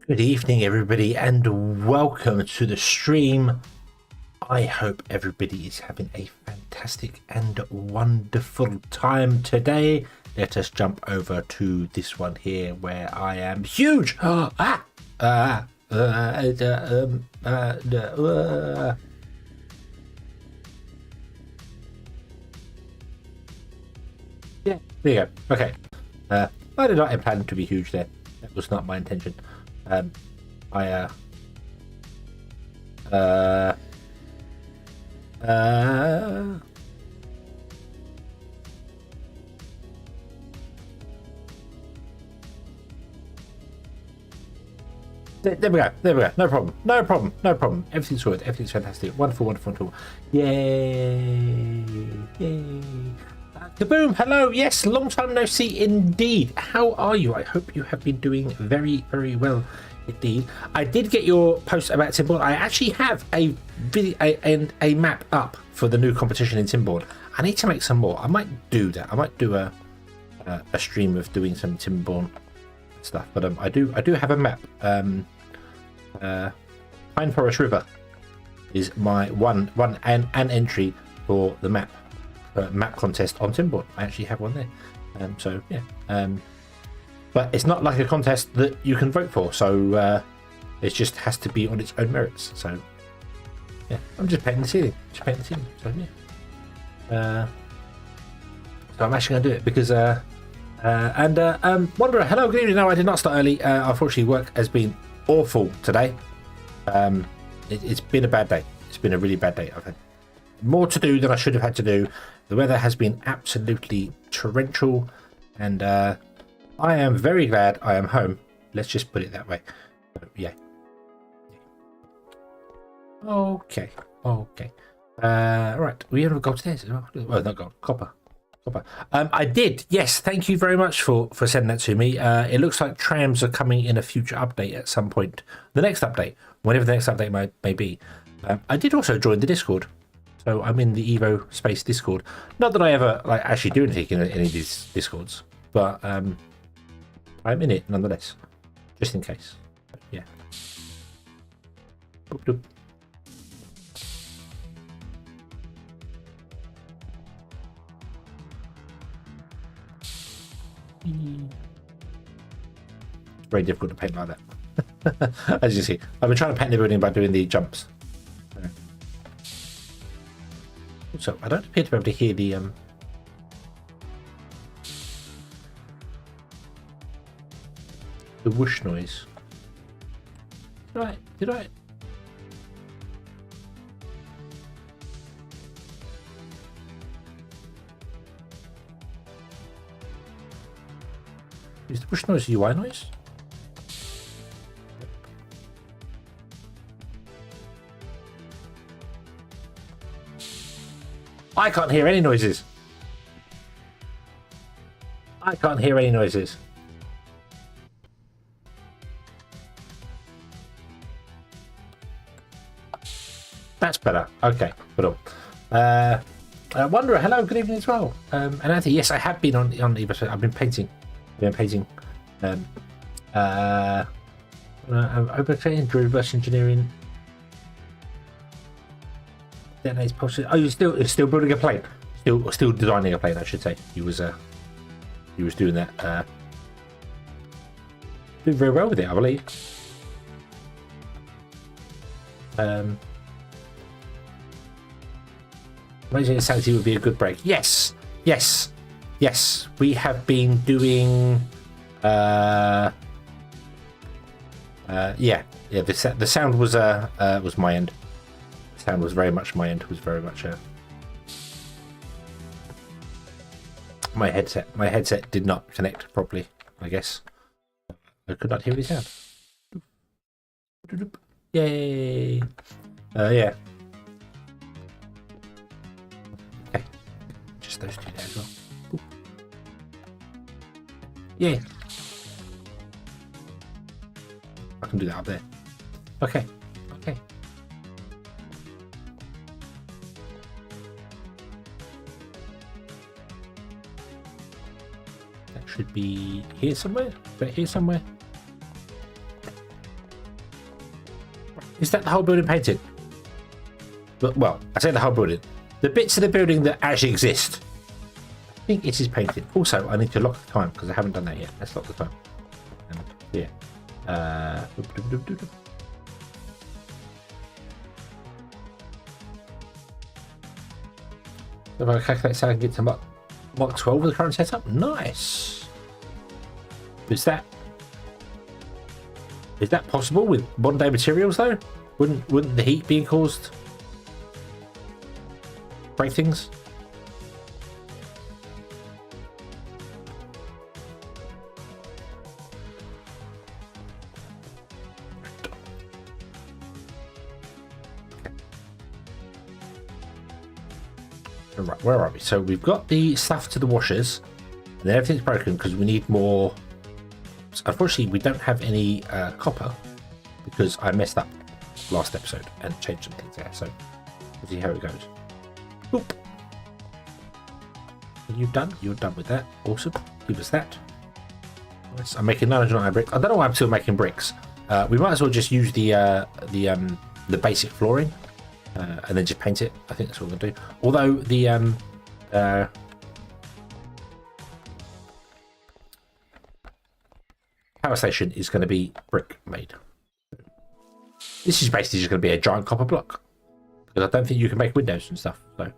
Good evening, everybody, and welcome to the stream. I hope everybody is having a fantastic and wonderful time today. Let us jump over to this one here where I am huge. Yeah, there you go. Okay. I did not intend to be huge there. That was not my intention. There we go. There we go. No problem. No problem. No problem. Everything's good. Everything's fantastic. Wonderful, wonderful, wonderful. Yay. Yay. Kaboom. Hello. Yes. Long time no see indeed. How are you? I hope you have been doing very, very well indeed. I did get your post about Timborn. I actually have a video and a map up for the new competition in Timborn. I need to make some more. I might do that. I might do a stream of doing some Timborn stuff. But I do have a map. Pine Forest River is my one and an entry for the map contest on Timborn. I actually have one there. So yeah. But it's not like a contest that you can vote for. So it just has to be on its own merits. So yeah, I'm just painting the ceiling. So yeah. So I'm actually going to do it because Wanderer, hello, good evening. No, I did not start early. Unfortunately, work has been awful today. It's been a bad day. It's been a really bad day. I've had more to do than I should have had to do. The weather has been absolutely torrential, and I am very glad I am home. Let's just put it that way. Yeah. Okay. Right. We have gold stairs as well. Oh, not gold. Copper. I did. Yes. Thank you very much for sending that to me. It looks like trams are coming in a future update at some point. The next update, whenever the next update may be. I did also join the Discord. So I'm in the EVOSPACE Discord. Not that I ever actually do anything in any of these Discords, but I'm in it nonetheless, just in case. Yeah. Boop. It's very difficult to paint like that. As you see, I've been trying to paint the building by doing the jumps. So I don't appear to be able to hear the whoosh noise. Did I? Is the whoosh noise a UI noise? I can't hear any noises. I can't hear any noises. That's better. Okay, put on. Wanderer, hello, good evening as well. And Anthony, yes, I have been on EVOSPACE. I've been painting. Open training, reverse engineering. Detonates pulses. Oh, you're still building a plane. Still designing a plane, I should say. He was doing that. Doing very well with it, I believe. Amazing Insanity would be a good break. Yes. We have been doing. Yeah. The sound was my end. The sound was very much my end. Was very much my headset. My headset did not connect properly. I guess I could not hear any sound. Yay! Yeah. Okay. Just those two there as well. Ooh. Yeah. I can do that up there. Okay. That should be here somewhere. But here somewhere. Is that the whole building painted? But, well, I say the whole building. The bits of the building that actually exist. I think it is painted. Also, I need to lock the time because I haven't done that yet. Let's lock the time. Yeah. If I calculate so I can get to Mark 12 with the current setup. Nice. Is that possible with modern day materials though? Wouldn't the heat being caused break things? Right, where are we? So we've got the stuff to the washers, and then everything's broken because we need more. So unfortunately, we don't have any copper because I messed up last episode and changed some things there. So we'll see how it goes. Boop. Are you done? You're done with that. Awesome. Give us that. Nice. I'm making 909 bricks. I don't know why I'm still making bricks. We might as well just use the basic flooring. And then just paint it. I think that's what we're going to do. Although the power station is going to be brick made. This is basically just going to be a giant copper block because I don't think you can make windows and stuff. So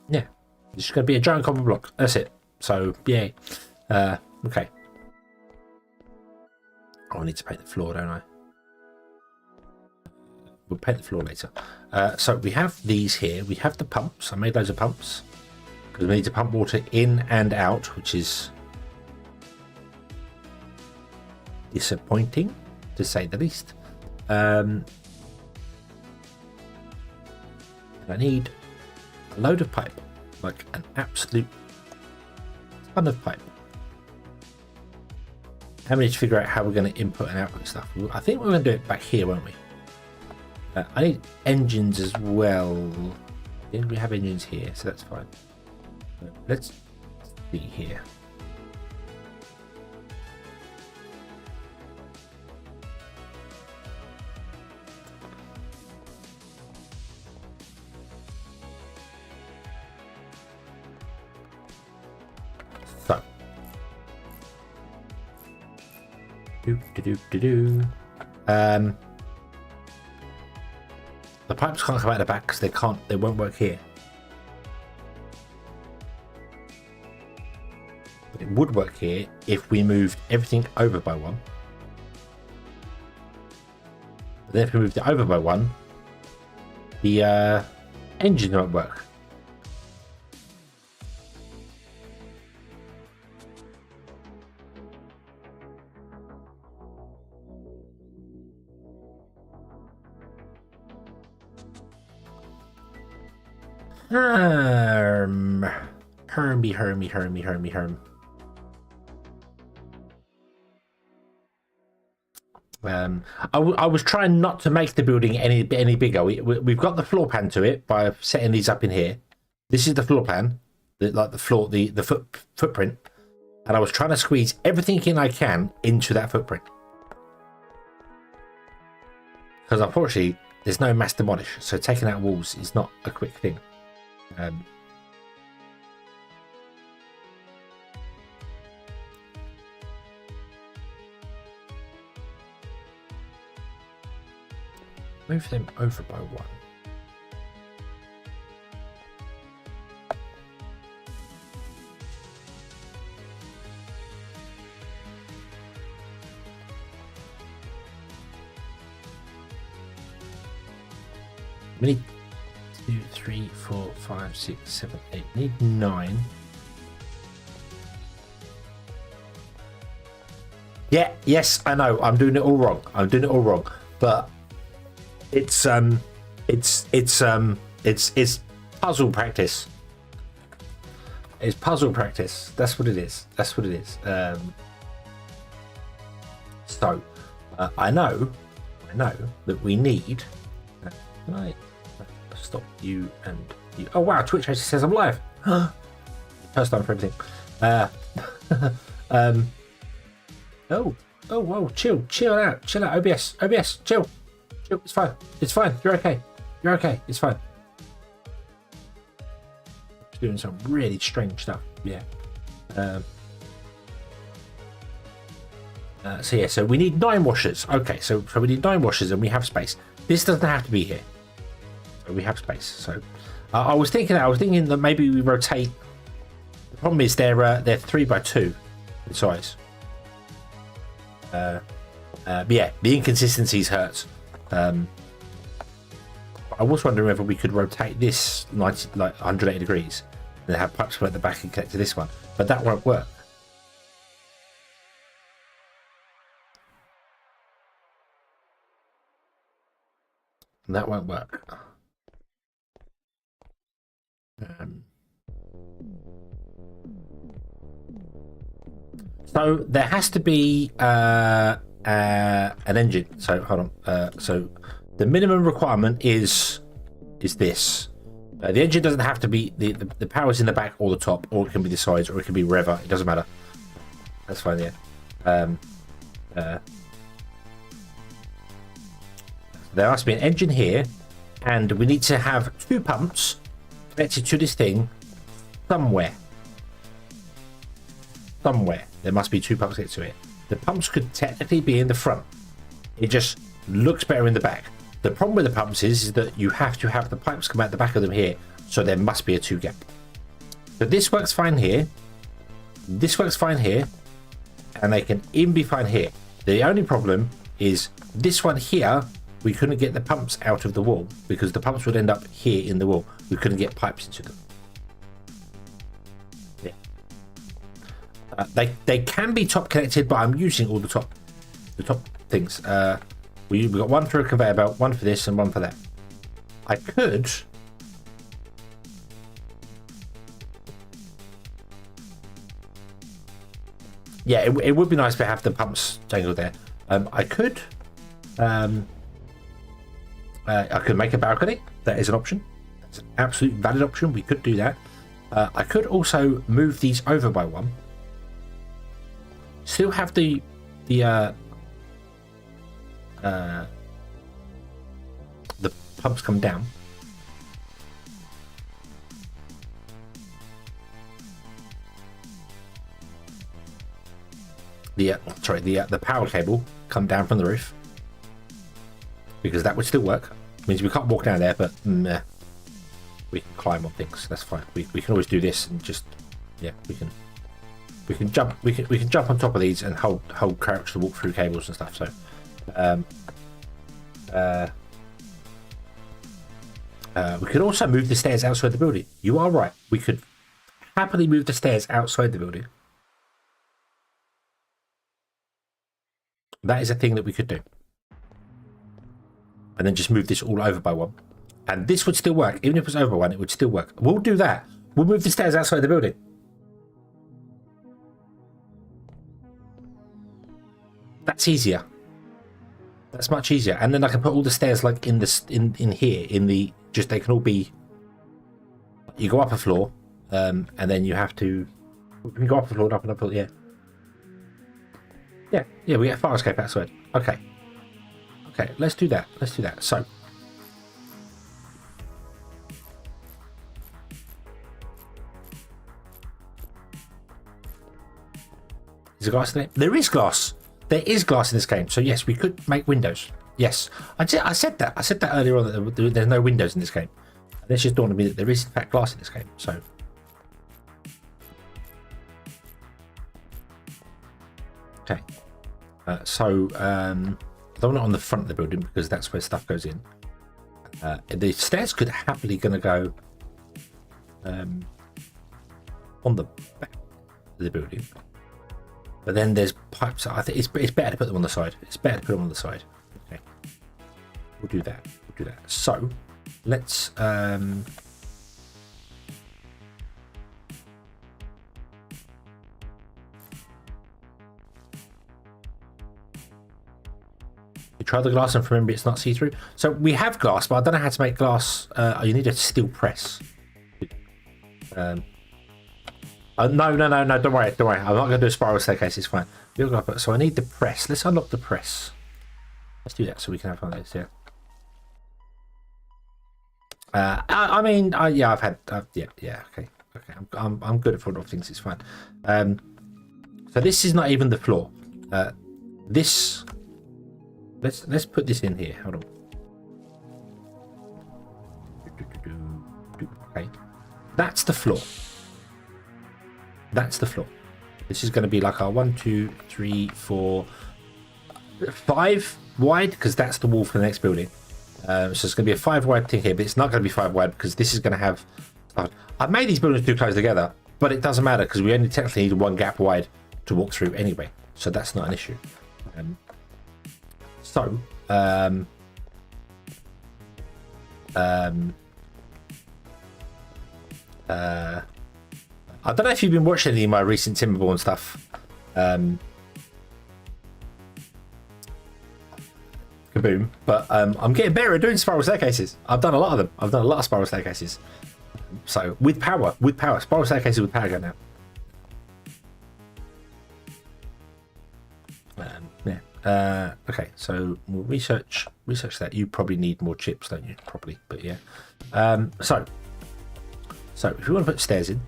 yeah, it's just going to be a giant copper block. That's it. So yeah. Okay. Oh, I need to paint the floor, don't I? We'll paint the floor later. So we have these here. We have the pumps. I made loads of pumps because we need to pump water in and out, which is disappointing to say the least. And I need a load of pipe, like an absolute ton of pipe. And we need to figure out how we're going to input and output stuff. I think we're going to do it back here, won't we? I need engines as well. Didn't we have engines here? So that's fine. Let's see here. So. The pipes can't come out the back because they won't work here. But it would work here if we moved everything over by one. But then if we moved it over by one, the engine won't work. Hermy. I was trying not to make the building any bigger. We've got the floor plan to it by setting these up in here. This is the floor plan, the footprint, and I was trying to squeeze everything in I can into that footprint. Because unfortunately, there's no mass demolish, so taking out walls is not a quick thing. Move them over by one. We need 2, 3, 4, 5, 6, 7, 8. We need 9. Yeah, yes, I know. I'm doing it all wrong. But it's puzzle practice. It's puzzle practice. That's what it is. So I know that we need. Can I stop you and you? Oh wow! Twitch actually says I'm live. First time for everything. Oh whoa! Chill out. OBS. Chill. It's fine. You're okay. It's fine. Doing some really strange stuff. Yeah. So we need 9 washers. Okay, so we need 9 washers and we have space. This doesn't have to be here. So we have space. So I was thinking that maybe we rotate. The problem is they're 3x2 in size. Yeah, the inconsistencies hurt. I was wondering whether we could rotate this 180 degrees and then have pipes at the back and connect to this one, but that won't work. So there has to be an engine. So hold on. So the minimum requirement is this. The engine doesn't have to be the power's in the back or the top, or it can be the sides, or it can be wherever. It doesn't matter. That's fine. Yeah. There must be an engine here, and we need to have 2 pumps connected to this thing somewhere. There must be 2 pumps connected to it. The pumps could technically be in the front. It just looks better in the back. The problem with the pumps is that you have to have the pipes come out the back of them here, so there must be a 2 gap. So this works fine here. This works fine here, and they can even be fine here. The only problem is this one here. We couldn't get the pumps out of the wall because the pumps would end up here in the wall. We couldn't get pipes into them. Yeah. They can be top connected, but I'm using all the top things. We've got one for a conveyor belt, one for this, and one for that. I could. Yeah, it would be nice to have the pumps tangled there. I could make a balcony. That is an option. That's an absolute valid option. We could do that. I could also move these over by 1. Still have the pumps come down. The power cable come down from the roof, because that would still work. It means we can't walk down there, but we can climb on things. That's fine. We can always do this and just we can jump on top of these and hold crouch to walk through cables and stuff. So we could also move the stairs outside the building. You are right. We could happily move the stairs outside the building. That is a thing that we could do. And then just move this all over by 1. And this would still work. Even if it was over one, it would still work. We'll do that. We'll move the stairs outside the building. That's easier. That's much easier. And then I can put all the stairs like in this in here in the just they can all be. You go up a floor, and then you have to. You can go up a floor, up and up. Yeah. Yeah. We get fire escape outside. Okay. Let's do that. So. Is there glass in it? There is glass. There is glass in this game. So yes, we could make windows. Yes, I said that. I said that earlier on that there's no windows in this game. And it's just dawned on me that there is in fact glass in this game. So. Okay. Though not on the front of the building because that's where stuff goes in. The stairs could happily gonna go on the back of the building. But then there's pipes. I think it's better to put them on the side. Okay. We'll do that. So, let's... You try the glass and remember it's not see-through. So we have glass, but I don't know how to make glass. You need a steel press. No, don't worry. I'm not going to do a spiral staircase, it's fine. So I need the press. Let's unlock the press. Let's do that so we can have fun with this, yeah. I've had, okay. I'm good at front of things, it's fine. So this is not even the floor. Let's put this in here, hold on. Okay, that's the floor. This is going to be like our 1, 2, 3, 4, 5 wide because that's the wall for the next building. So it's going to be a 5 wide thing here, but it's not going to be 5 wide because this is going to have. I've made these buildings too close together, but it doesn't matter because we only technically need 1 gap wide to walk through anyway, so that's not an issue. I don't know if you've been watching any of my recent Timberborn stuff. Kaboom. But I'm getting better at doing spiral staircases. I've done a lot of them. I've done a lot of spiral staircases. So with power. Spiral staircases with power go now. Okay, so we'll research that. You probably need more chips, don't you? Probably, but yeah. So if you want to put stairs in.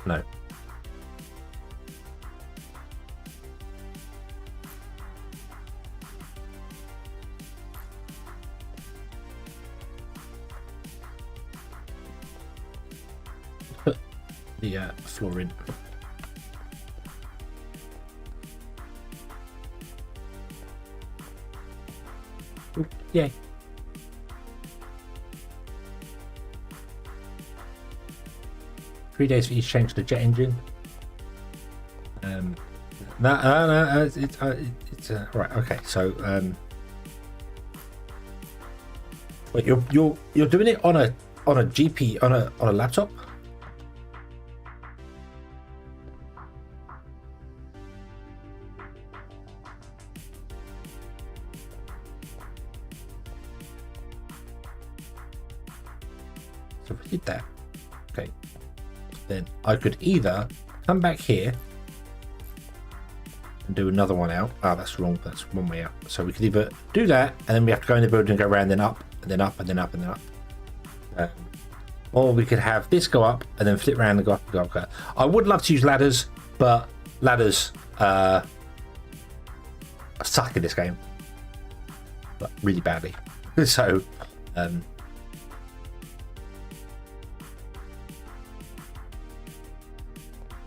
No. Put the floor in. Ooh, yay. $3 for each change to the jet engine. No, it's right. Okay, so wait, you're doing it on a GP on a laptop. So we did that. Okay. Then I could either come back here and do another one out. Oh, that's wrong. That's one way out. So we could either do that, and then we have to go in the building and go around, then up, and then up, and then up, and then up. Or we could have this go up, and then flip around and go up, and go up, go up. I would love to use ladders, but ladders suck in this game, but really badly. So,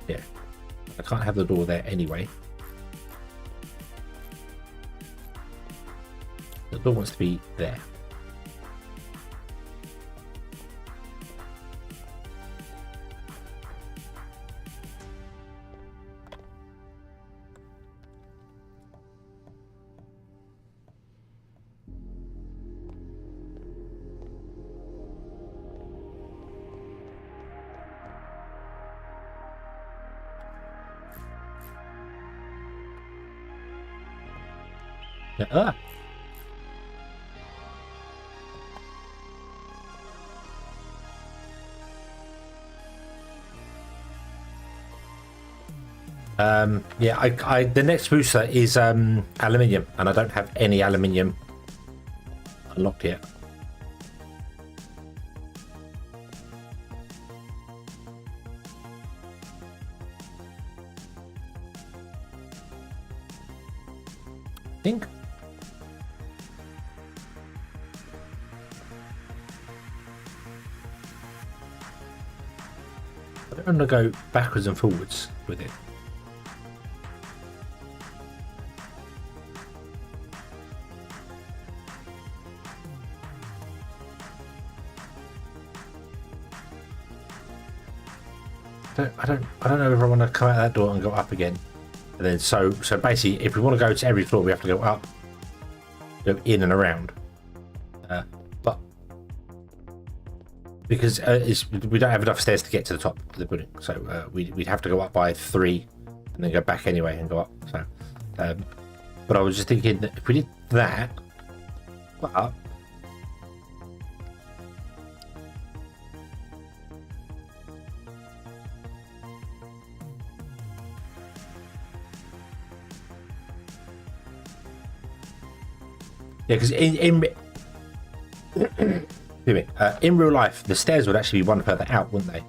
yeah. I can't have the door there anyway. The door wants to be there. Ah. Yeah, I the next booster is aluminium, and I don't have any aluminium unlocked yet. I think. I'm going to go backwards and forwards with it. I don't know if I want to come out that door and go up again. And then so basically, if we want to go to every floor, we have to go up, go in and around. But because we don't have enough stairs to get to the top of the building, so we'd have to go up by 3 and then go back anyway and go up. So, but I was just thinking that if we did that, but yeah, because in real life, the stairs would actually be one further out, wouldn't they?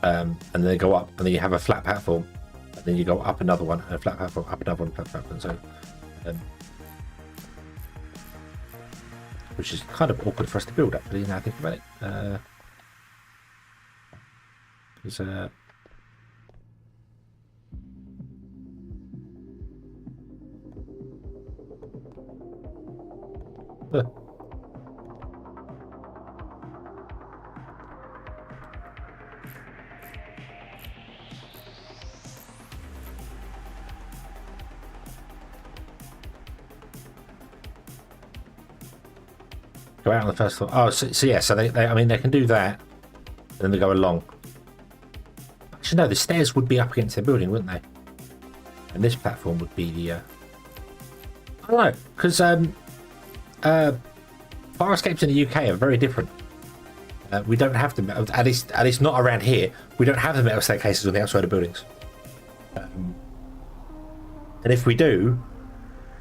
And then they go up, and then you have a flat platform, and then you go up another one, and a flat platform, up another one, flat platform. So, which is kind of awkward for us to build, actually. Now I think about it, because. Go out on the first floor. Oh, so yeah, so they I mean, they can do that, and then they go along. Actually, no, the stairs would be up against the building, wouldn't they? And this platform would be the. I don't know, because fire escapes in the UK are very different. We don't have them, at least not around here. We don't have the metal staircases on the outside of buildings. And if we do,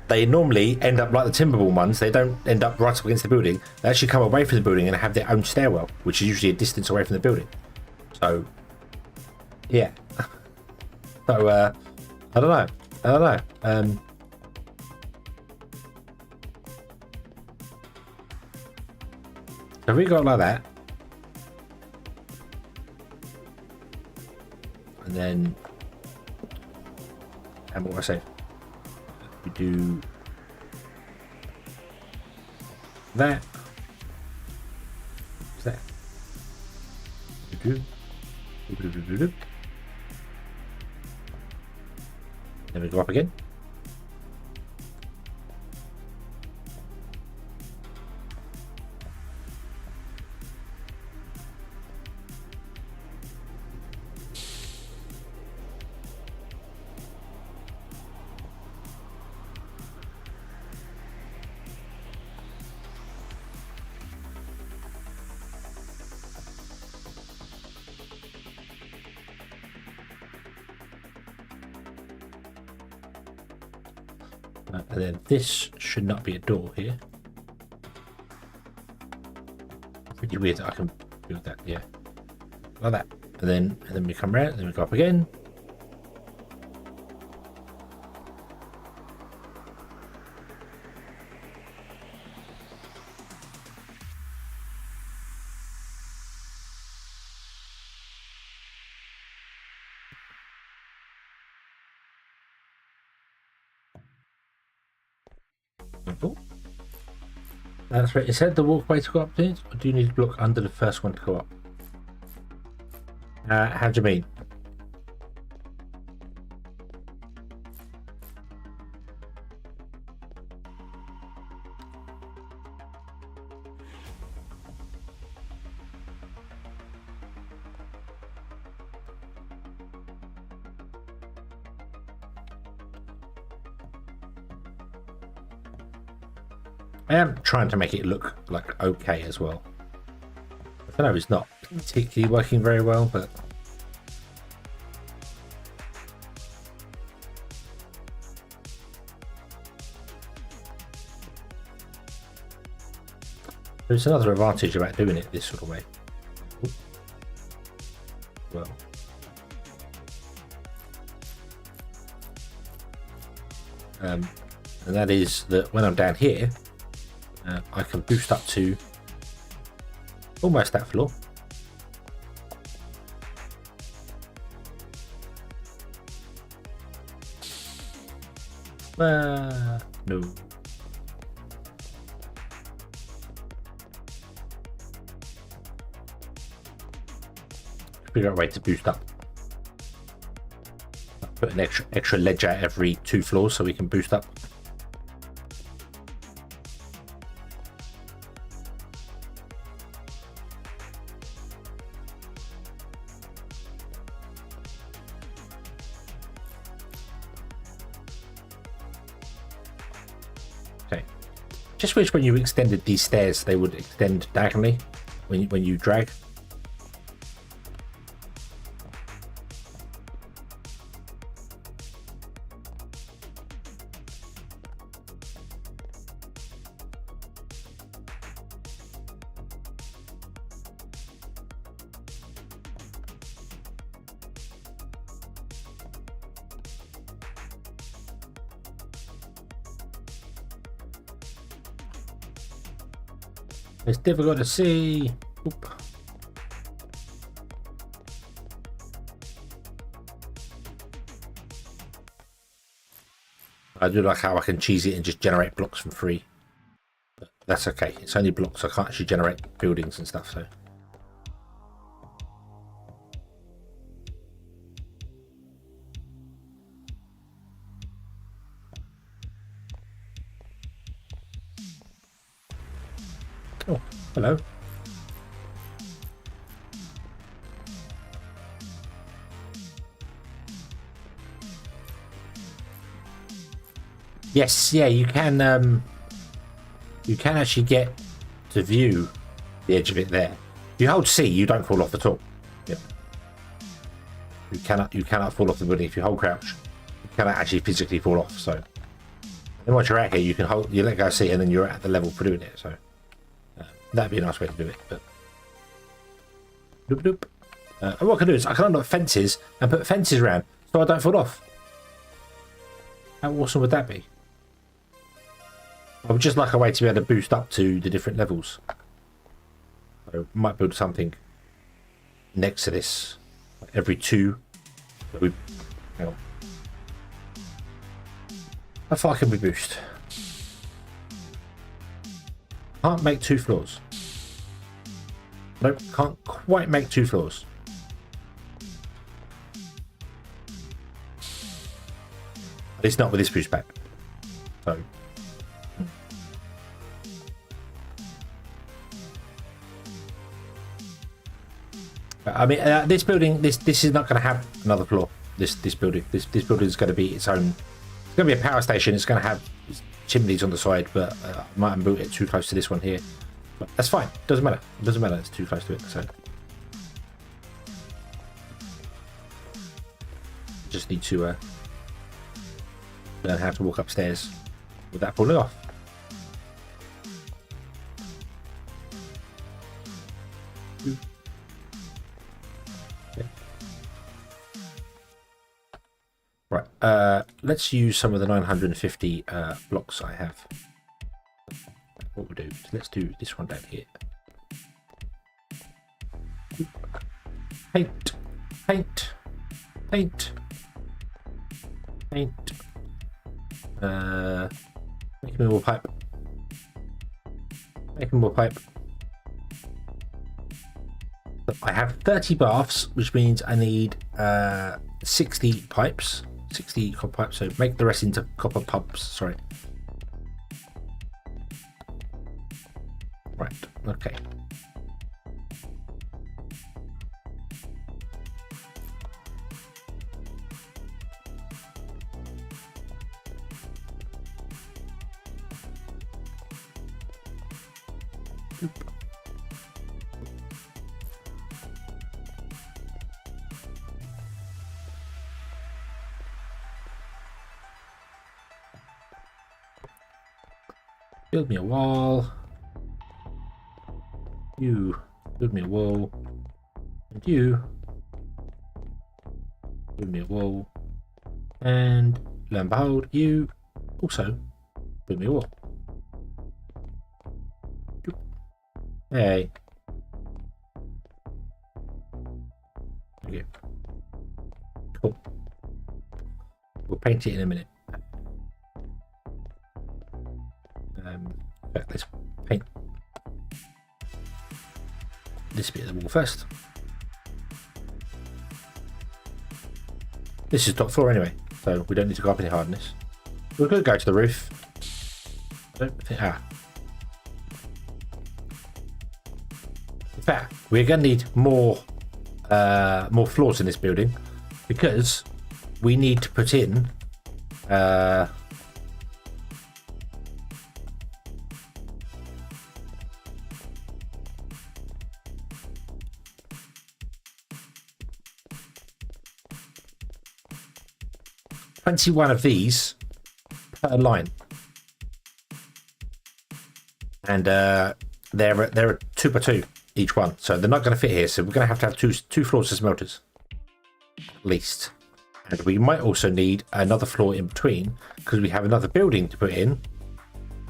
they normally end up like the Timberborn ones. They don't end up right up against the building. They actually come away from the building and have their own stairwell, which is usually a distance away from the building. So, yeah. So, I don't know. Have we got like that? And then, and what do I say? We do that. What's that? Then we go up again. And then this should not be a door here. Pretty weird. I can build that, yeah, like that. And then we come around, and then we go up again. Oh, that's right. Is that the walkway to go up to, or do you need to block under the first one to go up? How do you mean? I am trying to make it look like okay as well. I know it's not particularly working very well, but there's another advantage about doing it this sort of way. Well, and that is that when I'm down here, I can boost up to almost that floor. No. Figure out a way to boost up. Put an extra ledge out every 2 floors so we can boost up. Just wish when you extended these stairs they would extend diagonally when you drag. It's difficult to see. Oop. I do like how I can cheese it and just generate blocks from free. But that's okay. It's only blocks. I can't actually generate buildings and stuff, so. Oh, hello. Yes, yeah, you can actually get to view the edge of it there. If you hold C, you don't fall off at all. Yep. You cannot fall off the building if you hold crouch. You cannot actually physically fall off, so. And once you're out here, you can you let go of C and then you're at the level for doing it, so. That'd be a nice way to do it, but doop doop. And what I can do is I can unlock fences and put fences around so I don't fall off. How awesome would that be? I would just like a way to be able to boost up to the different levels. I might build something next to this, like every 2. Hang on. How far can we boost? Can't make 2 floors. Nope, can't quite make 2 floors. At least not with this boost pack. So. I mean, this building, this is not going to have another floor. This building is going to be its own. It's going to be a power station. It's going to have chimneys on the side, but I might have built it too close to this one here. But that's fine. Doesn't matter. It doesn't matter. It's too close to it. So just need to learn how to walk upstairs without falling off. Okay. Right. Let's use some of the 950 blocks I have. What we'll do is let's do this one down here. Paint, paint, paint, paint. Make me more pipe. Making more pipe. I have 30 baths, which means I need 60 pipes. 60 copper pipes, so make the rest into copper pumps. Sorry. Right, okay. Build me a wall. You build me a wall. And you build me a wall. And lo and behold, you also build me a wall. Hey. Okay. Cool. We'll paint it in a minute. Let's paint this bit of the wall first. This is top floor anyway, so we don't need to go up any hardness. We're going to go to the roof. I don't think. In fact, we're going to need more floors in this building because we need to put in 21 of these per line, and they're 2 by 2 each one, so they're not going to fit here. So we're going to have two floors of smelters at least, and we might also need another floor in between because we have another building to put in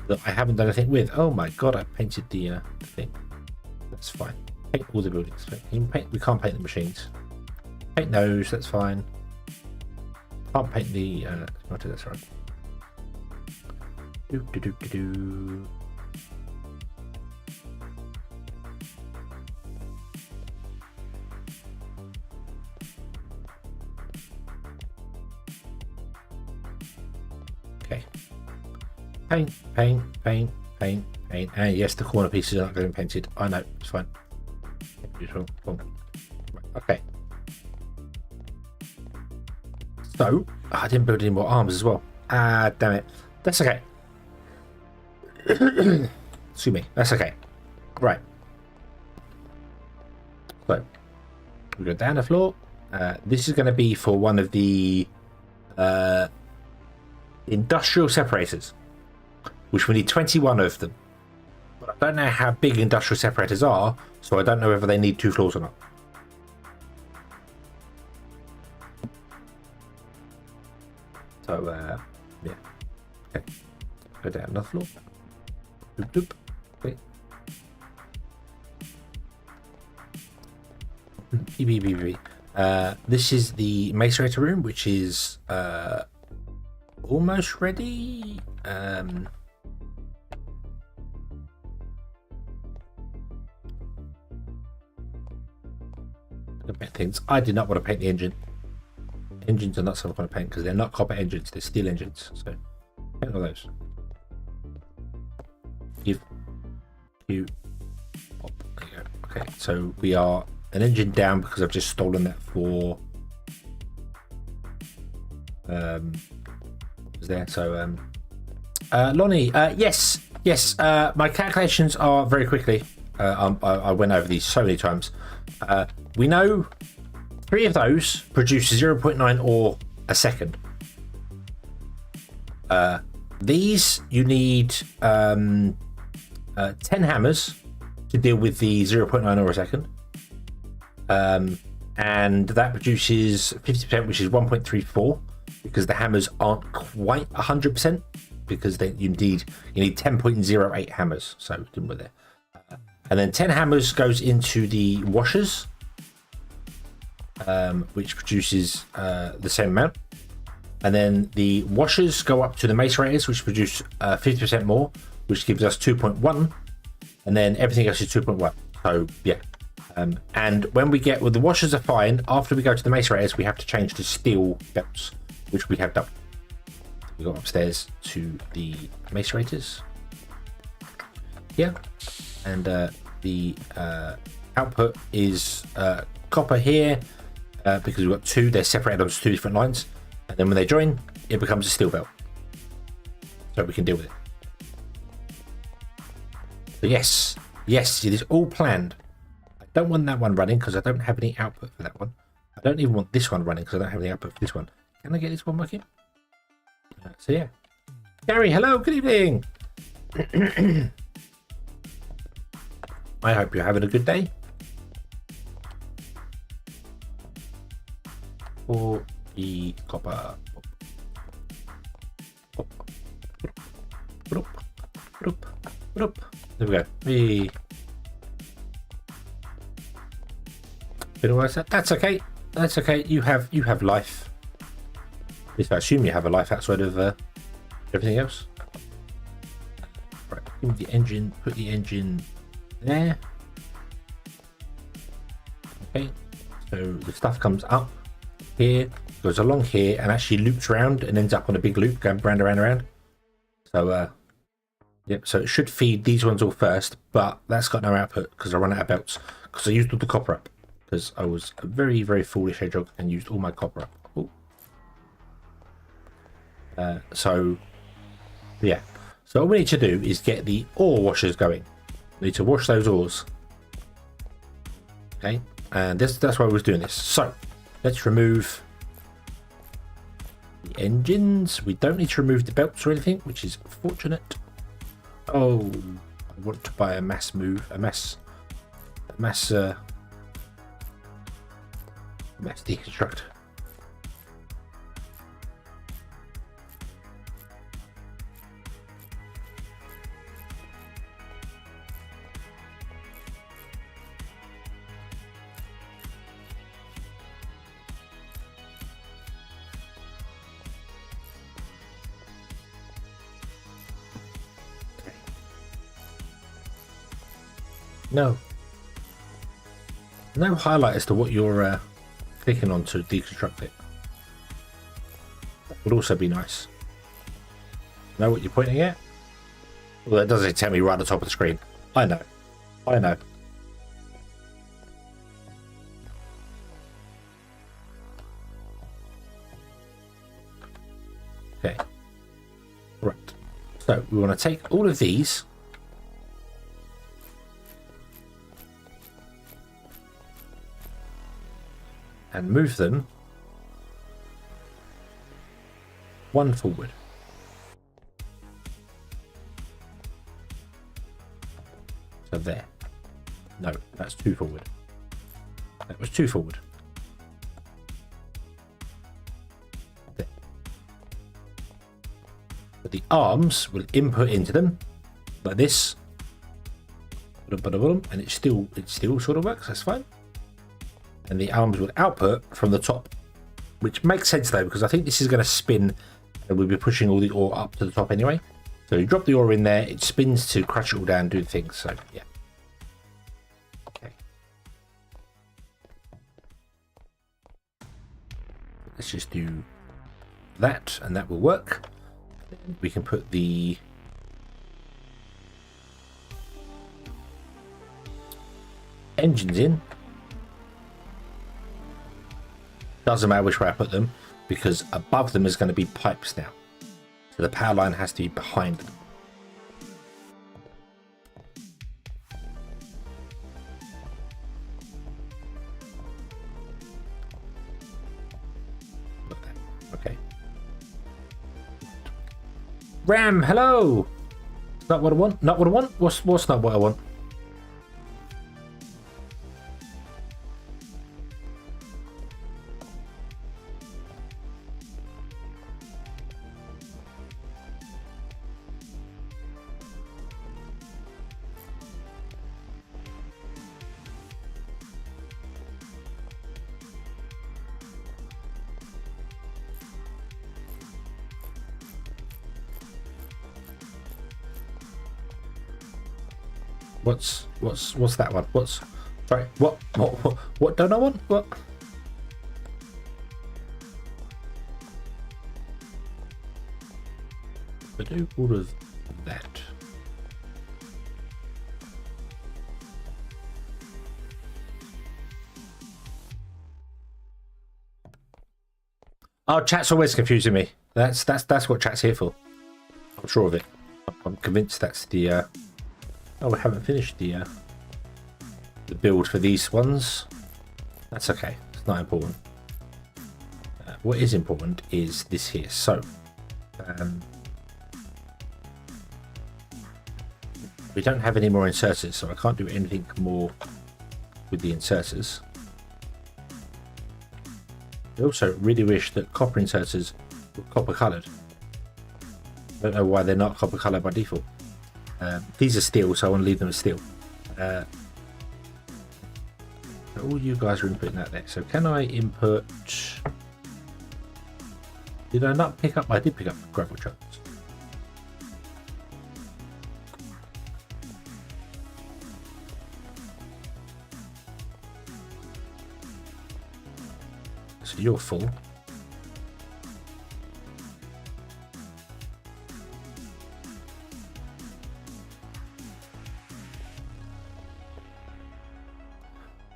that I haven't done anything with. Oh my god, I painted the thing. That's fine. Paint all the buildings. We can't paint the machines. Paint those. That's fine. Can't paint the smelter. That's right. Okay. Paint, paint, paint, paint, paint. And yes, the corner pieces are not getting painted. I know, it's fine. Beautiful. Okay. So, I didn't build any more arms as well. Ah, damn it. That's okay. Excuse me. That's okay. Right. So, we go down the floor. This is going to be for one of the industrial separators, which we need 21 of them. But I don't know how big industrial separators are, so I don't know whether they need 2 floors or not. So, yeah. Okay. Go down another floor. Doop, doop. Okay. This is the macerator room, which is almost ready. Things. I did not want to paint the engine. Engines are not something I want to paint because they're not copper engines, they're steel engines. So paint all those. Give you pop. There you go. Okay, so we are an engine down because I've just stolen that for what was there? So Lonnie, yes, my calculations are very quickly. I went over these so many times. We know 3 of those produce 0.9 ore a second. These you need 10 hammers to deal with the 0.9 ore a second. And that produces 50%, which is 1.34, because the hammers aren't quite 100%, because you need 10.08 hammers. So didn't we there? And then 10 hammers goes into the washers, which produces the same amount. And then the washers go up to the macerators, which produce 50% more, which gives us 2.1. and then everything else is 2.1. So yeah. And when we get, well, the washers are fine. After we go to the macerators, we have to change to steel belts, which we have done. We got upstairs to the macerators. Yeah, and the output is copper here because we've got two. They're separated onto two different lines, and then when they join, it becomes a steel belt. So we can deal with it. So yes, it is all planned. I don't want that one running because I don't have any output for that one. I don't even want this one running because I don't have any output for this one. Can I get this one working? So yeah. Gary, hello, good evening. I hope you're having a good day. For the copper. There we go. That's okay. That's okay. You have life. At least I assume you have a life outside of everything else. Right, give me the engine. Put the engine there. Okay. So the stuff comes up here, goes along here, and actually loops around and ends up on a big loop going round, around, around. So yep. So it should feed these ones all first, but that's got no output because I run out of belts because I used all the copper up because I was a very, very foolish hedgehog and used all my copper up. Ooh. So yeah. So what we need to do is get the ore washers going. We need to wash those ores. Okay, and that's why I was doing this. So let's remove the engines. We don't need to remove the belts or anything, which is fortunate. Oh, I want to buy a mass deconstruct. No highlight as to what you're clicking on to deconstruct it. That would also be nice. Know what you're pointing at? Well, that doesn't tell me right at the top of the screen. I know. Okay. Right. So we want to take all of these. And move them one forward. So there. No, that's two forward. That was two forward. There. But the arms will input into them like this. And it still sort of works, that's fine. And the arms will output from the top, which makes sense though, because I think this is going to spin and we'll be pushing all the ore up to the top anyway. So you drop the ore in there, it spins to crush it all down, do things. So yeah. Okay. Let's just do that, and that will work. We can put the engines in. Doesn't matter which way I put them, because above them is going to be pipes now. So the power line has to be behind them. Okay. Ram, hello! Not what I want? Not what I want? What's not what I want? What's that one? What's sorry? What don't I want? What? I do all of that. Oh, chat's always confusing me. That's what chat's here for. I'm sure of it. I'm convinced that's the. Oh, we haven't finished the build for these ones. That's okay. It's not important. What is important is this here. So, we don't have any more inserters, so I can't do anything more with the inserters. I also really wish that copper inserters were copper coloured. I don't know why they're not copper coloured by default. These are steel, so I want to leave them as steel. All you guys are inputting that there. So can I input... Did I not pick up? I did pick up gravel chunks. So you're full.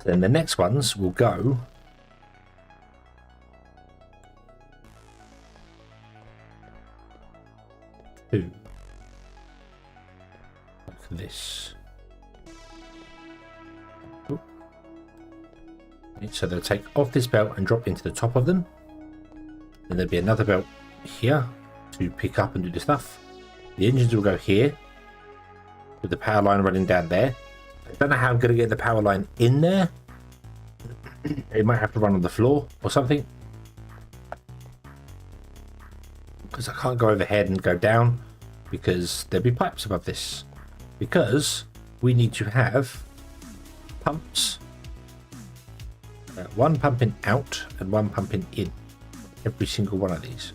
Then the next ones will go to like this. Ooh. So they'll take off this belt and drop into the top of them. Then there'll be another belt here to pick up and do the stuff. The engines will go here with the power line running down there. I don't know how I'm going to get the power line in there. It might have to run on the floor or something. Because I can't go overhead and go down. Because there'll be pipes above this. Because we need to have pumps. One pumping out and one pumping in. Every single one of these.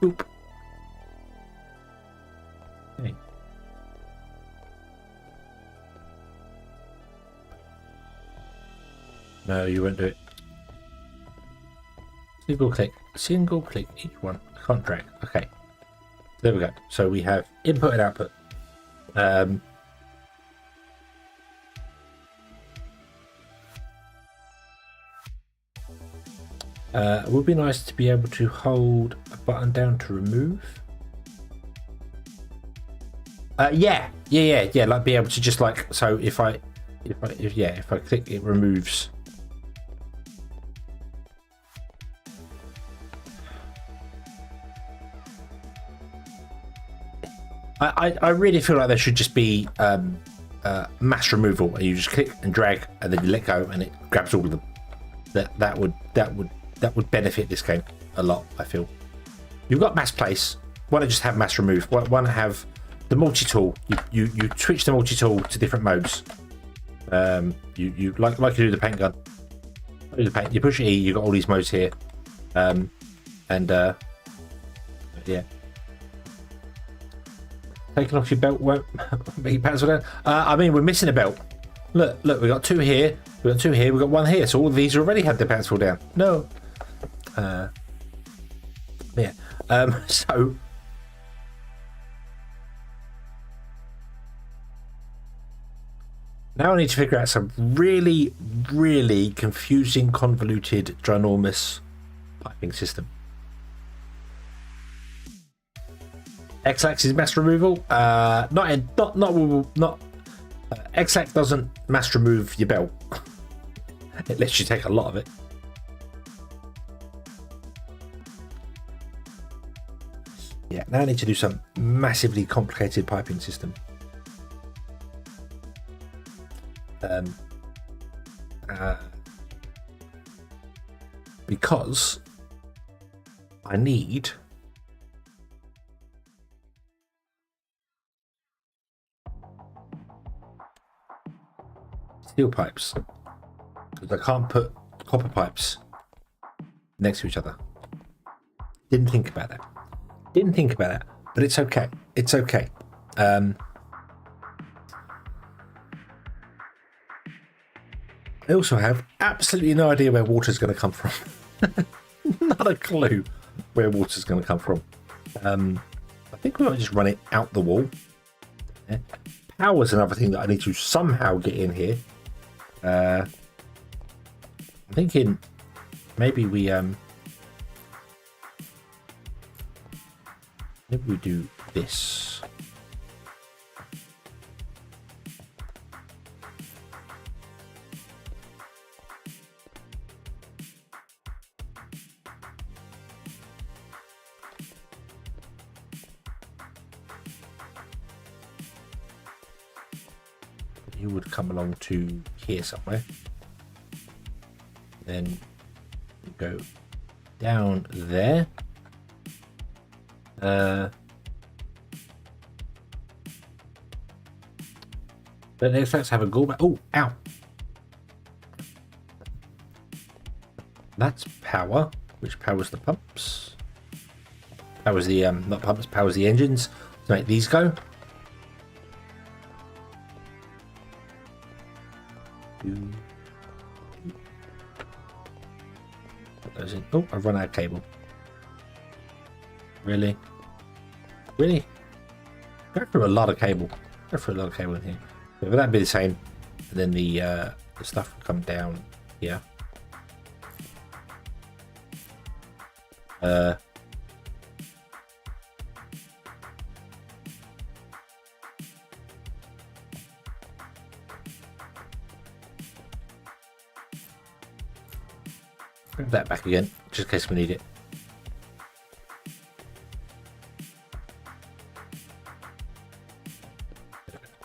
Boop. Okay. No, you won't do it. Single click each one. I can't drag. Okay. There we go. So we have input and output. It would be nice to be able to hold a button down to remove. Yeah, like be able to just like, so if I click, it removes. I really feel like there should just be mass removal, where you just click and drag and then you let go and it grabs all of them. That would benefit this game a lot. I feel you've got mass place. Why not just have mass remove? Why not have the multi-tool? You switch the multi-tool to different modes. You like you do the paint gun. You push E. You've got all these modes here, yeah. Taking off your belt won't make your pants down. I mean, we're missing a belt. Look, we got two here. We got two here. We got one here. So all of these already had their pants fall down. No. Yeah. So now I need to figure out some really, really confusing, convoluted, ginormous piping system. X-axis mass removal. Not. X-axis doesn't mass remove your belt. It lets you take a lot of it. Yeah, now I need to do some massively complicated piping system. Because I need steel pipes. Because I can't put copper pipes next to each other. Didn't think about that. Didn't think about that. But it's okay. It's okay. I also have absolutely no idea where water's going to come from. Not a clue where water's going to come from. I think we might just run it out the wall. Yeah. Power's another thing that I need to somehow get in here. I'm thinking maybe we do this. You would come along to here somewhere. Then go down there. But let's have a go back. Oh, ow. That's power, which powers the pumps. Powers the not pumps, powers the engines to make these go. Put those in. Oh, I've run out of cable. Really? Really? Go through a lot of cable. Go through a lot of cable in here. But that'd be the same. And then the stuff will come down here. Grab that back again, just in case we need it.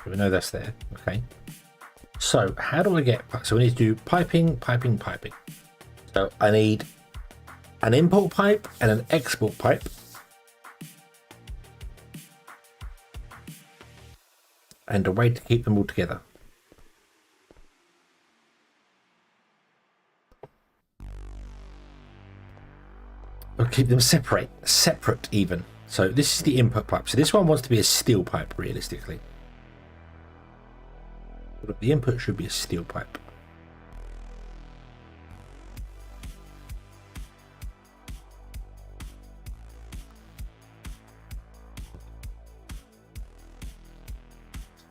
We know that's there. Okay. So how do I get? So we need to do piping. So I need an import pipe and an export pipe. And a way to keep them all together. Or keep them separate even. So this is the input pipe. So this one wants to be a steel pipe realistically. But the input should be a steel pipe.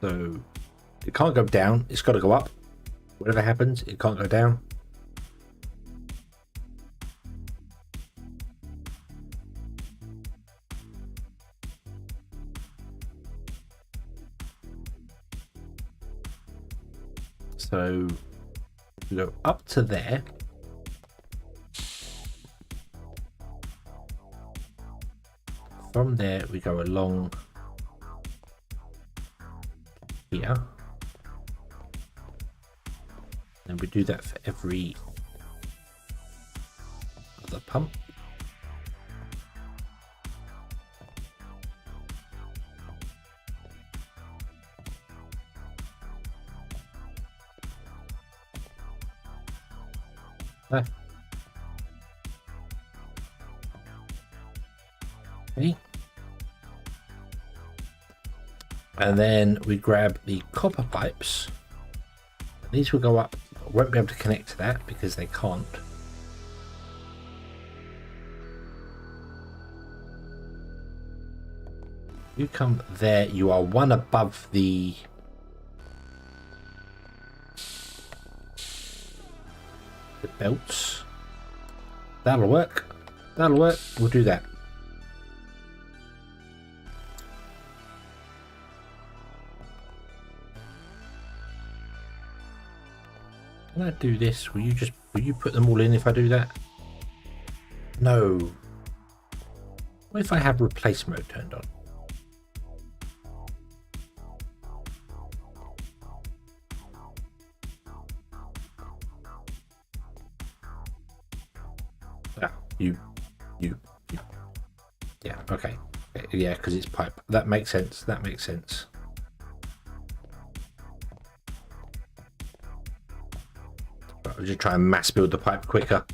So it can't go down, it's got to go up. Whatever happens, it can't go down. So we go up to there. From there we go along here. And we do that for every other pump. Okay. And then we grab the copper pipes. These will go up. Won't be able to connect to that because they can't. You come there, you are one above the belts. That'll work. That'll work. We'll do that. Can I do this? Will you put them all in if I do that? No. What if I have replace mode turned on? You. Yeah, okay. Yeah, because it's pipe. That makes sense. That makes sense. I'll just try and mass build the pipe quicker,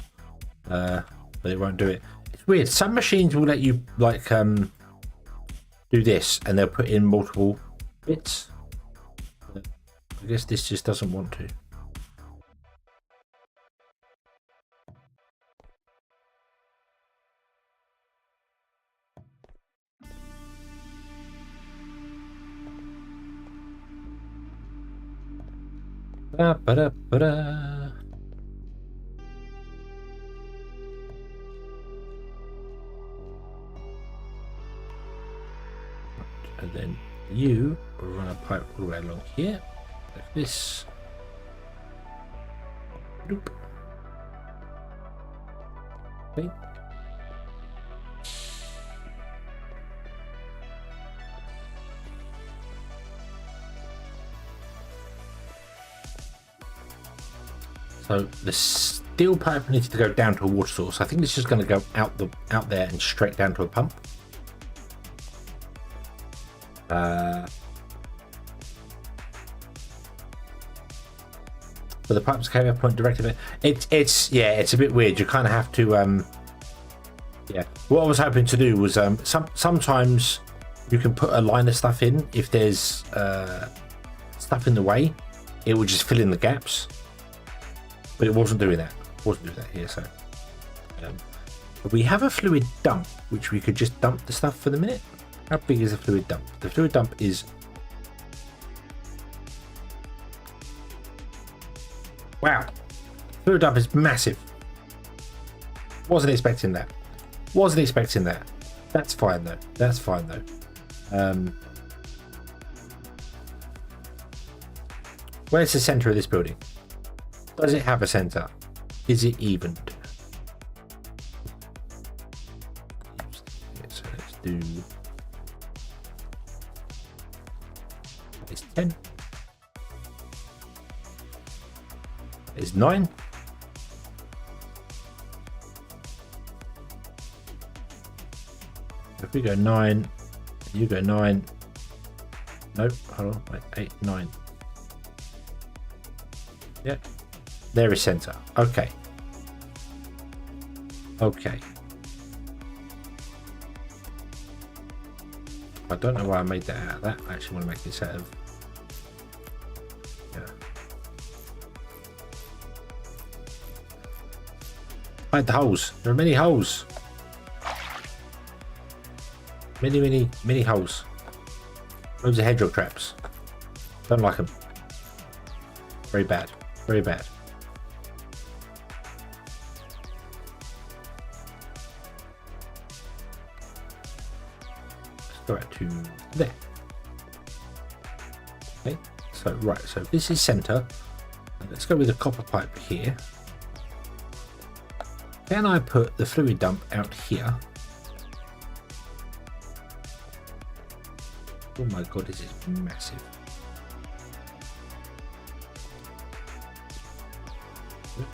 but it won't do it. It's weird. Some machines will let you like do this, and they'll put in multiple bits. But I guess this just doesn't want to. Ba-da-ba-da. And then you run a pipe all the way along here, like this. Bloop. Okay. So the steel pipe needs to go down to a water source. I think this is going to go out there and straight down to a pump. But the pipes came up point directed. It's a bit weird. You kind of have to yeah. What I was hoping to do was sometimes you can put a line of stuff in. If there's stuff in the way, it will just fill in the gaps. But it wasn't doing that. It wasn't doing that here. So but we have a fluid dump, which we could just dump the stuff for the minute. How big is the fluid dump? The fluid dump is... Wow. Fluid dump is massive. Wasn't expecting that. Wasn't expecting that. That's fine though. That's fine though. Where's the center of this building? Does it have a center? Is it evened? So let's do... It's 10. It's 9. If we go 9, you go 9. Nope, hold on, wait, 8, 9. Yeah, there is center. Okay. Okay. I don't know why I made that out of that. I actually want to make this out of... Yeah. Hide the holes. There are many holes. Many holes. Loads of hedgehog traps. Don't like them. Very bad. Very bad. Let's go out to there. Okay. So right. So this is center. Let's go with the copper pipe here. Can I put the fluid dump out here? Oh my god, this is massive.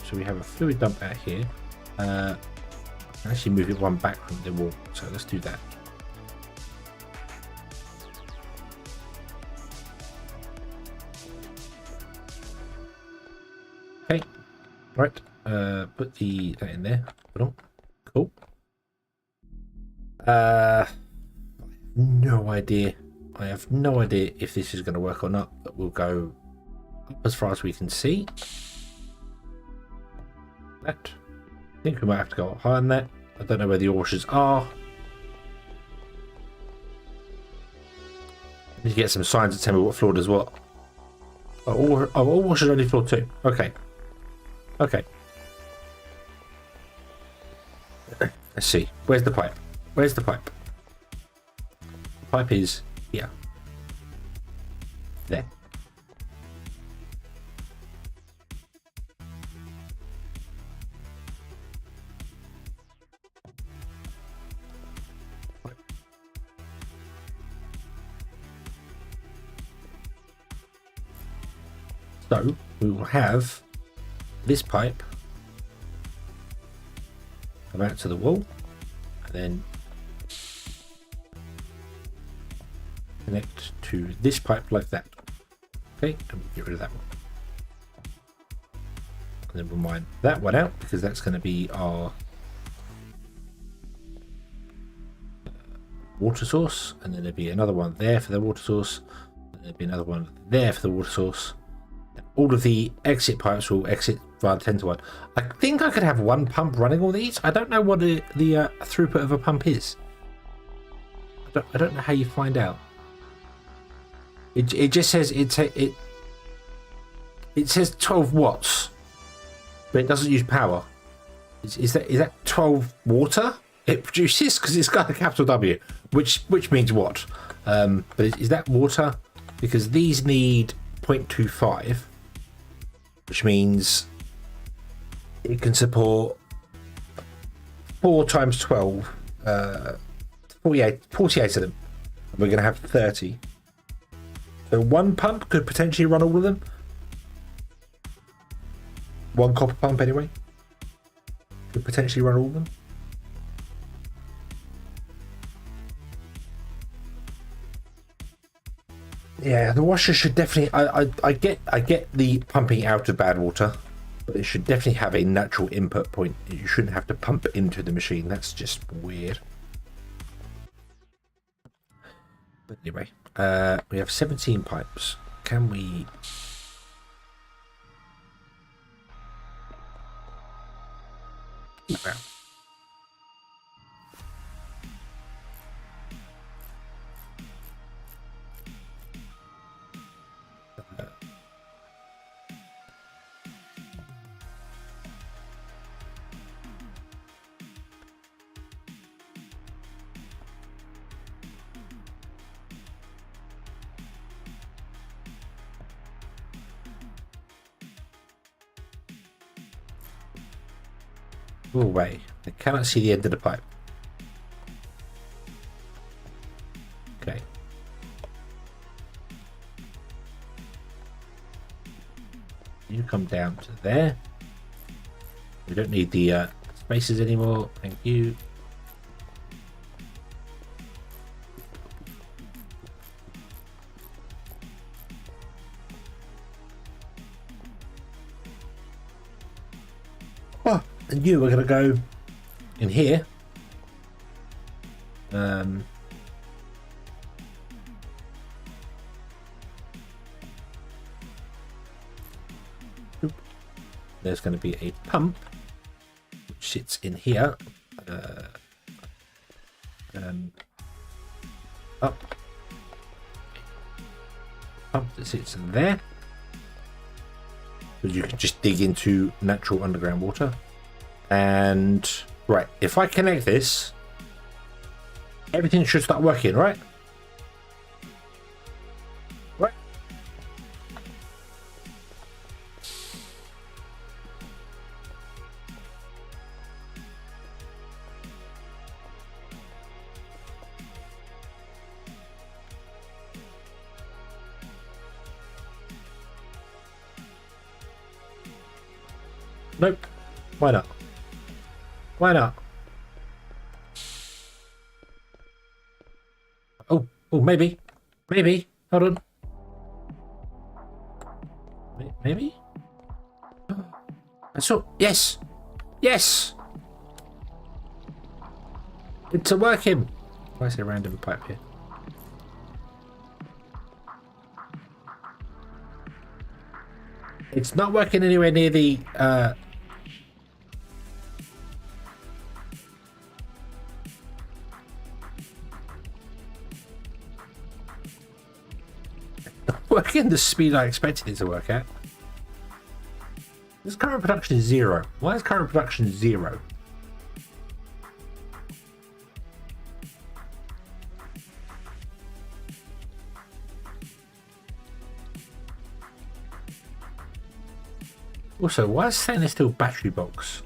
So we have a fluid dump out here. I can actually move it one back from the wall. So let's do that. Okay, right. Put that in there. Put on. Cool. No idea. I have no idea if this is going to work or not, but we'll go up as far as we can see. That. I think we might have to go up higher than that. I don't know where the washers are. I need to get some signs to tell me what floor does what. Oh, all washers only floor 2. Okay. Okay. Let's see. Where's the pipe? Where's the pipe? The pipe is here. There. So we will have this pipe come out to the wall and then connect to this pipe like that. Okay, and we'll get rid of that one. And then we'll mine that one out because that's going to be our water source. And then there'll be another one there for the water source. And there'll be another one there for the water source. And all of the exit pipes will exit via 10 to 1. I think I could have one pump running all these. I don't know what the throughput of a pump is. I don't know how you find out. It just says it says 12 watts, but it doesn't use power. Is that 12 water it produces? Because it's got a capital W, which means what? But is that water? Because these need 0.25, which means it can support 4 times 12, 48 of them. And we're going to have 30. So one pump could potentially run all of them. One copper pump anyway could potentially run all of them. Yeah, the washer should definitely. I get the pumping out of bad water, but it should definitely have a natural input point. You shouldn't have to pump it into the machine. That's just weird. But anyway, we have 17 pipes. Can we? Wow. Go away. I cannot see the end of the pipe. Okay. You come down to there. We don't need the spaces anymore. Thank you. Oh, and you were going to go in here. There's going to be a pump which sits in here. Up. Pump that sits in there. So you can just dig into natural underground water. And right, if I connect this, everything should start working, right? Right. Nope. Why not? Why not? Oh, maybe. Maybe. Hold on. Maybe? I saw. Yes. Yes. It's working. Why is there a random pipe here? It's not working anywhere near the working the speed I expected it to work at. This current production is 0. Why is current production 0? Also, why is stainless steel battery box?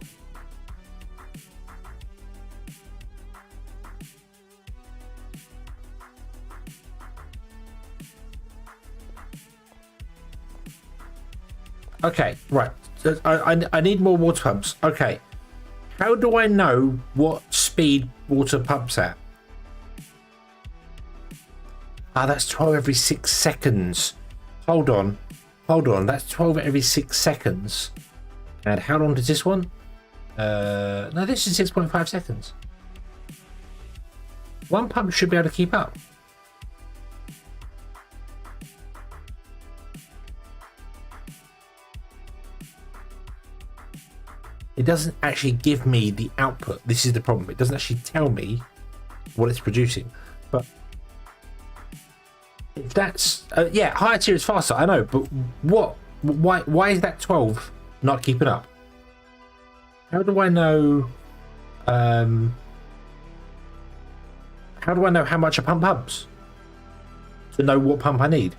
Okay, right. I need more water pumps. Okay. How do I know what speed water pumps at? Ah, that's 12 every 6 seconds. Hold on. That's 12 every 6 seconds. And how long does this one? No, this is 6.5 seconds. One pump should be able to keep up. It doesn't actually give me the output. This is the problem. It doesn't actually tell me what it's producing. But if that's yeah, higher tier is faster. I know, but what? Why is that 12 not keeping up? How do I know? How do I know how much a pump pumps? To know what pump I need.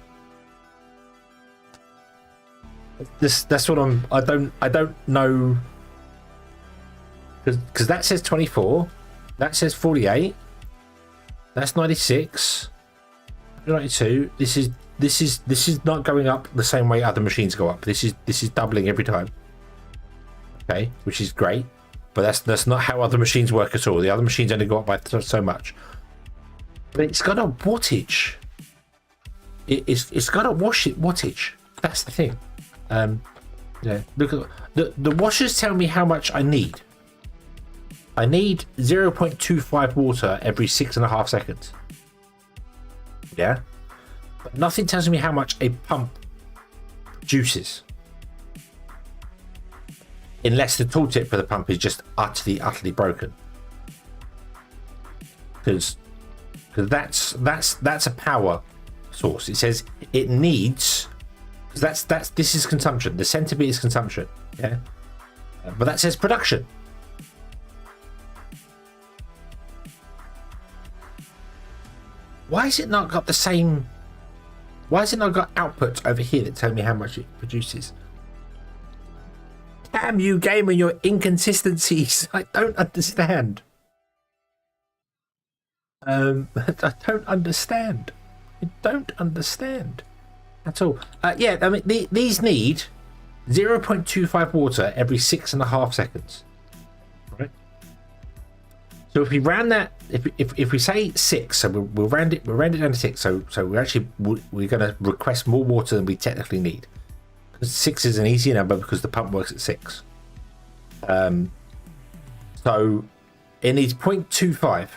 That's what I don't know. Because that says 24, that says 48, that's 96, 92. This is not going up the same way other machines go up. This is doubling every time. Okay, which is great, but that's not how other machines work at all. The other machines only go up by so much. But it's got a wattage. It's got a wattage. That's the thing. Yeah. Look at the washers tell me how much I need. I need 0.25 water every 6.5 seconds. Yeah, but nothing tells me how much a pump produces. Unless the tooltip for the pump is just utterly broken. Because that's a power source. It says it needs, because this is consumption. The center bit is consumption. Yeah, but that says production. Why has it not got the same? Why has it not got outputs over here that tell me how much it produces? Damn you, game, and your inconsistencies! I don't understand. I don't understand. I don't understand at all. Yeah, I mean these need 0.25 water every 6.5 seconds. Right. So if we round that, if we say 6, so we'll round it down to 6. So we're going to request more water than we technically need. Because 6 is an easy number because the pump works at 6. So it needs 0.25.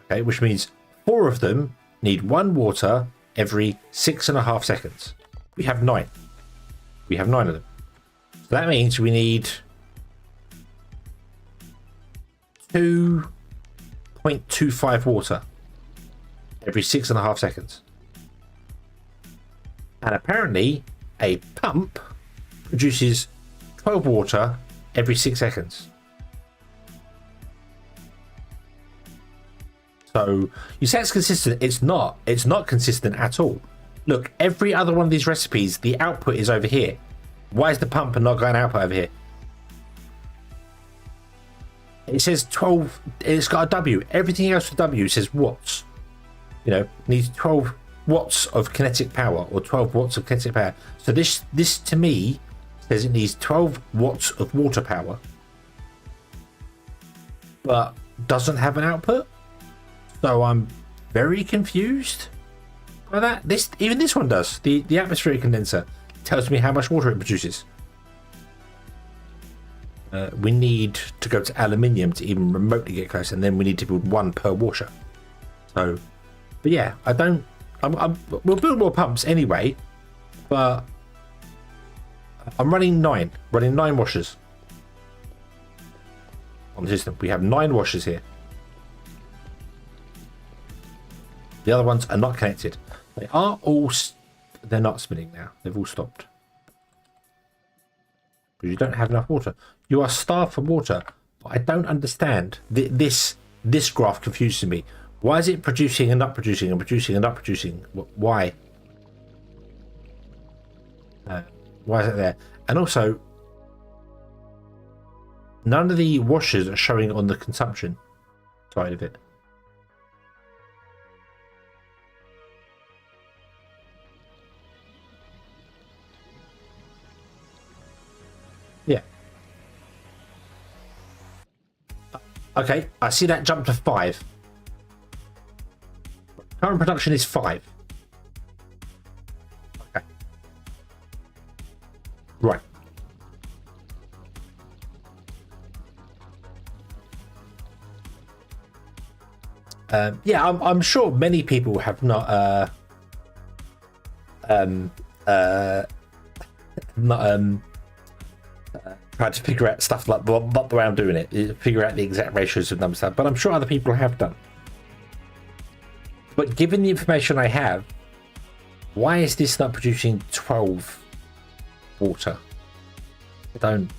Okay, which means 4 of them need 1 water every 6.5 seconds. We have 9. We have 9 of them. So that means we need 2.25 water every 6.5 seconds. And apparently a pump produces 12 water every 6 seconds. So you say it's consistent. It's not consistent at all. Look, every other one of these recipes, the output is over here. Why is the pump not going output over here? It says 12. It's got a W. Everything else with W says watts. You know, needs 12 watts of kinetic power or 12 watts of kinetic power. So this to me says it needs 12 watts of water power, but doesn't have an output. So I'm very confused by that. Even this one does. The atmospheric condenser tells me how much water it produces. We need to go to aluminium to even remotely get close, and then we need to build 1 per washer. So, but yeah, we'll build more pumps anyway, but I'm running 9 washers on the system. We have 9 washers here. The other ones are not connected. They are all. They're not spinning now. They've all stopped. Because you don't have enough water. You are starved for water. But I don't understand. This graph confuses me. Why is it producing and not producing and producing and not producing? Why? Why is it there? And also, none of the washers are showing on the consumption side of it. Yeah. Okay, I see that jump to 5. Current production is 5. Okay. Right. Yeah, I'm sure many people have not tried to figure out stuff like what the way I'm doing it, figure out the exact ratios of numbers stuff, but I'm sure other people have done. But given the information I have, why is this not producing 12 water? I don't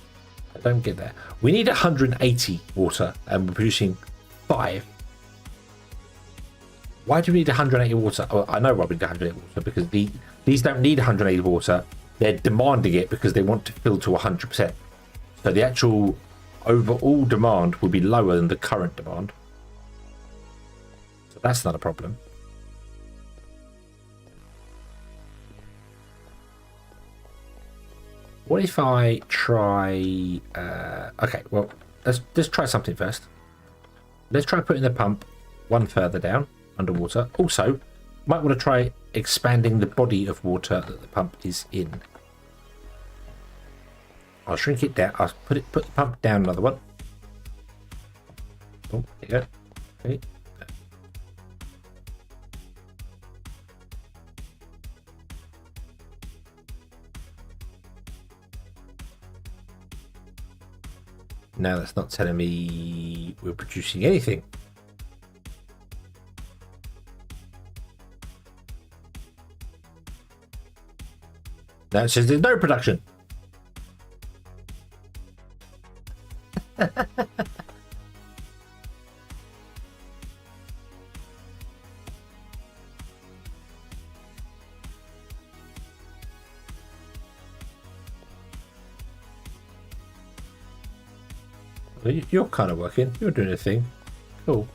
get that. We need 180 water and we're producing 5. Why do we need 180 water? Oh, I know why we need 180 water, because these don't need 180 water. They're demanding it because they want to fill to 100%. So the actual overall demand will be lower than the current demand. So that's not a problem. What if I try... okay, well, let's try something first. Let's try putting the pump one further down underwater. Also, might want to try expanding the body of water that the pump is in. I'll shrink it down. I'll put the pump down another one. Oh, there you go. Okay. Now that's not telling me we're producing anything. No, it says there's no production. You're kind of working. You're doing a thing. Cool.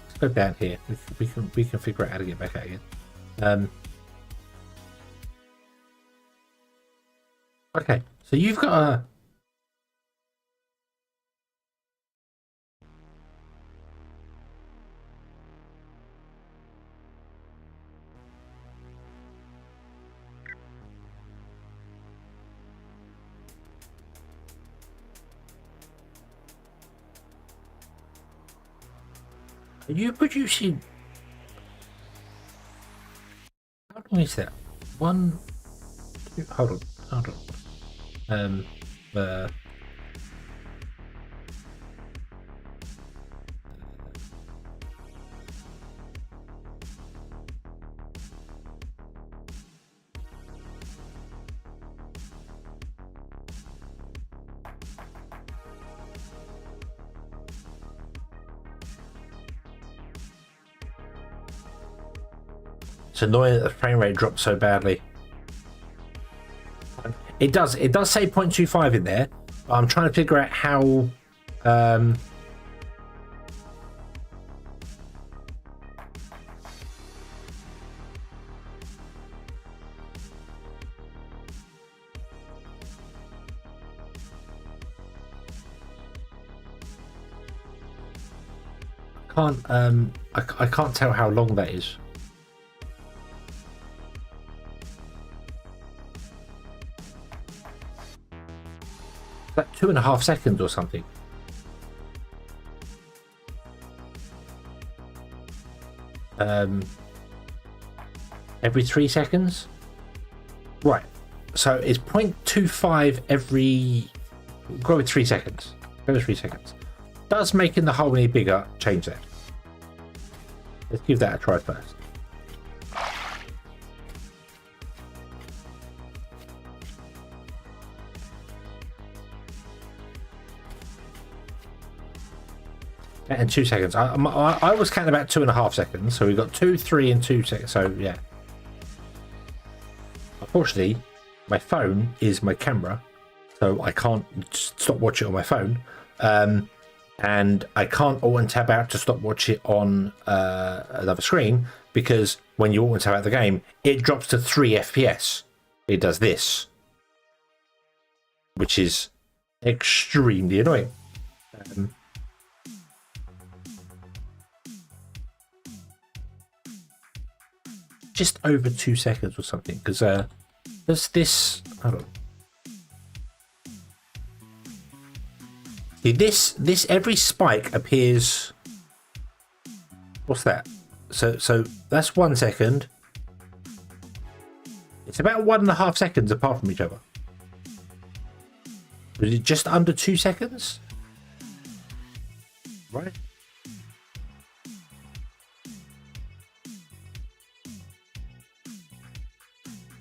Let's go down here. We can figure out how to get back out again. Okay, so you've got a... Are you producing... How long is that? 1, 2... Hold on. It's annoying that the frame rate dropped so badly. It does say 0.25 in there, but I'm trying to figure out how I can't tell how long that is. Like 2.5 seconds or something. Every 3 seconds. Right. So it's 0.25 every. Go with 3 seconds. Go with 3 seconds. Does making the hole any bigger change that? Let's give that a try first. In 2 seconds. I was counting about 2.5 seconds, so we've got 2, 3, and 2 seconds. So yeah. Unfortunately, my phone is my camera, so I can't stop watch it on my phone, and I can't alt and tab out to stop watch it on another screen, because when you alt and tab out the game, it drops to 3 FPS. It does this, which is extremely annoying. Just over 2 seconds or something, because does this... Hold on. See, this every spike appears. What's that? So that's 1 second. It's about 1.5 seconds apart from each other. Was it just under 2 seconds? Right.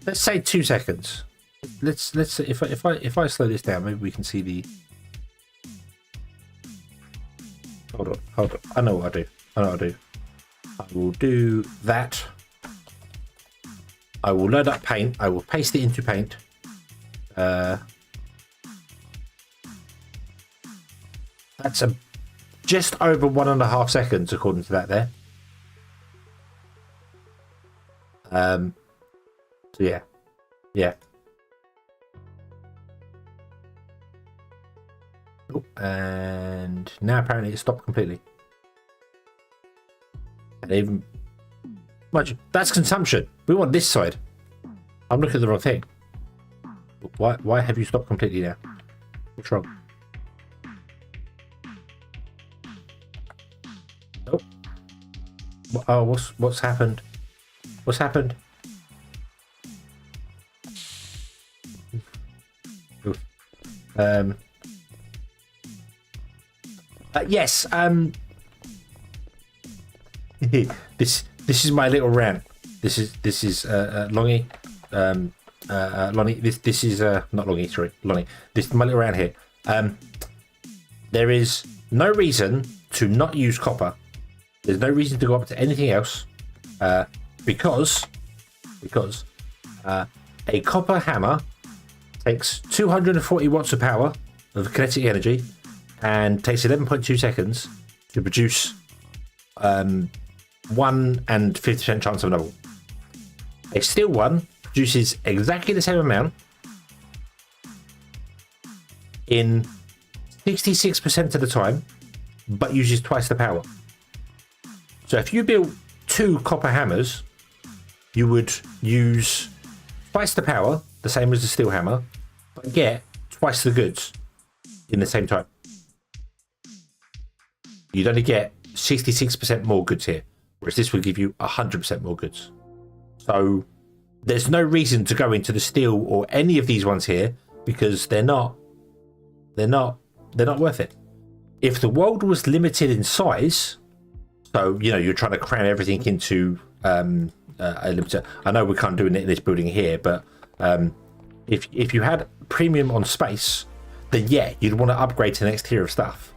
Let's say 2 seconds. Let's if I slow this down, maybe we can see the. Hold on. I know what I do. I will do that. I will load up paint. I will paste it into paint. That's just over 1.5 seconds according to that there. So yeah. Oh, and now apparently it stopped completely. And even much that's consumption. We want this side. I'm looking at the wrong thing. Why have you stopped completely now? What's wrong? Oh. Oh, what's happened? What's happened? Yes. This is my little rant. This is Longy. Lonnie. This is not Longy. Sorry, Lonnie. This is my little rant here. There is no reason to not use copper. There's no reason to go up to anything else, because a copper hammer takes 240 watts of power of kinetic energy and takes 11.2 seconds to produce 1 and 50% chance of another one. A steel one produces exactly the same amount in 66% of the time, but uses twice the power. So if you built 2 copper hammers, you would use twice the power, the same as the steel hammer, but get twice the goods in the same time. You'd only get 66% more goods here, whereas this would give you 100% more goods. So there's no reason to go into the steel or any of these ones here, because they're not worth it. If the world was limited in size, so you're trying to cram everything into a limiter. I know we can't do it in this building here, but if you had premium on space, then yeah, you'd want to upgrade to the next tier of stuff.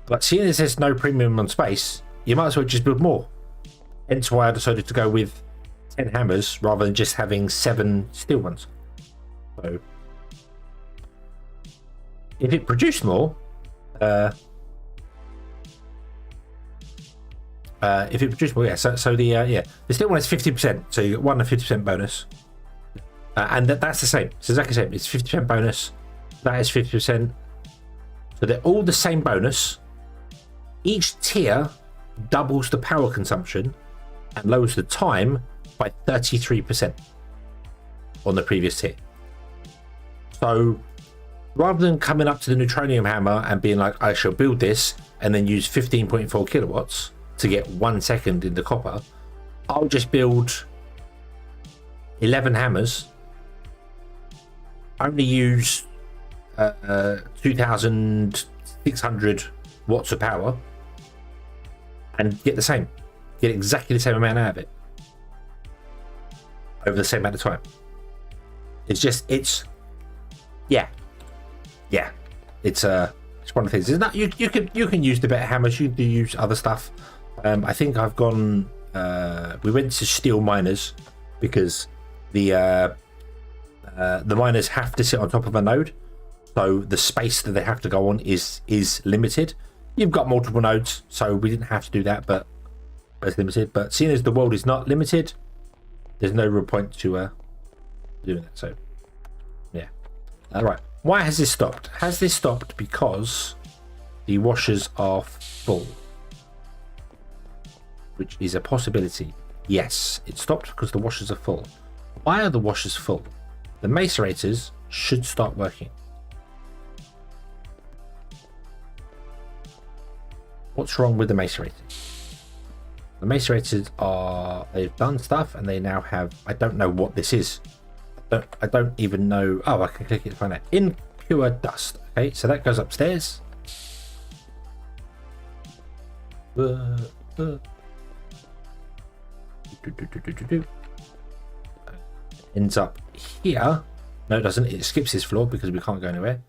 But seeing as there's no premium on space, you might as well just build more. Hence why I decided to go with 10 hammers rather than just having 7 steel ones. So if it produced more, yeah. So the steel one is 50%, so you get 1 and 50% bonus, and that's the same. It's exactly the same. It's 50% bonus. That is 50%. So they're all the same bonus. Each tier doubles the power consumption and lowers the time by 33% on the previous tier. So rather than coming up to the neutronium hammer and being like, I shall build this and then use 15.4 kilowatts to get 1 second in the copper, I'll just build 11 hammers, only use 2,600 watts of power, and get exactly the same amount out of it over the same amount of time. It's one of the things. Isn't that you can use the better hammers, you can use other stuff. I think I've gone. We went to steel miners because the miners have to sit on top of a node, so the space that they have to go on is limited. You've got multiple nodes, so we didn't have to do that, but it's limited. But seeing as the world is not limited, there's no real point to doing that. So yeah. All right. Why has this stopped? Has this stopped because the washers are full? Which is a possibility. Yes, it stopped because the washers are full. Why are the washers full? The macerators should start working. What's wrong with the macerators? The macerators are, they've done stuff and they now have, I don't know what this is. I don't even know. Oh, I can click it to find out. Impure dust. Okay, so that goes upstairs. Ends up here. No, it doesn't. It skips this floor because we can't go anywhere.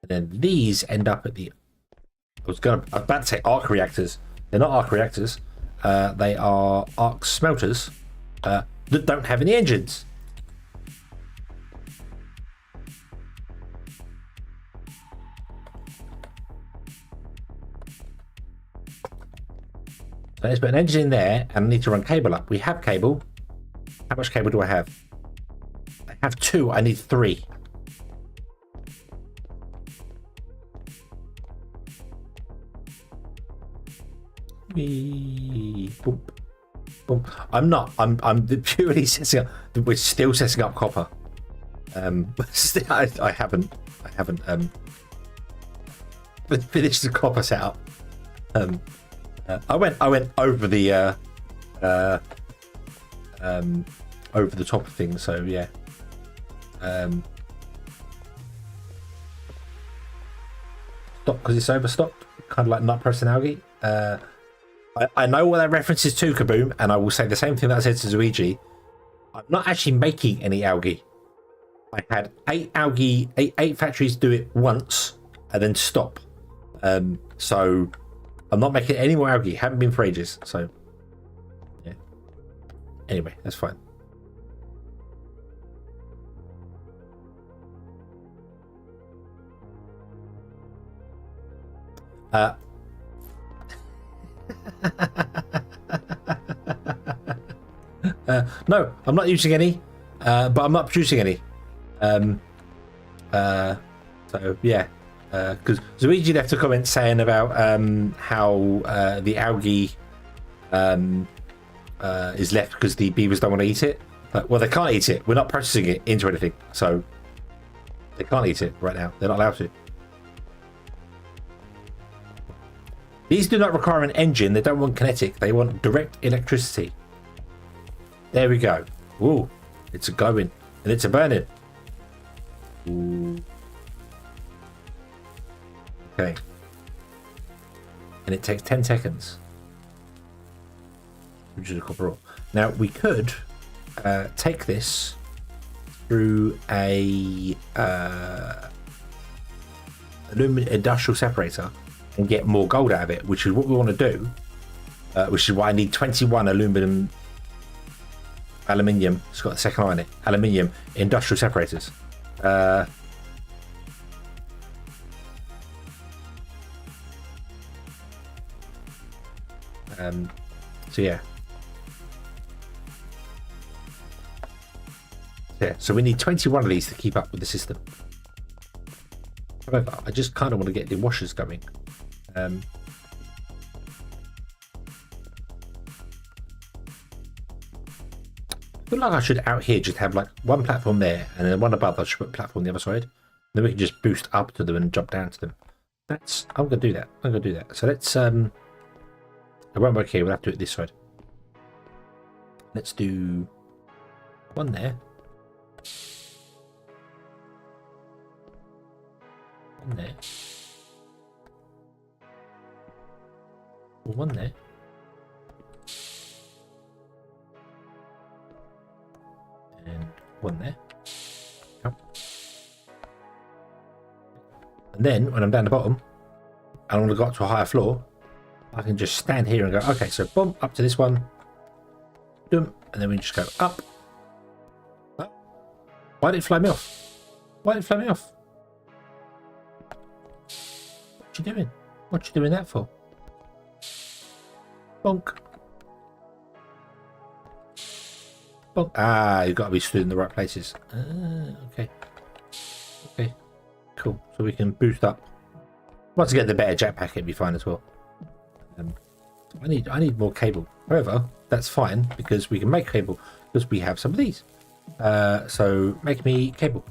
And then these end up at the. I was about to say arc reactors. They're not arc reactors. They are arc smelters that don't have any engines. So let's put an engine in there and I need to run cable up. We have cable. How much cable do I have? I have 2. I need 3. Boom. Boom. I'm purely setting up. We're still setting up copper. I haven't finished the copper setup. I went over the over the top of things, so yeah. Stop because it's overstocked, kind of like nut pressing algae. I know what that reference is to, Kaboom, and I will say the same thing that I said to Zuiji. I'm not actually making any algae. I had 8 algae, eight factories do it once and then stop. So I'm not making any more algae. Haven't been for ages. So yeah. Anyway, that's fine. No, I'm not using any, but I'm not producing any. So yeah, because Zuiji left a comment saying about how the algae is left because the beavers don't want to eat it. But, well, they can't eat it. We're not processing it into anything, so they can't eat it right now. They're not allowed to. These do not require an engine. They don't want kinetic. They want direct electricity. There we go. Ooh, it's a glowing and it's a burning. Ooh. Okay. And it takes 10 seconds. Which is a copper ore. Now we could take this through a aluminum industrial separator and get more gold out of it, which is what we want to do. Which is why I need 21 aluminium. It's got the second eye in it. Aluminium industrial separators. So yeah. Yeah, so we need 21 of these to keep up with the system. However, I just kind of want to get the washers going. I feel like I should out here just have like one platform there and then one above. I should put a platform on the other side. Then we can just boost up to them and jump down to them. I'm gonna do that. So let's it won't work here. We'll have to do it this side. Let's do one there. One there. One there. And one there. Oh. And then when I'm down the bottom and I want to go up to a higher floor, I can just stand here and go, okay, so boom, up to this one. Boom, and then we just go up. Oh. Why did it fly me off? What you doing? What you doing that for? Bonk. Bonk. Ah, you've got to be stood in the right places. Okay. Okay. Cool. So we can boost up. Once again, the better jetpack, it'd be fine as well. I need more cable. However, that's fine because we can make cable because we have some of these. So make me cable.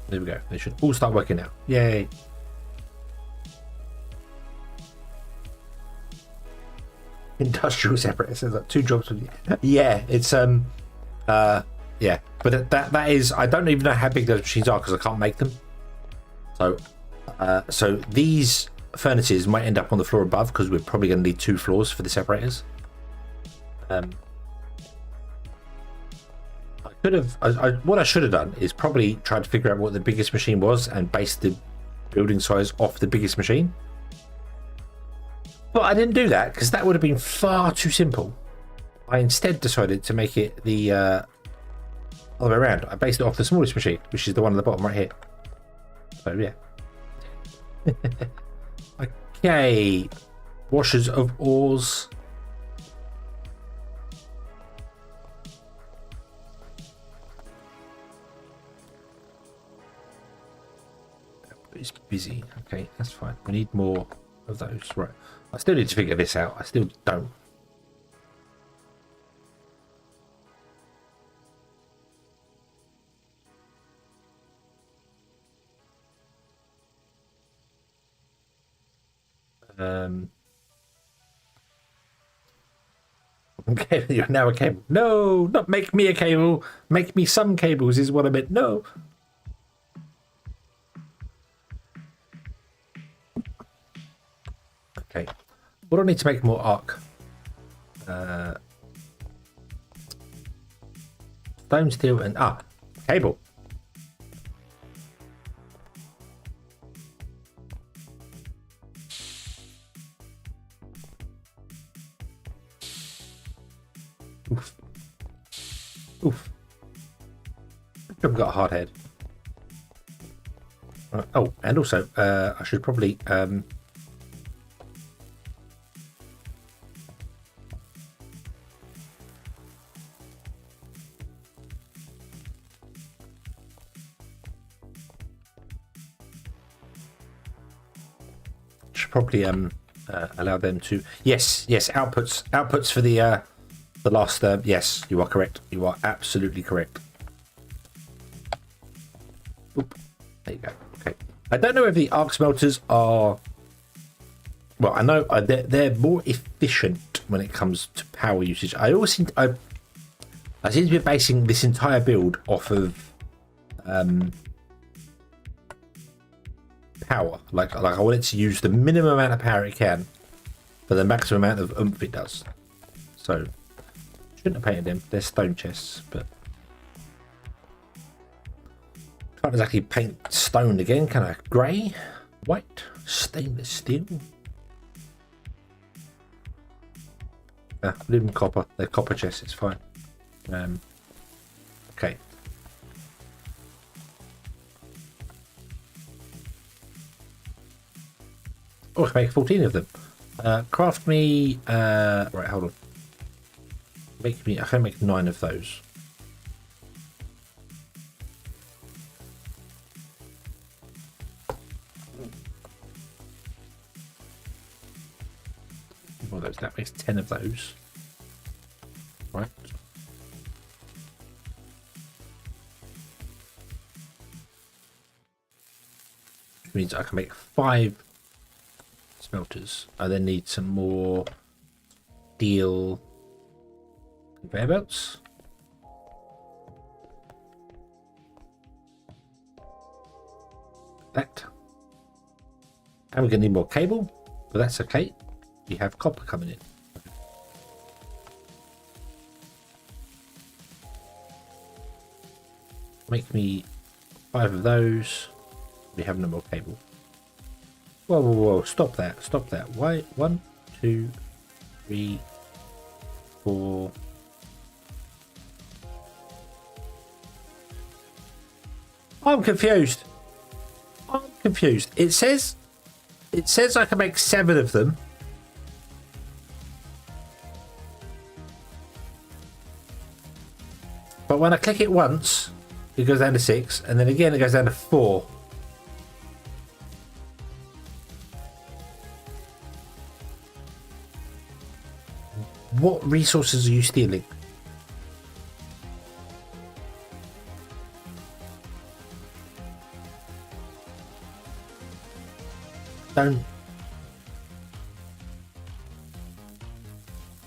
There we go. They should all start working now. Yay. Industrial separate. It says like 2 jobs. Yeah, it's yeah, but that is, I don't even know how big those machines are because I can't make them. So so these furnaces might end up on the floor above because we're probably going to need 2 floors for the separators. What I should have done is probably tried to figure out what the biggest machine was and base the building size off the biggest machine. But I didn't do that because that would have been far too simple. I instead decided to make it the other way around. I based it off the smallest machine, which is the one at the bottom right here. So yeah. Okay. Washers of ores. It's busy. Okay, that's fine. We need more of those. Right. I still need to figure this out. I still don't. Okay, you're now a cable. No, not make me a cable. Make me some cables is what I meant. No. Okay. What do I need to make more arc? Stone, steel, and cable. Oof. Oof. I've got a hard head. Oh, and also, I should probably allow them to yes outputs for the last yes, you are correct, you are absolutely correct. Oop. There you go. Okay, I don't know if the arc smelters are, well, I know they're more efficient when it comes to power usage. I seem to be basing this entire build off of power. Like I want it to use the minimum amount of power it can for the maximum amount of oomph it does. So shouldn't have painted them. They're stone chests, but can't exactly paint stone again, can I? Grey, white, stainless steel. Leave them copper. They're copper chests. It's fine. Okay. Oh, I can make 14 of them. Craft me. Right, hold on. Make me. I can make 9 of those. Well, that makes 10 of those. Right. Which means I can make 5 smelters. I then need some more steel conveyor belts. That. And we're going to need more cable, but that's okay. We have copper coming in. Make me 5 of those. We have no more cable. Whoa, whoa, whoa, stop that, stop that. Why? 1, 2, 3, 4. I'm confused. I'm confused. It says I can make 7 of them. But when I click it once, it goes down to 6, and then again it goes down to 4. What resources are you stealing? Don't.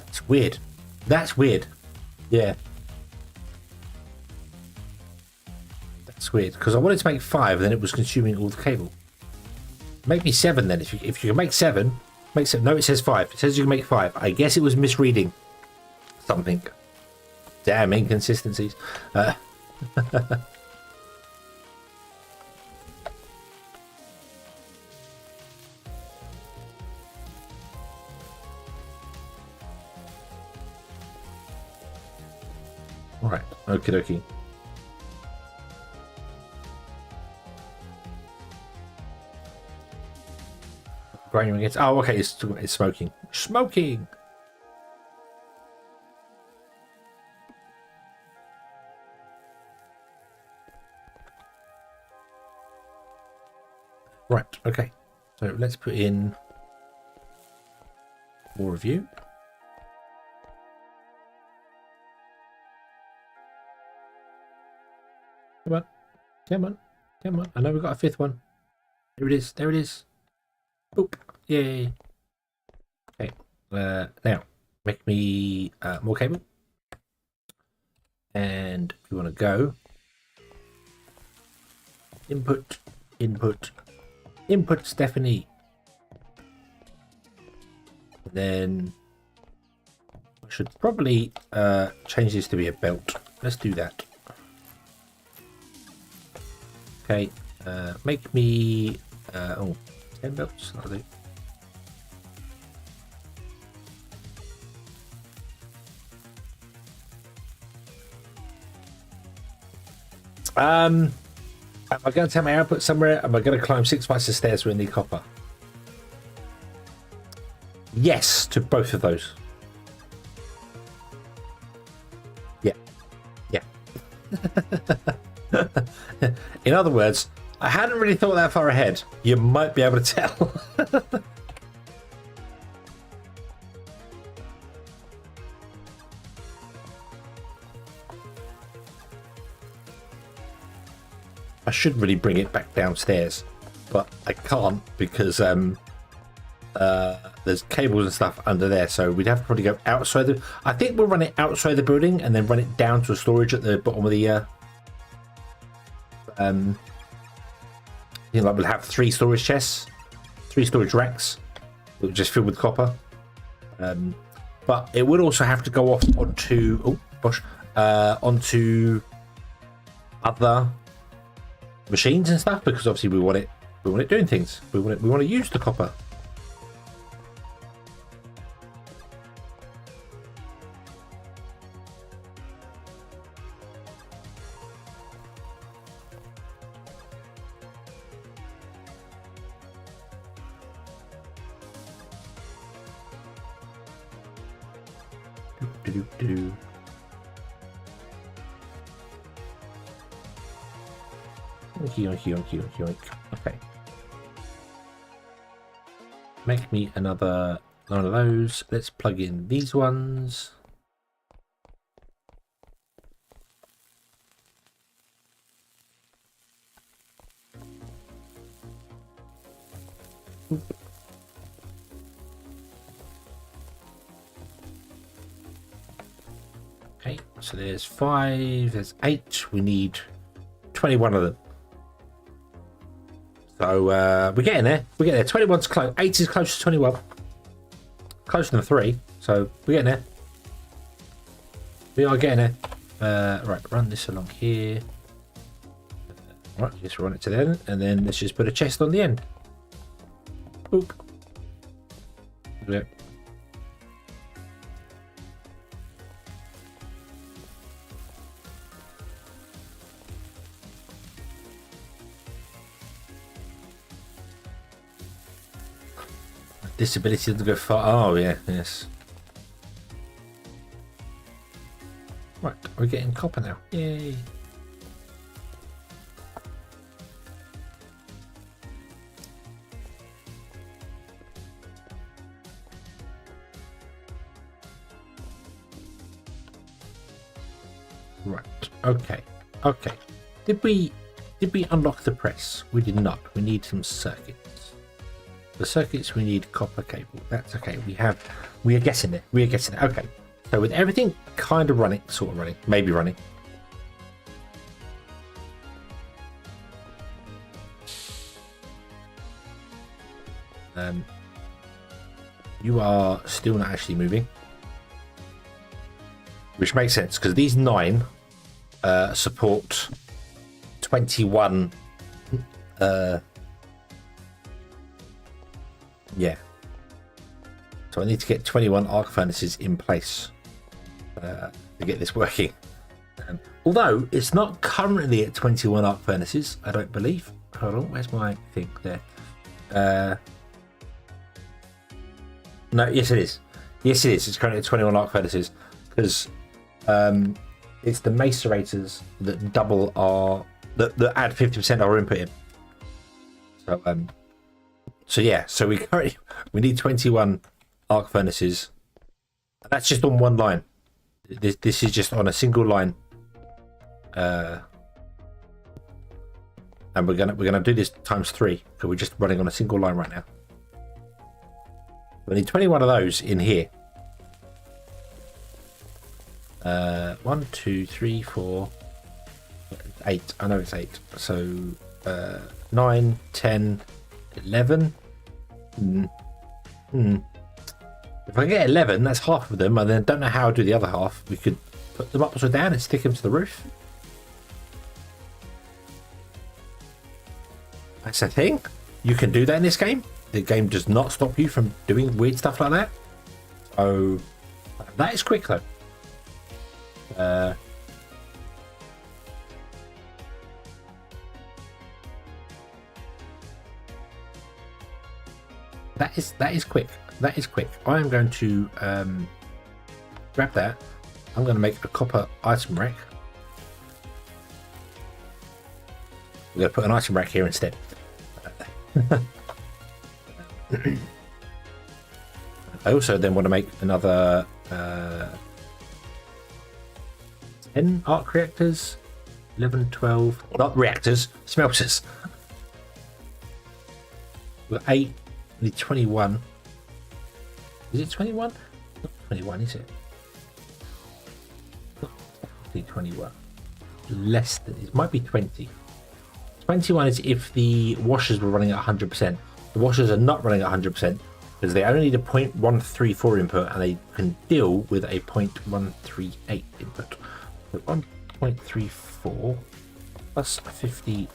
That's weird. That's weird. Yeah. That's weird, because I wanted to make 5 and then it was consuming all the cable. Make me 7 then. If you can make 7, make 7. No, it says 5. It says you can make 5. I guess it was misreading something. Damn inconsistencies. Right. Okie dokie. Grinding against. Oh, okay. It's smoking. Smoking. Right. Okay. So let's put in more of you. Come on. Come on. Come on. I know we've got a 5th one. There it is. There it is. Boop. Yay. Okay. Now, make me more cable. And we want to go. Input. Input. Input, Stephanie. Then I should probably change this to be a belt. Let's do that. Okay. Make me 10 belts. That'll do. Am I going to take my output somewhere? Am I going to climb 6 flights of stairs with the copper? Yes, to both of those. Yeah. Yeah. In other words, I hadn't really thought that far ahead. You might be able to tell. I should really bring it back downstairs, but I can't because there's cables and stuff under there, so we'd have to probably go outside the. I think we'll run it outside the building and then run it down to a storage at the bottom of the. You know, like we'll have 3 storage chests, 3 storage racks, that will just fill with copper. But it would also have to go off onto onto other machines and stuff, because obviously we want it doing things. We want to use the copper. Okay. Make me another one of those. Let's plug in these ones. Okay, so there's 5, there's 8. We need 21 of them. So we're getting there. We're getting there. 21's close. 8 is close to 21. Closer than 3. So we're getting there. We are getting there. Right, run this along here. Right, just run it to the end, and then let's just put a chest on the end. Boop. Yep. Disability doesn't go far. Oh yeah, yes. Right, we're getting copper now. Yay. Right. Okay. Okay. Did we unlock the press? We did not. We need some circuits. The circuits we need copper cable. That's okay. We are getting there. We are getting there. Okay. So with everything kind of running, sort of running, maybe running. You are still not actually moving, which makes sense because these 9 support 21. Yeah. So I need to get 21 arc furnaces in place to get this working. Although it's not currently at 21 arc furnaces, I don't believe. Hold on, where's my thing there? No, yes it is. Yes it is. It's currently at 21 arc furnaces because it's the macerators that double our that add 50% our input in. So yeah, so we need 21 arc furnaces. That's just on one line. This is just on a single line. And we're gonna do this times 3 because we're just running on a single line right now. We need 21 of those in here. 1, 2, 3, 4, 8. I know it's 8. So 9, 10, 11. If I get 11, that's half of them. And then don't know how I'll do the other half. We could put them upside down and stick them to the roof. That's the thing. You can do that in this game. The game does not stop you from doing weird stuff like that. Oh, that is quick though. That is quick. That is quick. I am going to grab that. I'm going to make a copper item rack. We're going to put an item rack here instead. I also then want to make another 10 arc reactors, 11, 12, not reactors, smelters. We've got 8, need 21. Is it 21? Not 21, is it? Not 21. Less than, it might be 20. 21 is if the washers were running at 100%. The washers are not running at 100% because they only need a 0.134 input and they can deal with a 0.138 input. So 1.34 plus 50%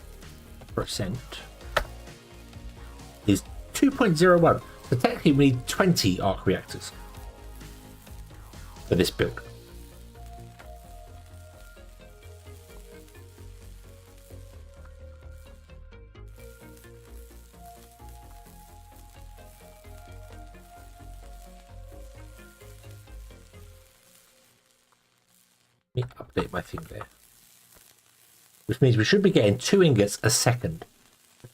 is 2.01. So technically we need 20 arc reactors for this build. Let me update my thing there. Which means we should be getting 2 ingots a second.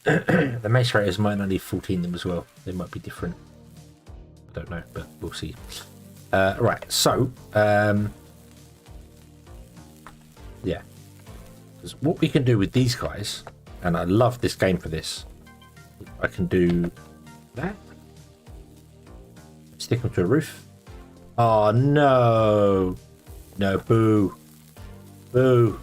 The macerators might not need 14 them as well. They might be different. I don't know, but we'll see. Right, so yeah. Because what we can do with these guys, and I love this game for this, I can do that. Stick them to a roof. Oh no. No, boo. Boo.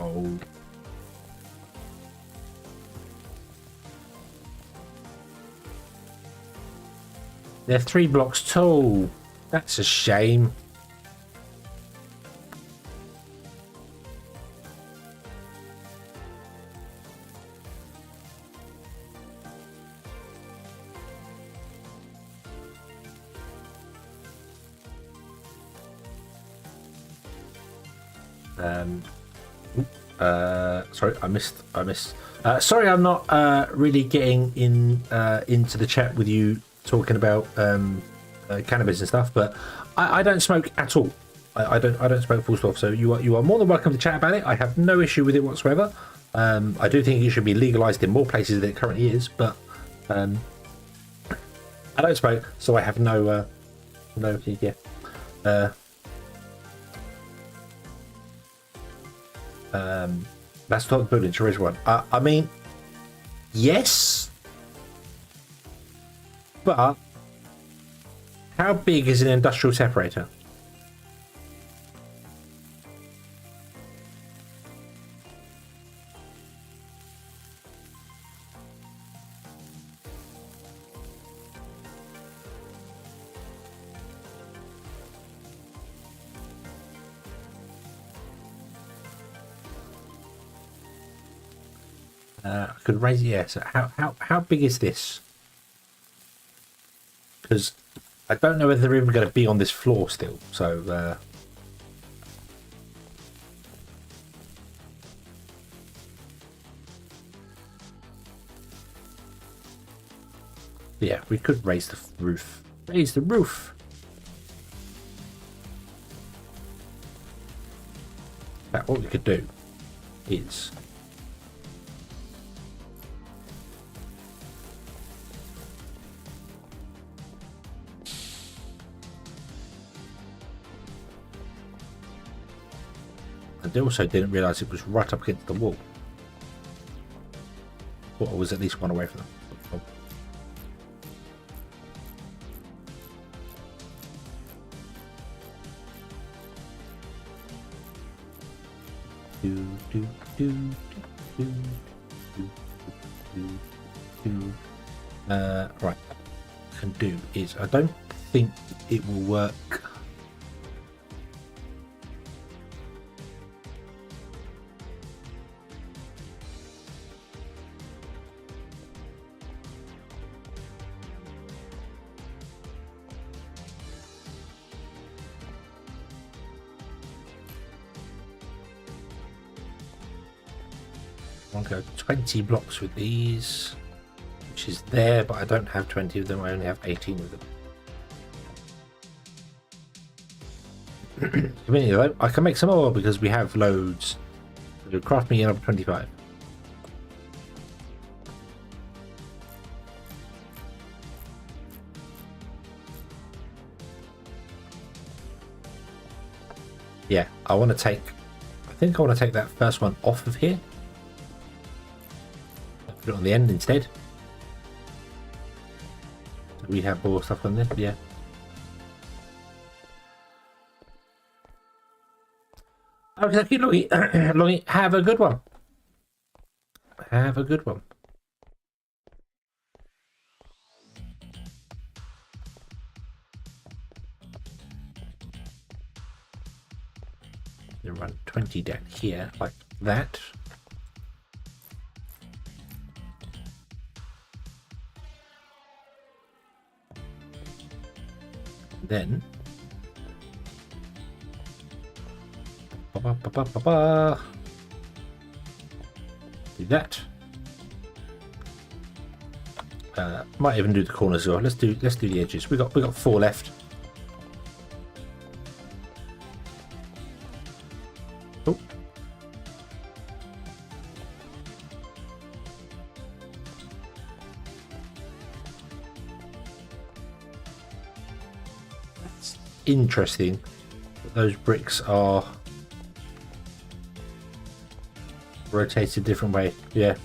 Oh. They're 3 blocks tall. That's a shame. Sorry, I missed. Sorry, I'm not really getting into the chat with you talking about cannabis and stuff, but I don't smoke at all. I don't smoke full stop. So you are more than welcome to chat about it. I have no issue with it whatsoever. I do think it should be legalized in more places than it currently is, but I don't smoke, so I have no That's not the building to raise one. I mean, yes, but how big is an industrial separator? I could raise it. Yeah. So how big is this? Because I don't know whether they're even going to be on this floor still. So yeah, we could raise the roof. Raise the roof. Now, what we could do is I also didn't realise it was right up against the wall. Thought I was at least one away from them. Right. What I can do is I don't think it will work. I'll go 20 blocks with these, which is there, but I don't have 20 of them. I only have 18 of them. Anyway, I can make some more because we have loads. So craft me another 25. Yeah, I want to take. I think I want to take that first one off of here. Put it on the end instead. Do we have more stuff on this? Yeah. Okay, Longy. Longy, have a good one. Have a good one. You run 20 down here like that. Then do that. Might even do the corners as well. Let's do the edges. We got 4 left. Oh. That's interesting. Those bricks are rotated a different way. Yeah.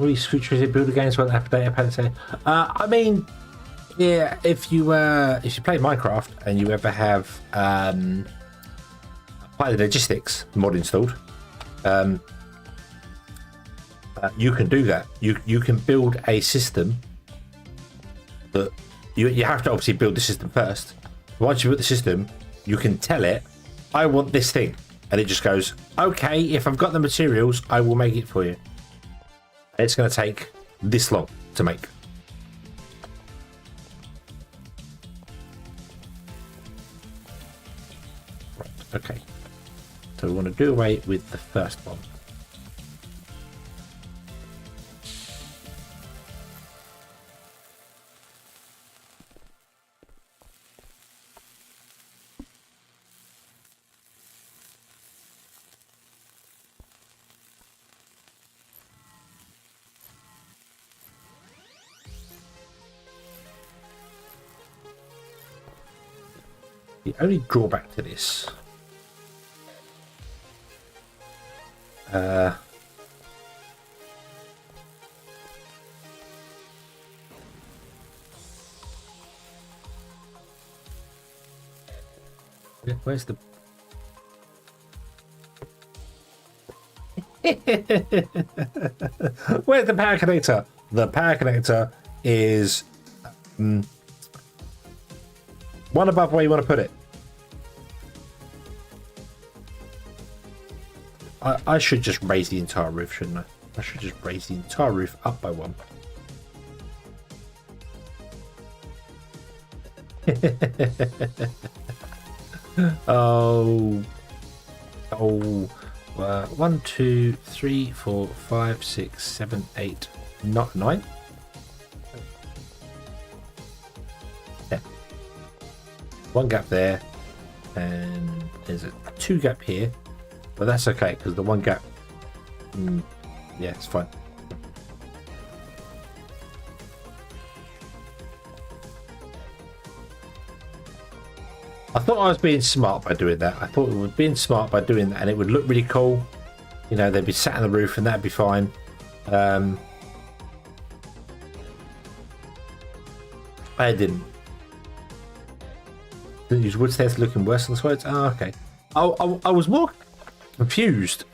All these futuristic builder games won't have data pads. I mean, yeah. If you play Minecraft and you ever have Pilot Logistics mod installed, you can do that. You can build a system that you have to obviously build the system first. Once you build the system, you can tell it, I want this thing, and it just goes, okay, if I've got the materials, I will make it for you. It's going to take this long to make. Right, okay. So we want to do away with the first one. The only drawback to this, where's the where's the power connector? The power connector is one above where you want to put it. I should just raise the entire roof, shouldn't I? I should just raise the entire roof up by one. Oh. 1, 2, 3, 4, 5, 6, 7, 8, not 9. 10. One gap there, and there's a 2 gap here, but that's okay because the 1 gap, yeah, it's fine. I thought I was being smart by doing that. I thought it was being smart by doing that, and it would look really cool. You know, they'd be sat on the roof, and that'd be fine. I didn't. Didn't use wood stairs looking worse on the sides. Oh, okay. I was more confused.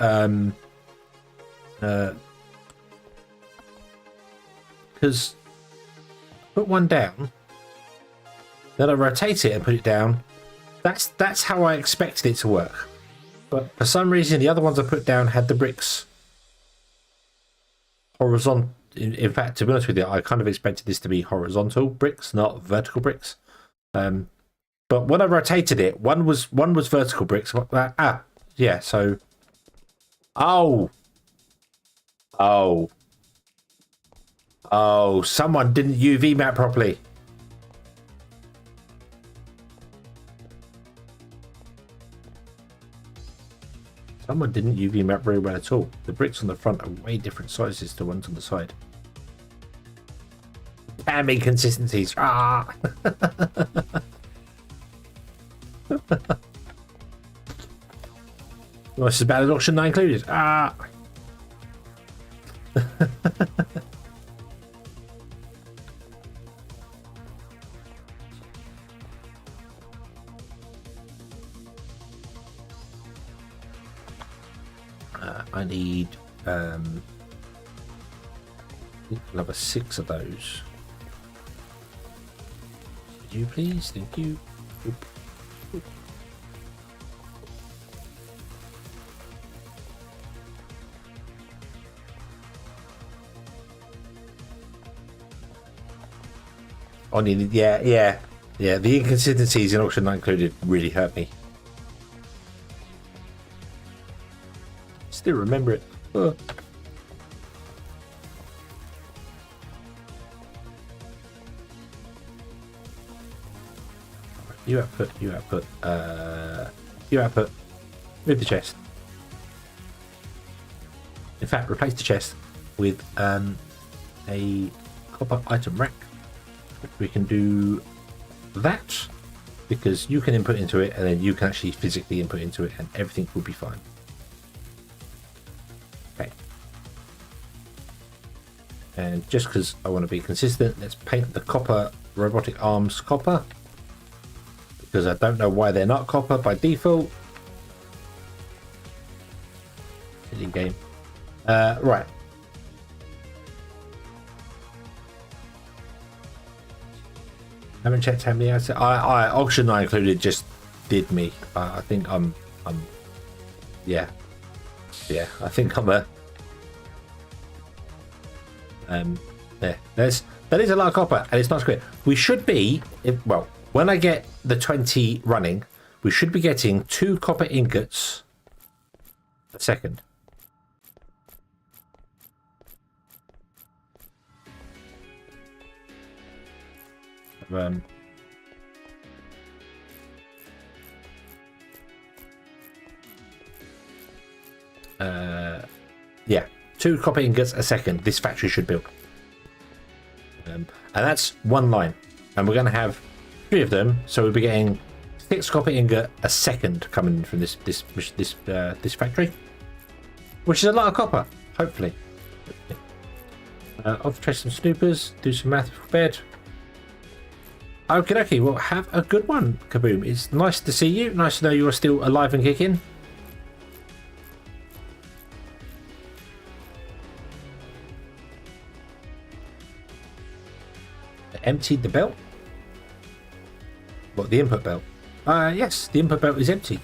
Because put one down, then I rotate it and put it down. That's how I expected it to work, but for some reason the other ones I put down had the bricks horizontal. In fact, to be honest with you, I kind of expected this to be horizontal bricks, not vertical bricks. But when I rotated it, one was vertical bricks. Yeah. So, someone didn't UV map properly. Someone didn't UV map very well at all. The bricks on the front are way different sizes to ones on the side. Damn inconsistencies. Ah! Well, it's as bad as auction 9 included. Ah! I need another 6 of those. Could you please? Thank you. Oop. Oop. I needed, yeah. The inconsistencies in auction 9 included really hurt me. Still remember it. Oh. You output. Move the chest. In fact, replace the chest with a copper item rack. We can do that because you can input into it and then you can actually physically input into it and everything will be fine. Okay. And just because I want to be consistent, let's paint the copper robotic arms copper. Because I don't know why they're not copper by default. Silly game. Right. Haven't checked how many I auction 9 included just did me. I think I'm yeah. I think I'm a there. That is a lot of copper and it's not square. We should be well. When I get the 20 running, we should be getting 2 copper ingots a second. Yeah, 2 copper ingots a second. This factory should build, and that's one line, and we're going to have 3 of them, so we'll be getting 6 copper ingot a second coming in from this factory, which is a lot of copper. Hopefully. I'll trace some snoopers, do some math for bed. Okay, well, have a good one, Kaboom. It's nice to see you. Nice to know you're still alive and kicking. Emptied the belt. What, the input belt? Yes, the input belt is empty.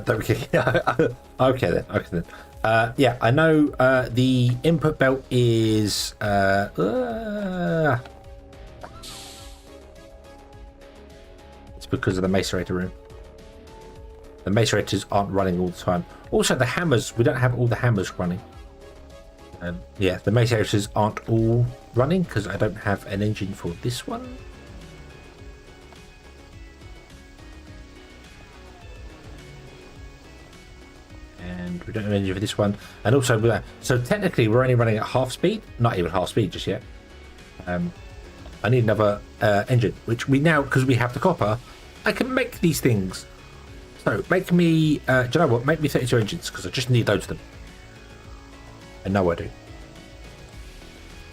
Okay then. Okay then. Yeah, I know. The input belt is. It's because of the macerator room. The macerators aren't running all the time. Also, the hammers. We don't have all the hammers running. Yeah, the macerators aren't all running because I don't have an engine for this one. And we don't have an engine for this one. And also, so technically we're only running at half speed. Not even half speed just yet. I need another engine, which we now, because we have the copper, I can make these things. So make me, do you know what? Make me 32 engines because I just need loads of them. And now I do.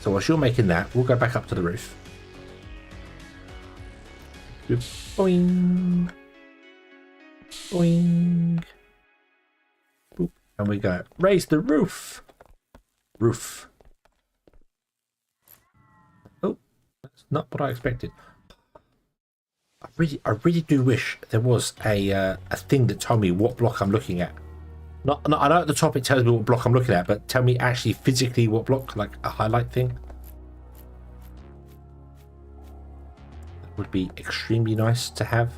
So whilst you're making that, we'll go back up to the roof. Boing. Boing. Boop. And we go, raise the roof. Roof. Oh, that's not what I expected. I really do wish there was a thing that told me what block I'm looking at. Not, I know at the top it tells me what block I'm looking at, but tell me actually physically what block, like a highlight thing. That would be extremely nice to have.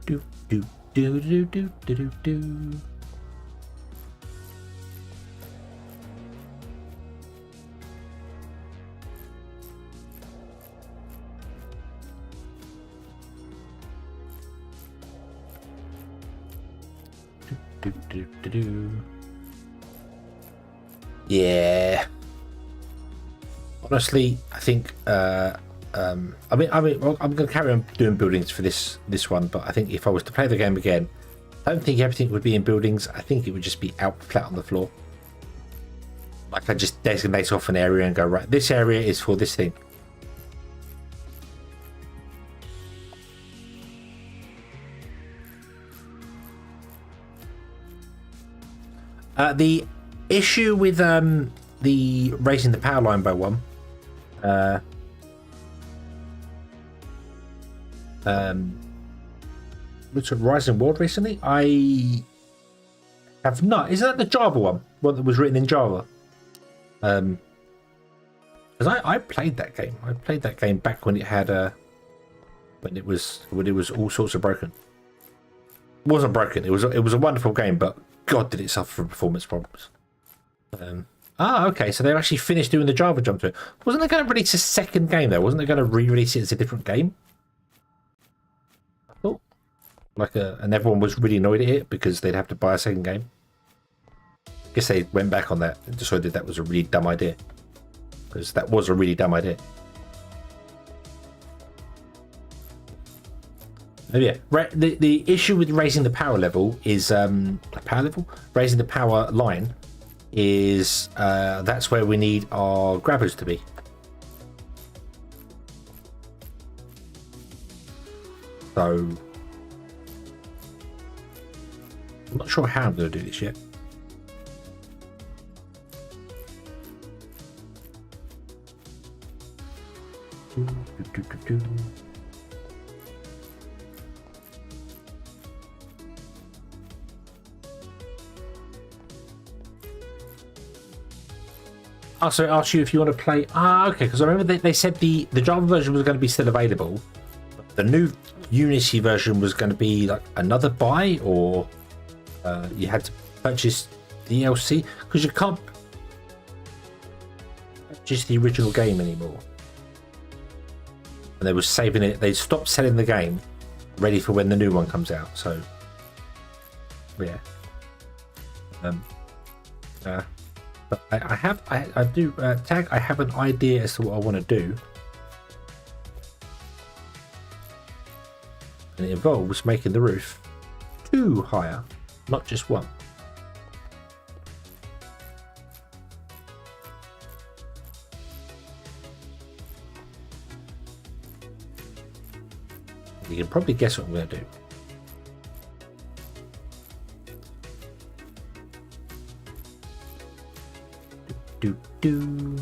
Do do do do do do do do. Do do do do. Yeah. Honestly, I think. I mean, well, I'm going to carry on doing buildings for this one, but I think if I was to play the game again, I don't think everything would be in buildings. I think it would just be out flat on the floor. Like I just designate off an area and go, right, this area is for this thing. The issue with the raising the power line by one, looked at Rising World recently. I have not. Isn't that the Java one that was written in Java? Because I played that game. I played that game back when it had when it was all sorts of broken. It wasn't broken. It was a wonderful game, but God, did it suffer from performance problems. Okay, so they've actually finished doing the Java jump to it. Wasn't they going to release a second game though? Wasn't they going to re-release it as a different game? I thought, and everyone was really annoyed at it because they'd have to buy a second game. I guess they went back on that and decided that was a really dumb idea. Because that was a really dumb idea. Oh yeah, the issue with raising the power level is raising the power line is that's where we need our grabbers to be. So I'm not sure how I'm going to do this yet. So it asks you if you want to play. Okay, because I remember they said the Java version was going to be still available. The new Unity version was going to be like another buy, or you had to purchase DLC, because you can't purchase the original game anymore. And they were saving it. They stopped selling the game, ready for when the new one comes out. So yeah. But I do tag. I have an idea as to what I want to do, and it involves making the roof 2 higher, not just 1. You can probably guess what I'm going to do. Do.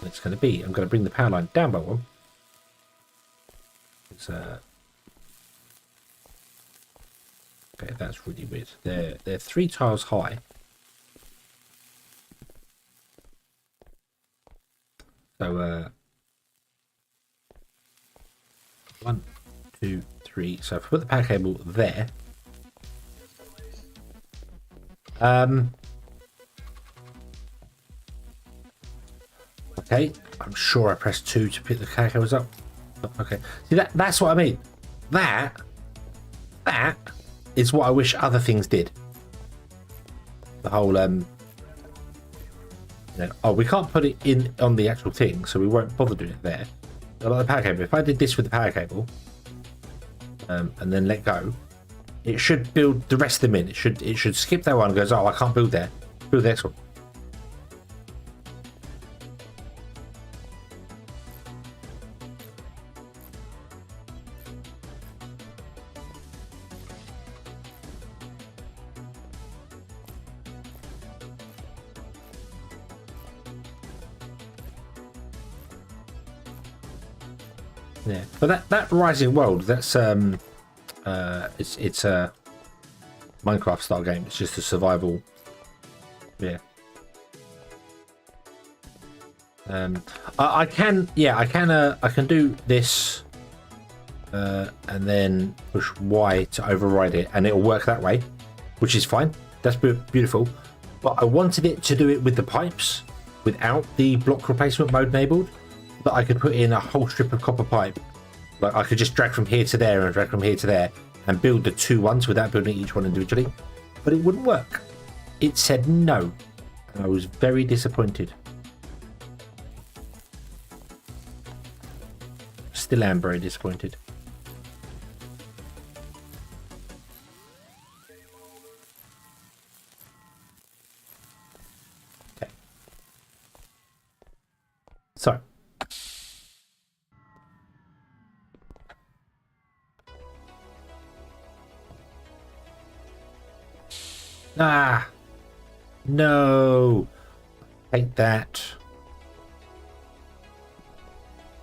It's going to be, I'm going to bring the power line down by 1. It's okay, that's really weird. They're 3 tiles high. So 1, 2, 3. So if I put the power cable there, okay, I'm sure I pressed 2 to pick the power cables up. Okay, see that's what I mean. That is what I wish other things did. The whole oh, we can't put it in on the actual thing, so we won't bother doing it there. Like the power cable. If I did this with the power cable, and then let go, it should build the rest of them in. It should skip that one and goes, oh, I can't build there. Build the next one. Yeah, but that Rising World, that's it's a Minecraft style game. It's just a survival. Yeah. I can do this, and then push Y to override it, and it'll work that way, which is fine. That's beautiful. But I wanted it to do it with the pipes, without the block replacement mode enabled. That I could put in a whole strip of copper pipe. Like I could just drag from here to there and drag from here to there and build the 2 ones without building each one individually. But it wouldn't work. It said no. And I was very disappointed. Still am very disappointed. Okay. So. Ah, no, hate that.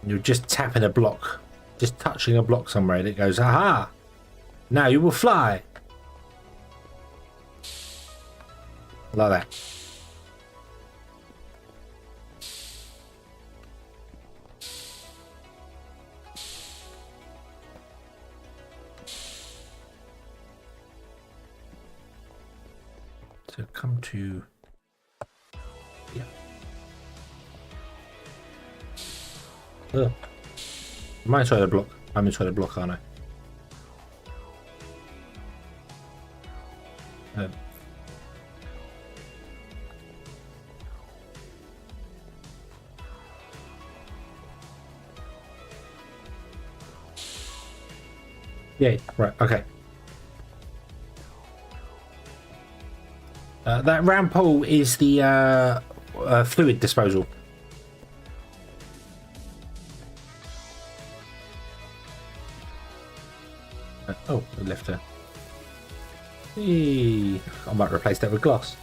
You're just tapping a block, just touching a block somewhere, and it goes, aha, now you will fly. Like that. So come to, yeah. Ugh. Am I inside the block? I'm inside the block, aren't I? Yeah, right, okay. That round pole is the fluid disposal. Oh, we left her. Eee. I might replace that with glass.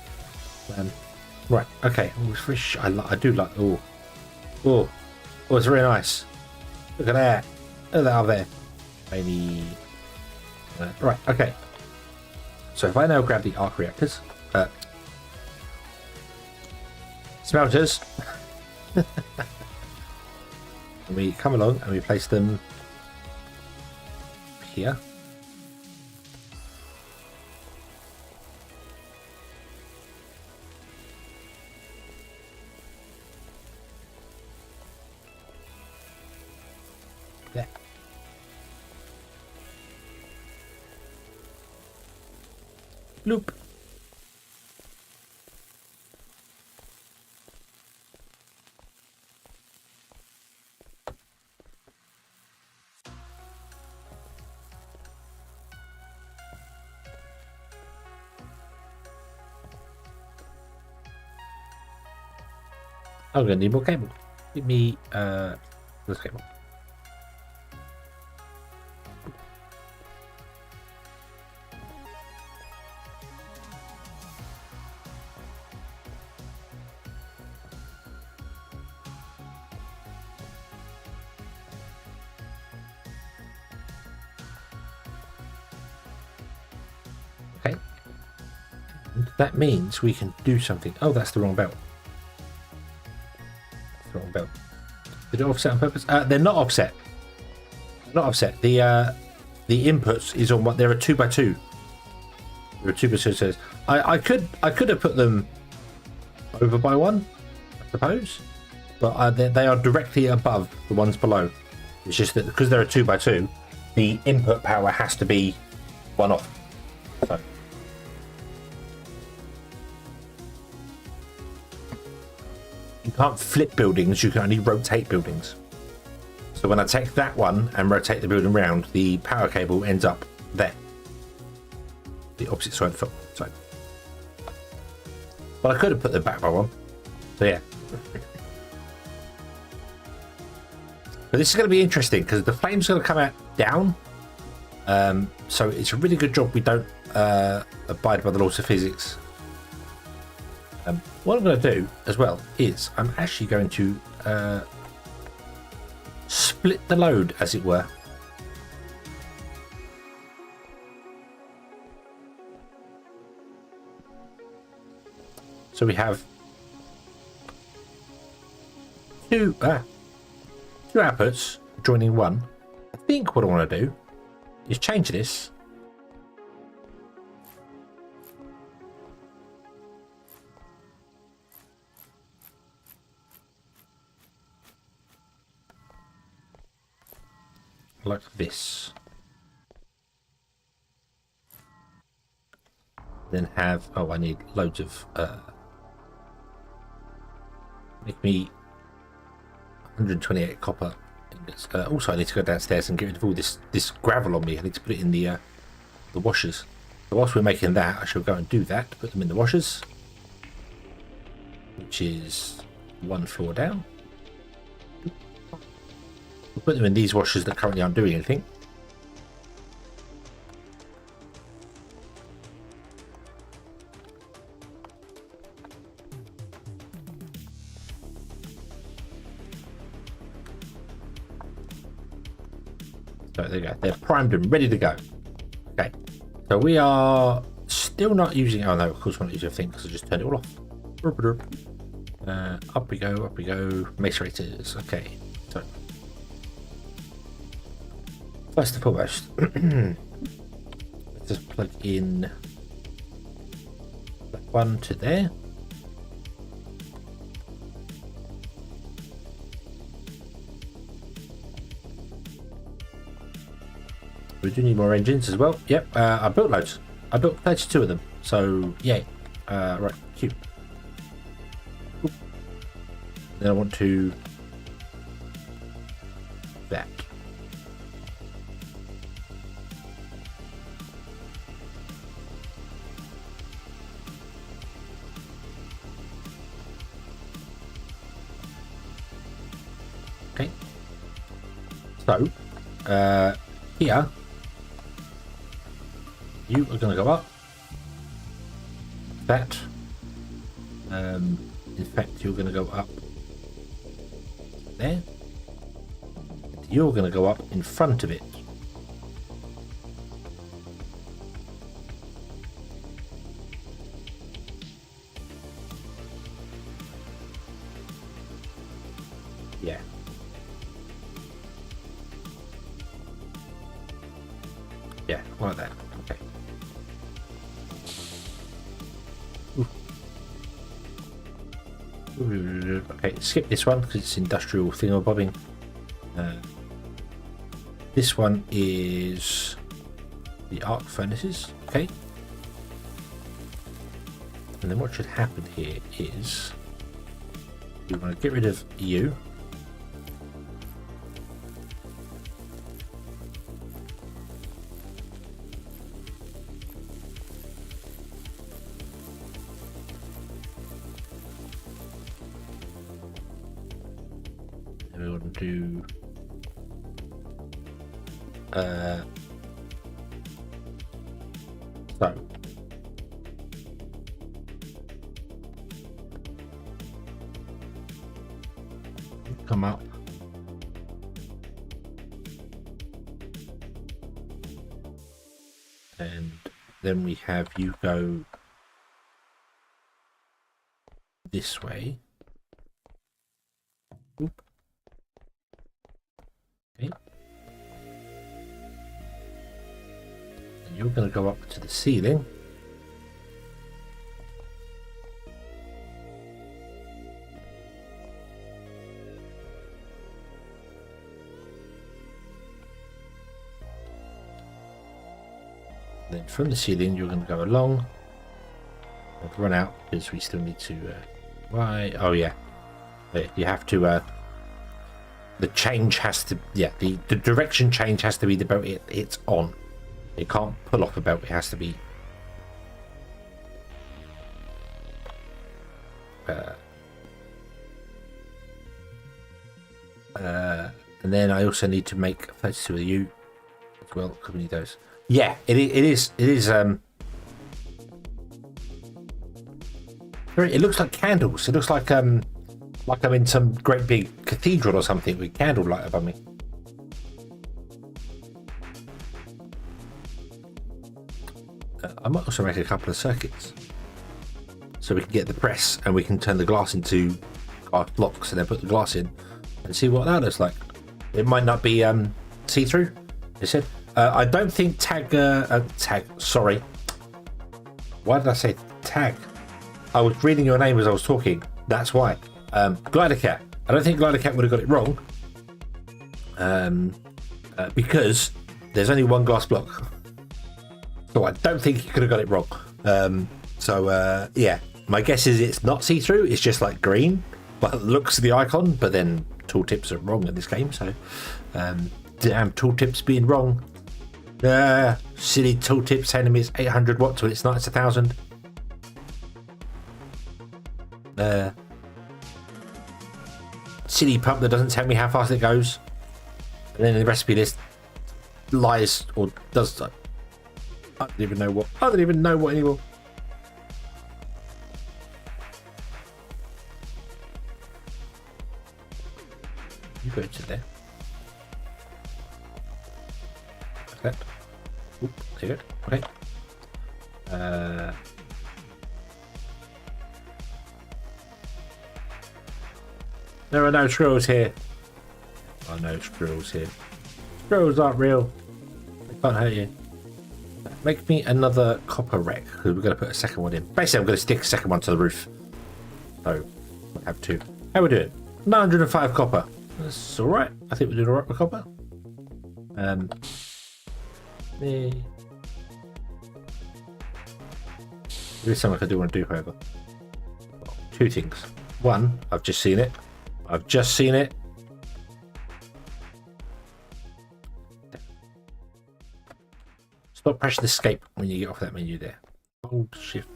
Right, okay. Oh, it's fresh. I do like. Oh, it's very nice. Look at that. Look at that up there. Maybe. Right, okay. So if I now grab the arc reactors, smelters, and we come along and we place them here. There. Loop. I'm gonna need more cable. Give me this cable. Okay. And that means we can do something. Oh, that's the wrong belt. Wrong belt. Did it offset on purpose? They're not offset. Not offset. The inputs is on what they're a 2x2. They're a 2x2 says. I could have put them over by one, I suppose, but they are directly above the ones below. It's just that because they're a 2x2, the input power has to be one off. So. You can't flip buildings, you can only rotate buildings. So when I take that one and rotate the building round, the power cable ends up there. The opposite side of the side. But I could have put them back by one. So yeah. But this is going to be interesting because the flame's going to come out down. So it's a really good job we don't abide by the laws of physics. What I'm going to do as well is I'm actually going to split the load, as it were. So we have two outputs joining one. I think what I want to do is change this. Like this. Then have, oh, I need loads of, make me 128 copper ingots. Also, I need to go downstairs and get rid of all this gravel on me. I need to put it in the washers. So whilst we're making that, I shall go and do that. Put them in the washers, which is one floor down. We'll put them in these washers that currently aren't doing anything. So there you go. They're primed and ready to go. Okay. So we are still not using... Oh no, of course we're not using a thing because I just turned it all off. Up we go, up we go. Macerators. Okay. So... First and foremost, let's just plug in that one to there. We do need more engines as well. Yep, I built loads. I built 32 of them. So, yay. Right, cute. Oop. Then I want to... that. Okay. So, here, you are going to go up. That. In fact, you're going to go up there. You're going to go up in front of it. Yeah. Yeah, like that. Okay. Okay, skip this one because it's industrial thingamabobbing. This one is the arc furnaces. Okay. And then what should happen here is we want to get rid of you. And we want to do so come up and then we have you go this way. Oop. Okay. And you're going to go up to the ceiling. Then from the ceiling you're going to go along and run out because we still need to why oh yeah, you have to the change has to the direction change has to be the belt it's on. It can't pull off a belt, it has to be and then I also need to make 32 of you as well. Could we need those? Yeah, it is. It looks like candles. It looks like I'm in some great big cathedral or something with candlelight above me. I might also make a couple of circuits so we can get the press and we can turn the glass into glass blocks and then put the glass in and see what that looks like. It might not be see-through. They said. I don't think sorry. Why did I say tag? I was reading your name as I was talking. That's why. Glider Cat. I don't think Glider Cat would have got it wrong. Because there's only one glass block. So I don't think he could have got it wrong. Yeah. My guess is it's not see-through. It's just like green. But it looks the icon. But then tooltips are wrong in this game. So damn tooltips being wrong. Silly tooltip telling me it's 800 watts when it's not, it's 1000. Silly pump that doesn't tell me how fast it goes. And then the recipe list lies or does. I don't even know what. I don't even know what anymore. You go to there. Okay. Oop, there you go. Okay. There are no squirrels here. Oh, no squirrels here. Squirrels aren't real. They can't hurt you. Make me another copper wreck because we're going to put a second one in. Basically, I'm going to stick a second one to the roof. So we'll have two. How we doing? 905 copper. That's all right. I think we're doing all right with copper. There is something I do want to do, however. Two things. One, I've just seen it. Stop pressing escape when you get off that menu there. Hold shift.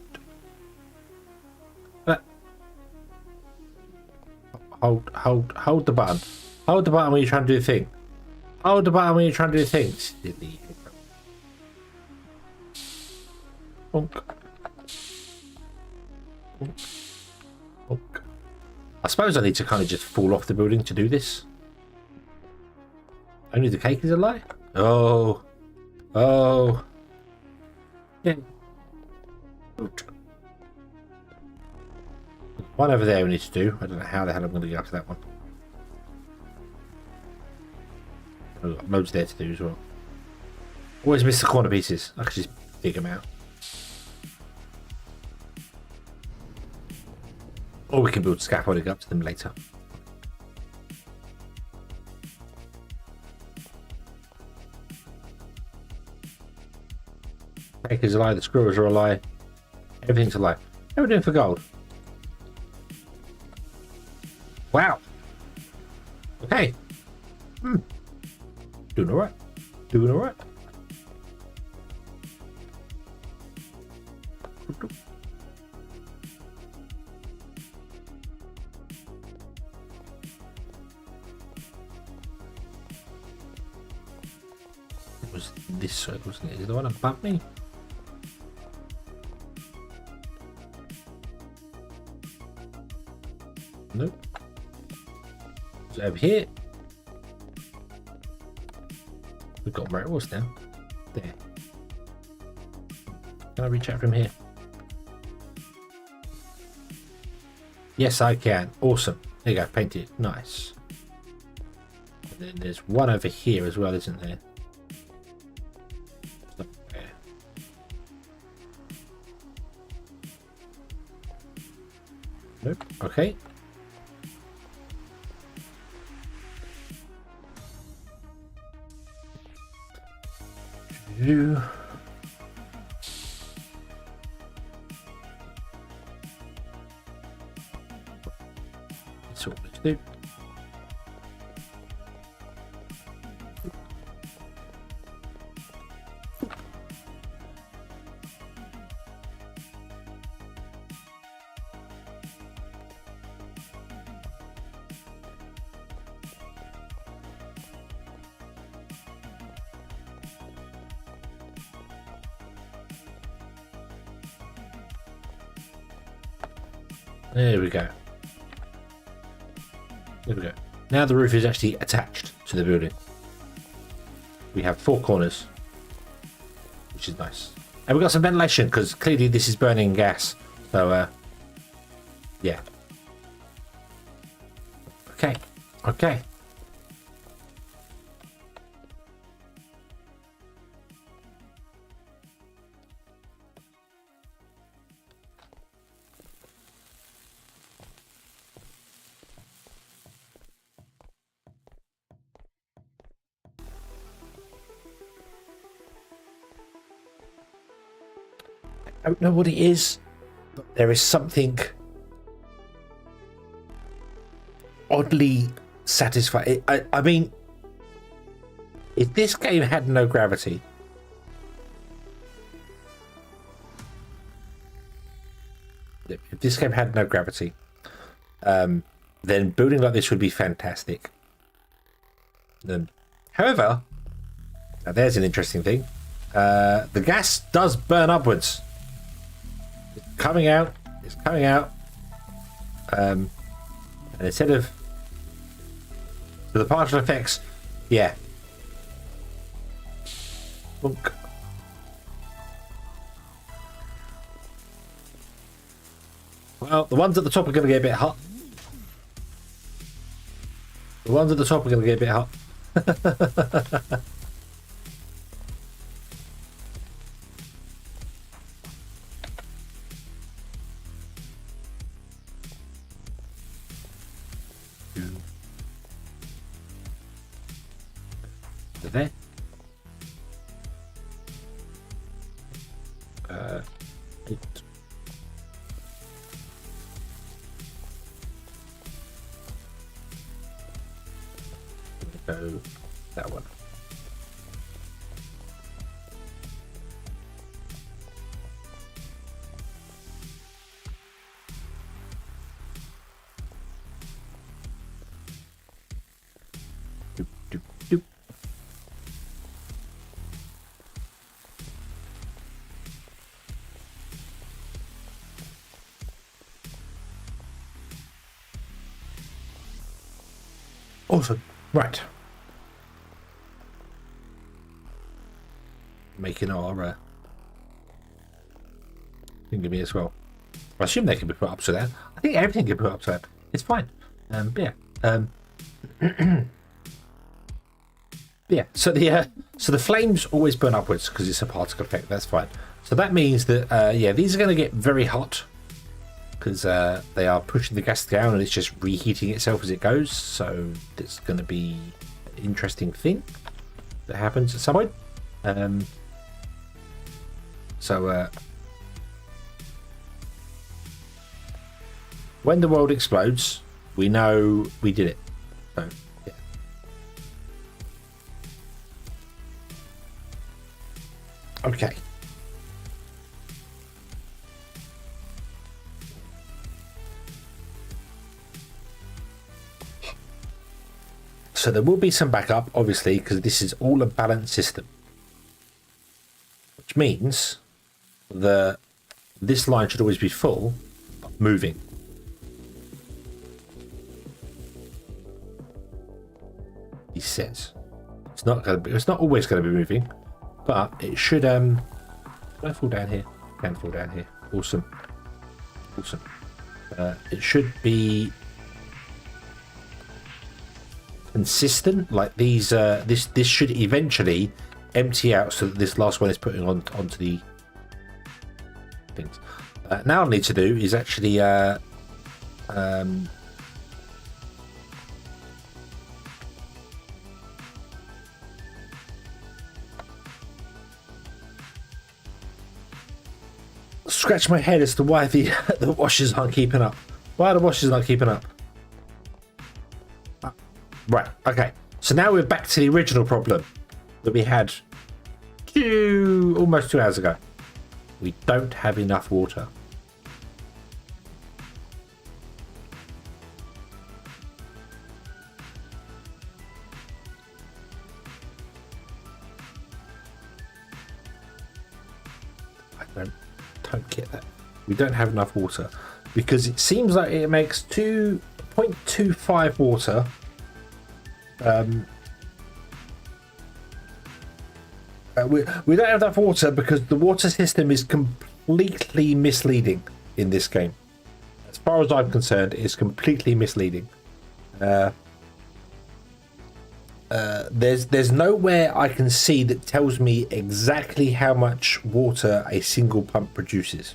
Hold the button. Hold the button when you're trying to do the thing. Hold the button when you're trying to do the thing. Silly. Bonk. Bonk. Bonk. I suppose I need to kind of just fall off the building to do this. Only the cake is a lie? Oh. Oh. Yeah. One over there we need to do. I don't know how the hell I'm going to get up to that one. I've got loads there to do as well. Always miss the corner pieces. I could just dig them out. Or we can build scaffolding up to them later. Baker's a lie, the squirrels are a lie. Everything's a lie. How are we doing for gold? Wow. Okay. Doing alright. Doing alright. It was this side, wasn't it? Is it the one above me? Nope. It's over here. We've got where it was now. There. Can I reach out from here? Yes, I can. Awesome. There you go. Painted. Nice. And then there's one over here as well, isn't there? There. Nope. Okay. Do. That's all let's do. There we go. There we go. Now the roof is actually attached to the building. We have 4 corners, which is nice. And we've got some ventilation, because clearly this is burning gas. So, yeah. Okay. Okay. I don't know what it is, but there is something oddly satisfying. I mean, if this game had no gravity, then building like this would be fantastic. However, now there's an interesting thing. The gas does burn upwards. It's coming out. It's coming out. And instead of the partial effects, yeah. Boink. Well, the ones at the top are going to get a bit hot. The ones at the top are going to get a bit hot. There. Eight. Go that one. Doop, doop, doop. Awesome. Right. Making our thing to me as well. I assume they can be put up to that. I think everything can be put up to that. It's fine. Yeah. Yeah, so the flames always burn upwards because it's a particle effect. That's fine. So that means that yeah, these are going to get very hot because they are pushing the gas down and it's just reheating itself as it goes. So it's going to be an interesting thing that happens at some point. When the world explodes, we know we did it. So yeah. Okay. So there will be some backup, obviously, because this is all a balanced system. Which means that this line should always be full, but moving. He says. It's not always going to be moving, but it should can I fall down here? Can fall down here. Awesome. Awesome. It should be consistent, like these this should eventually empty out so that this last one is putting onto the things. Now all I need to do is actually scratch my head as to why the washers aren't keeping up. Why are the washers not keeping up? Right, okay. So now we're back to the original problem that we had almost 2 hours ago. We don't have enough water. I don't get that. We don't have enough water because it seems like it makes 2.25 water. We don't have enough water because the water system is completely misleading in this game. As far as I'm concerned, it's completely misleading. There's nowhere I can see that tells me exactly how much water a single pump produces.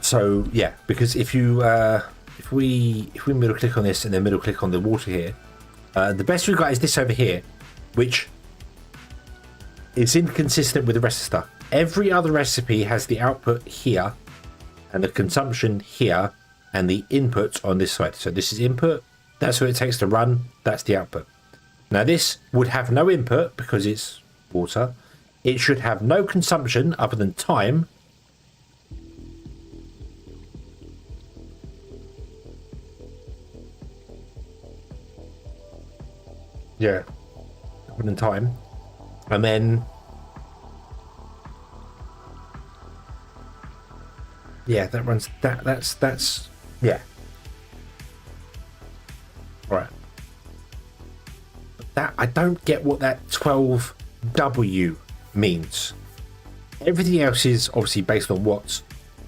So yeah, because if we middle click on this and then middle click on the water here, the best we've got is this over here, which is inconsistent with the rest of the stuff. Every other recipe has the output here and the consumption here and the input on this side. So this is input, that's what it takes to run, that's the output. Now this would have no input because it's water. It should have no consumption other than time. Yeah, other than time. And then yeah, that runs that's yeah. Right. But that I don't get what that 12W means. Everything else is obviously based on watts.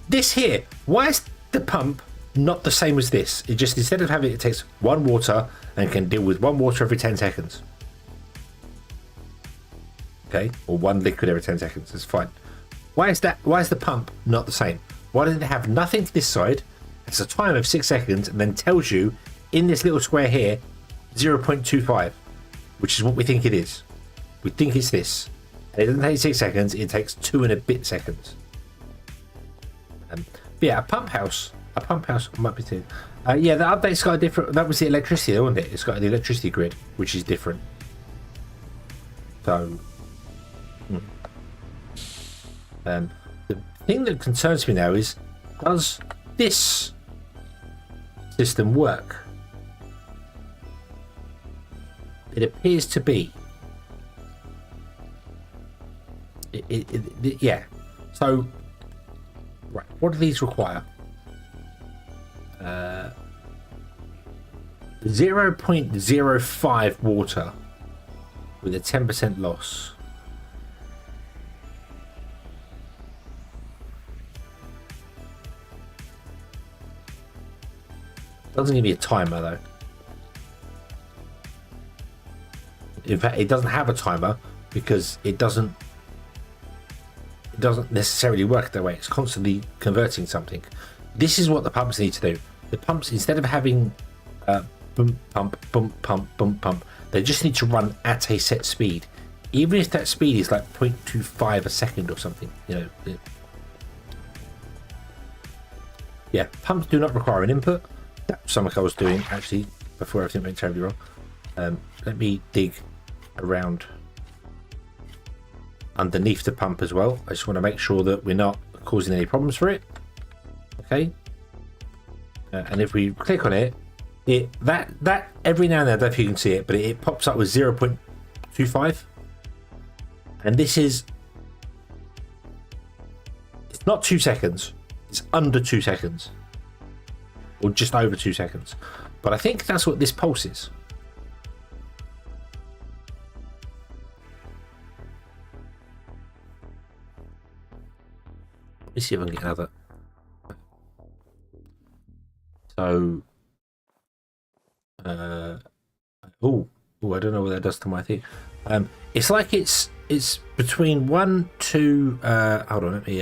This here, why is the pump not the same as this? It just, instead of having it takes one water and can deal with one water every 10 seconds. Okay, or one liquid every 10 seconds, that's fine. Why is that? Why is the pump not the same? Why does it have nothing to this side? It's a time of 6 seconds and then tells you in this little square here 0.25, which is what we think it is. We think it's this. And it doesn't take 6 seconds, it takes 2 and a bit seconds. Yeah, a pump house might be too. Yeah, the update's got a different. That was the electricity, wasn't it? It's got the electricity grid, which is different. So, the thing that concerns me now is, does this system work? It appears to be. Yeah. So, right, what do these require? 0.05 water with a 10% loss. Doesn't give me a timer though. In fact, it doesn't have a timer because it doesn't necessarily work that way. It's constantly converting something. This is what the pumps need to do. The pumps, instead of having boom pump, boom pump, boom pump, they just need to run at a set speed, even if that speed is like 0.25 a second or something. You know. Yeah, pumps do not require an input. That's something I was doing actually before everything went terribly wrong. Let me dig around underneath the pump as well. I just want to make sure that we're not causing any problems for it. Okay. And if we click on it, that every now and then, I don't know if you can see it, but it pops up with 0.25. And this is, it's not 2 seconds. It's under 2 seconds. Or just over 2 seconds. But I think that's what this pulse is. Let me see if I can get another. So, oh, I don't know what that does to my thing. It's like it's between 1, 2. Hold on, let me.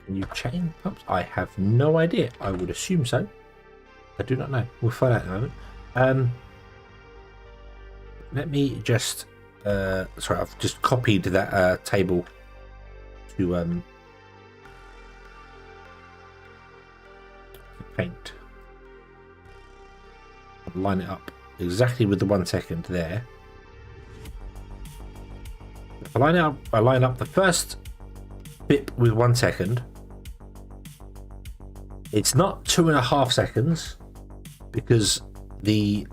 Can you chain pumps? I have no idea. I would assume so. I do not know. We'll find out in a moment. Let me just. Sorry, I've just copied that table to paint. Line it up exactly with the 1 second there. If I line up the first bit with 1 second. It's not 2.5 seconds because the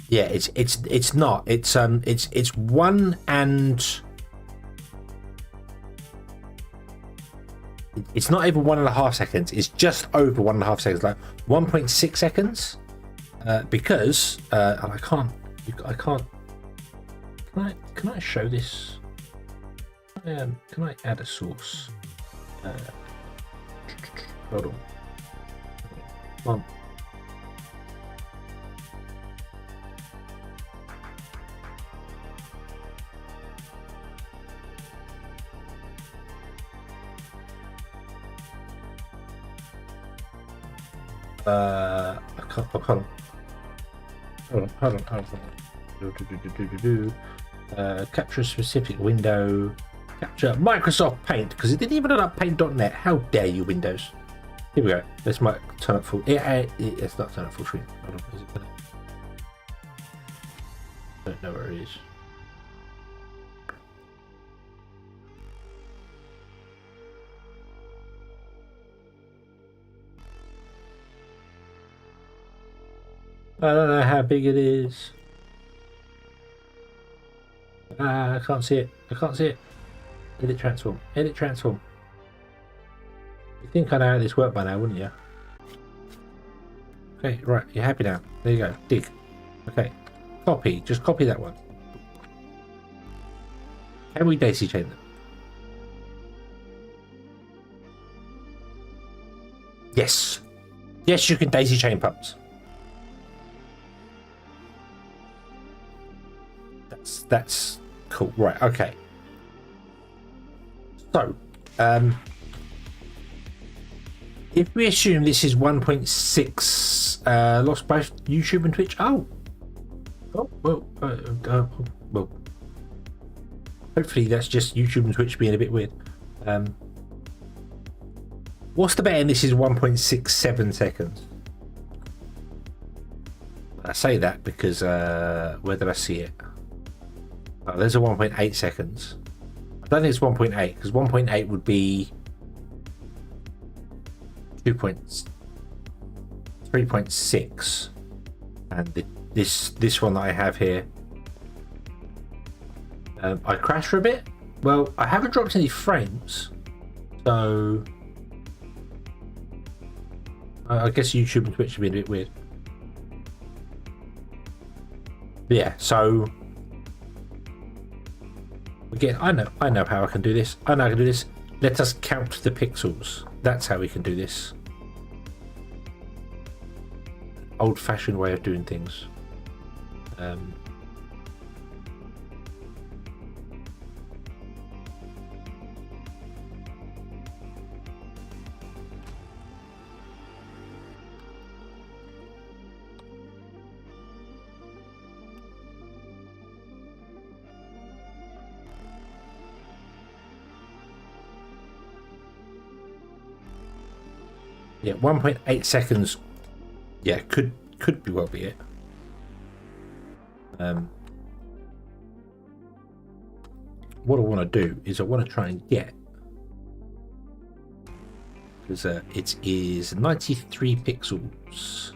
it's not. It's 1 and it's not even 1.5 seconds. It's just over 1.5 seconds, like 1.6 seconds. Because and I can't. Can I show this? Can I add a source? Hold on. Come on. I can't. Hold on. Capture a specific window. Capture Microsoft Paint, because it didn't even load up paint.net. How dare you, Windows? Here we go. This might turn up full. It's not turn up full screen. Hold on. Is it gonna? I don't know where it is. I don't know how big it is. I can't see it. I can't see it. Edit transform. Edit transform. You think I know how this worked by now, wouldn't you? Okay, right. You're happy now. There you go. Dig. Okay. Copy. Just copy that one. Can we daisy chain them? Yes. Yes, you can daisy chain pumps. That's cool. Right. Okay. So, if we assume this is 1.6 lost by YouTube and Twitch, well, hopefully that's just YouTube and Twitch being a bit weird. What's the bet? And this is 1.67 seconds. I say that because where did I see it? Oh, there's a 1.8 seconds. I don't think it's 1.8 because 1.8 would be 3.6, and this one that I have here, I crashed for a bit. Well, I haven't dropped any frames, so I guess YouTube and Twitch have been a bit weird. Yeah, so again, I know how I can do this. I know I can do this. Let us count the pixels. That's how we can do this. Old-fashioned way of doing things. Yeah, 1.8 seconds. Yeah, could be well be it. What I want to do is I want to try and get, because it is 93 pixels.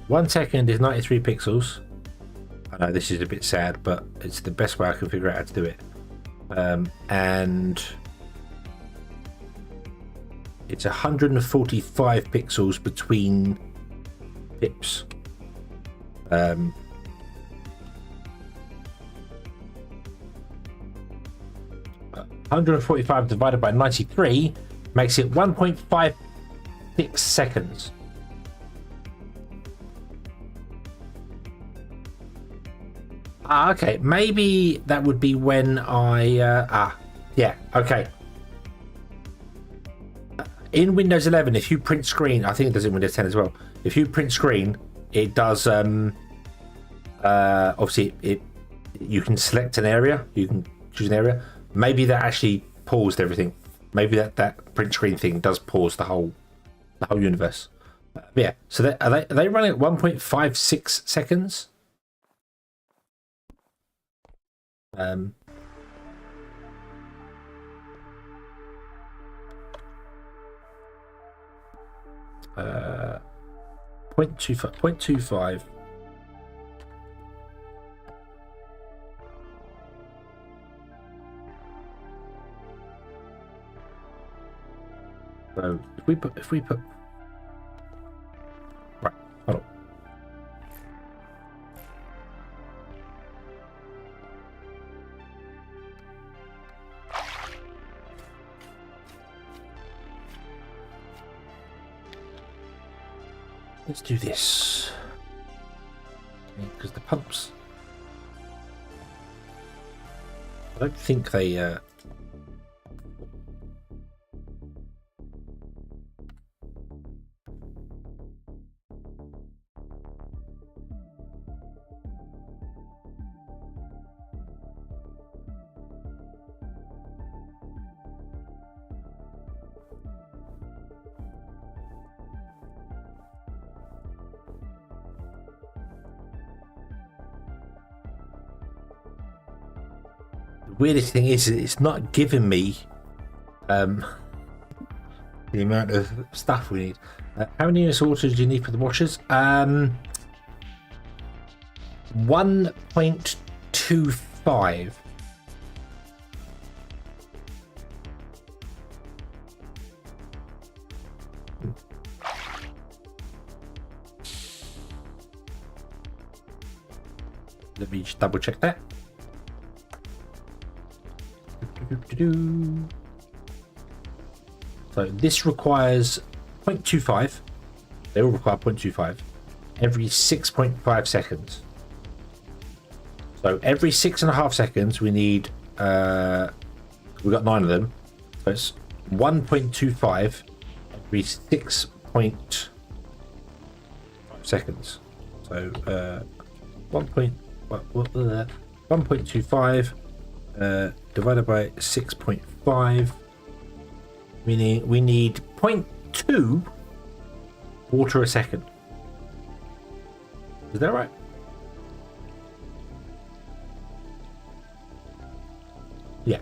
One second is 93 pixels. I know this is a bit sad, but it's the best way I can figure out how to do it. And it's 145 pixels between pips. 145 divided by 93 makes it 1.56 seconds. Okay, maybe that would be when I yeah, okay. In Windows 11, if you print screen, I think it does in Windows 10 as well. If you print screen, it does obviously you can select an area, you can choose an area. Maybe that actually paused everything. Maybe that print screen thing does pause the whole universe. Yeah, so are they running at 1.56 seconds? 0.25. So if we put right, hold on. Let's do this, because the pumps, I don't think they weirdest thing is it's not giving me the amount of stuff we need. How many units of water do you need for the washers? 1.25. Let me just double check that. So this requires 0.25. They all require 0.25 every 6.5 seconds. So every 6.5 seconds we need we've got 9 of them, so it's 1.25 every 6.5 seconds. So 1.25 divided by 6.5, meaning we need 0.2 water a second. Is that right? Yeah.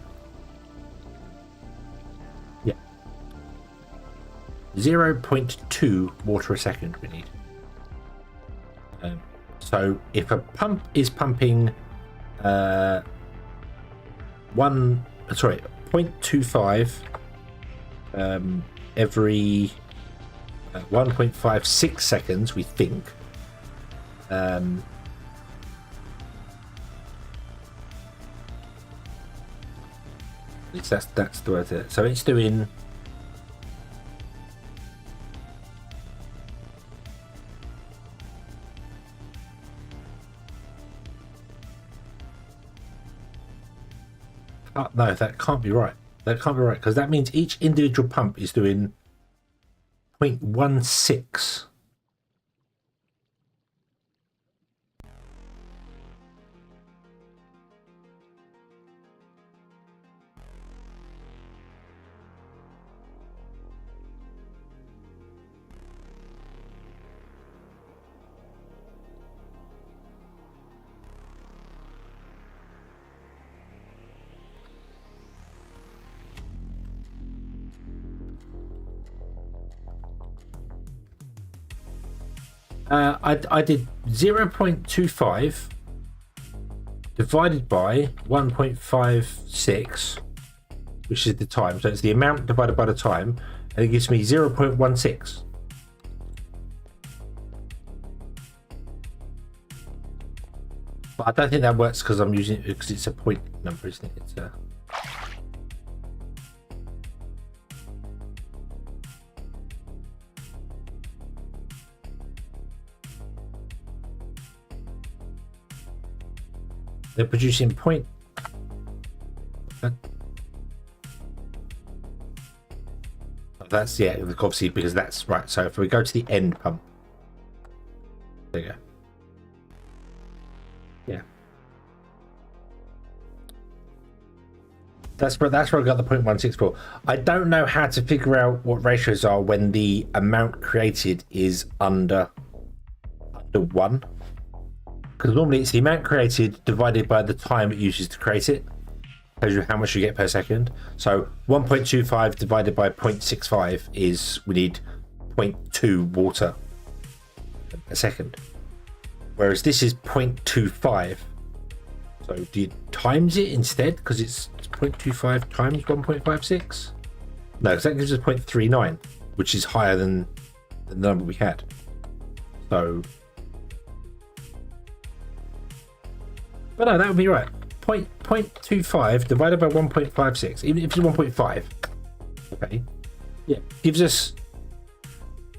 Yeah. 0.2 water a second we need. So if a pump is pumping 0.25 every 1.56 seconds, we think. That's the word. So it's doing. No, that can't be right. That can't be right because that means each individual pump is doing 0.16. I did 0.25 divided by 1.56, which is the time. So it's the amount divided by the time, and it gives me 0.16. But I don't think that works because I'm using it because it's a point number, isn't it? It's a... They're producing point. That's, yeah, obviously, because that's right. So if we go to the end pump, there you go. Yeah, that's where I got the 0.164. I don't know how to figure out what ratios are when the amount created is under 1. Because normally it's the amount created divided by the time it uses to create it. Tells you how much you get per second. So 1.25 divided by 0.65 is we need 0.2 water a second. Whereas this is 0.25. So do you times it instead? Because it's 0.25 times 1.56? No, because that gives us 0.39, which is higher than the number we had. So... But no, that would be right. 0.25 divided by 1.56, even if it's 1.5. Okay. Yeah. Gives us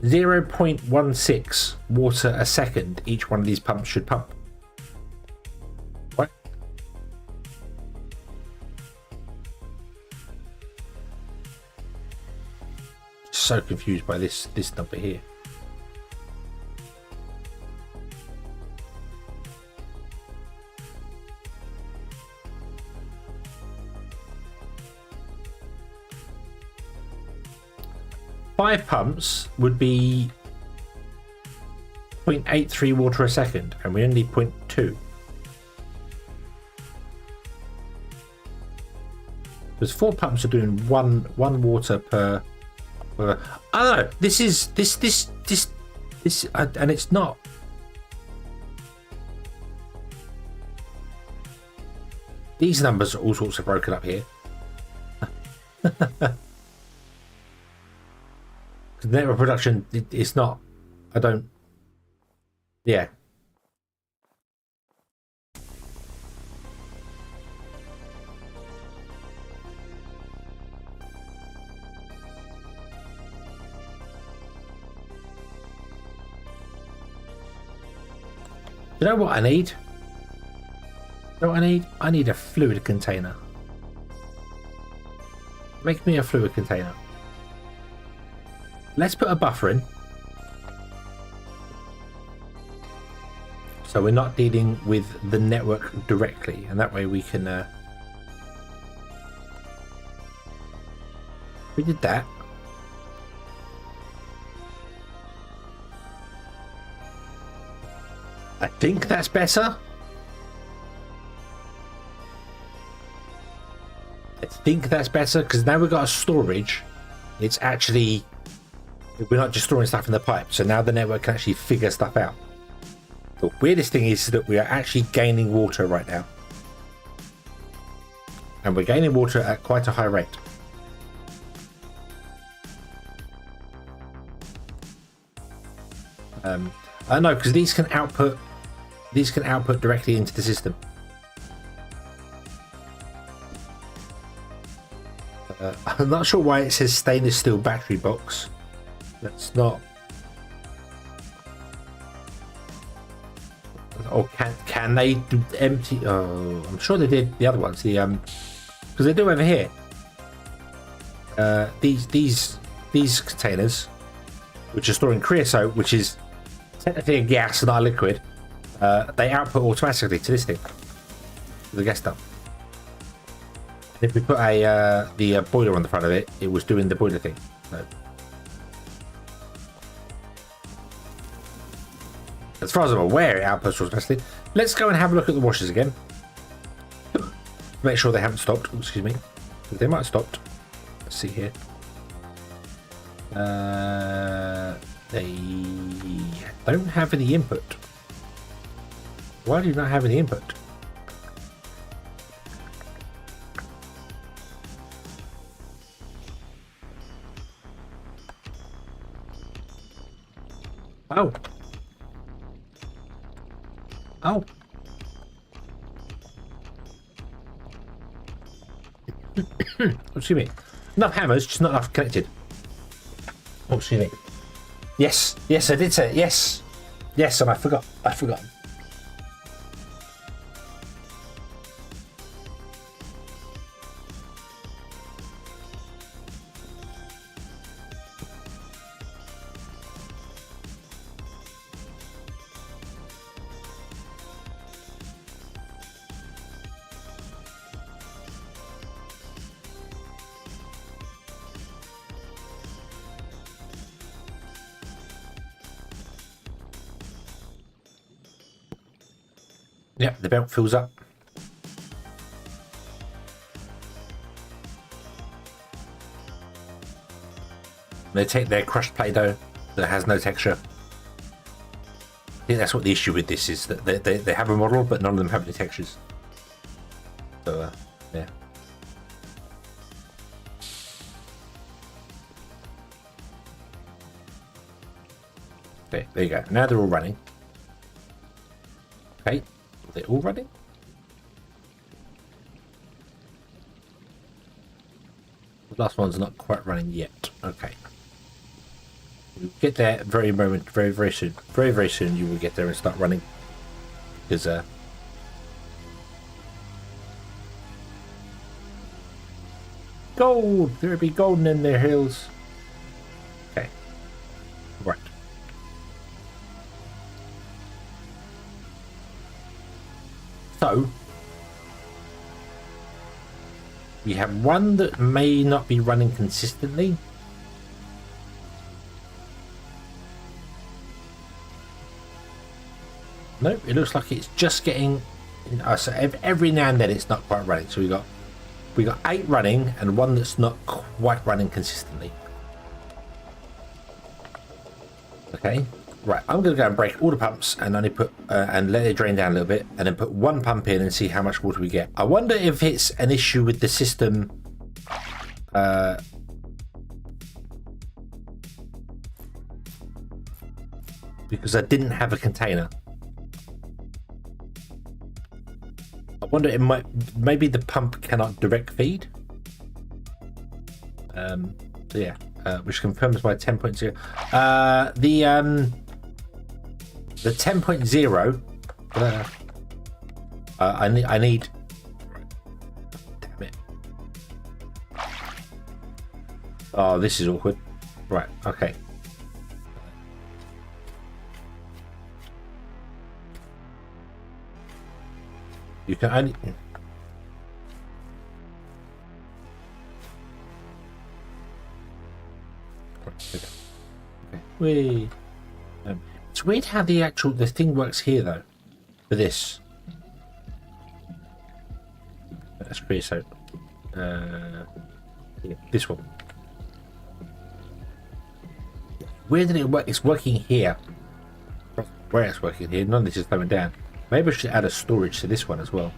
0.16 water a second each one of these pumps should pump. Right? So confused by this number here. Five pumps would be 0.83 water a second, and we only need 0.2. Because 4 pumps are doing one water per. Oh no, this is this, and it's not. These numbers are all sorts of broken up here. Network production, it's not. I don't. Yeah. You know what I need? You know what I need? I need a fluid container. Make me a fluid container. Let's put a buffer in. So we're not dealing with the network directly, and that way we can... We did that. I think that's better. I think that's better, because now we've got a storage. It's actually... We're not just storing stuff in the pipe, so now the network can actually figure stuff out. The weirdest thing is that we are actually gaining water right now. And we're gaining water at quite a high rate. I know, because these can output directly into the system. I'm not sure why it says stainless steel battery box. That's not. Or can they do empty? Oh, I'm sure they did the other ones. The because they do over here. These containers, which are storing creosote, which is technically a gas, not a liquid, they output automatically to this thing, the gas dump. If we put the boiler on the front of it, it was doing the boiler thing. So, as far as I'm aware, it outputs automatically. Let's go and have a look at the washers again. Make sure they haven't stopped. Ooh, excuse me. They might have stopped. Let's see here. They don't have any input. Why do you not have any input? Oh. Oh. Excuse me. Enough hammers, just not enough connected. Oh, excuse me. Yes, yes, I did say it. Yes, yes, and I forgot. I forgot. Yep, the belt fills up. They take their crushed Play-Doh that has no texture. I think that's what the issue with this is, that they have a model, but none of them have any textures. So, yeah. Okay, there you go. Now they're all running. Okay. Are they all running? The last one's not quite running yet. Okay. We'll get there very soon. Very soon you will get there and start running. Because gold! There'll be golden in their hills. Okay. Right. So, we have one that may not be running consistently. Nope, it looks like it's just getting. So every now and then it's not quite running. So we got 8 running and one that's not quite running consistently. Okay. Right, I'm going to go and break all the pumps and only put and let it drain down a little bit, and then put one pump in and see how much water we get. I wonder if it's an issue with the system. Because I didn't have a container. I wonder it might, maybe the pump cannot direct feed. So yeah, which confirms my 10.0. The 10.0, I need, damn it. Oh, this is awkward. Right, okay. You can only... Okay. Whee. It's weird how the thing works here though. For this. That's creosote. Yeah, this one. Where did it work? It's working here. where it's working here. None of this is slowing down. Maybe I should add a storage to this one as well.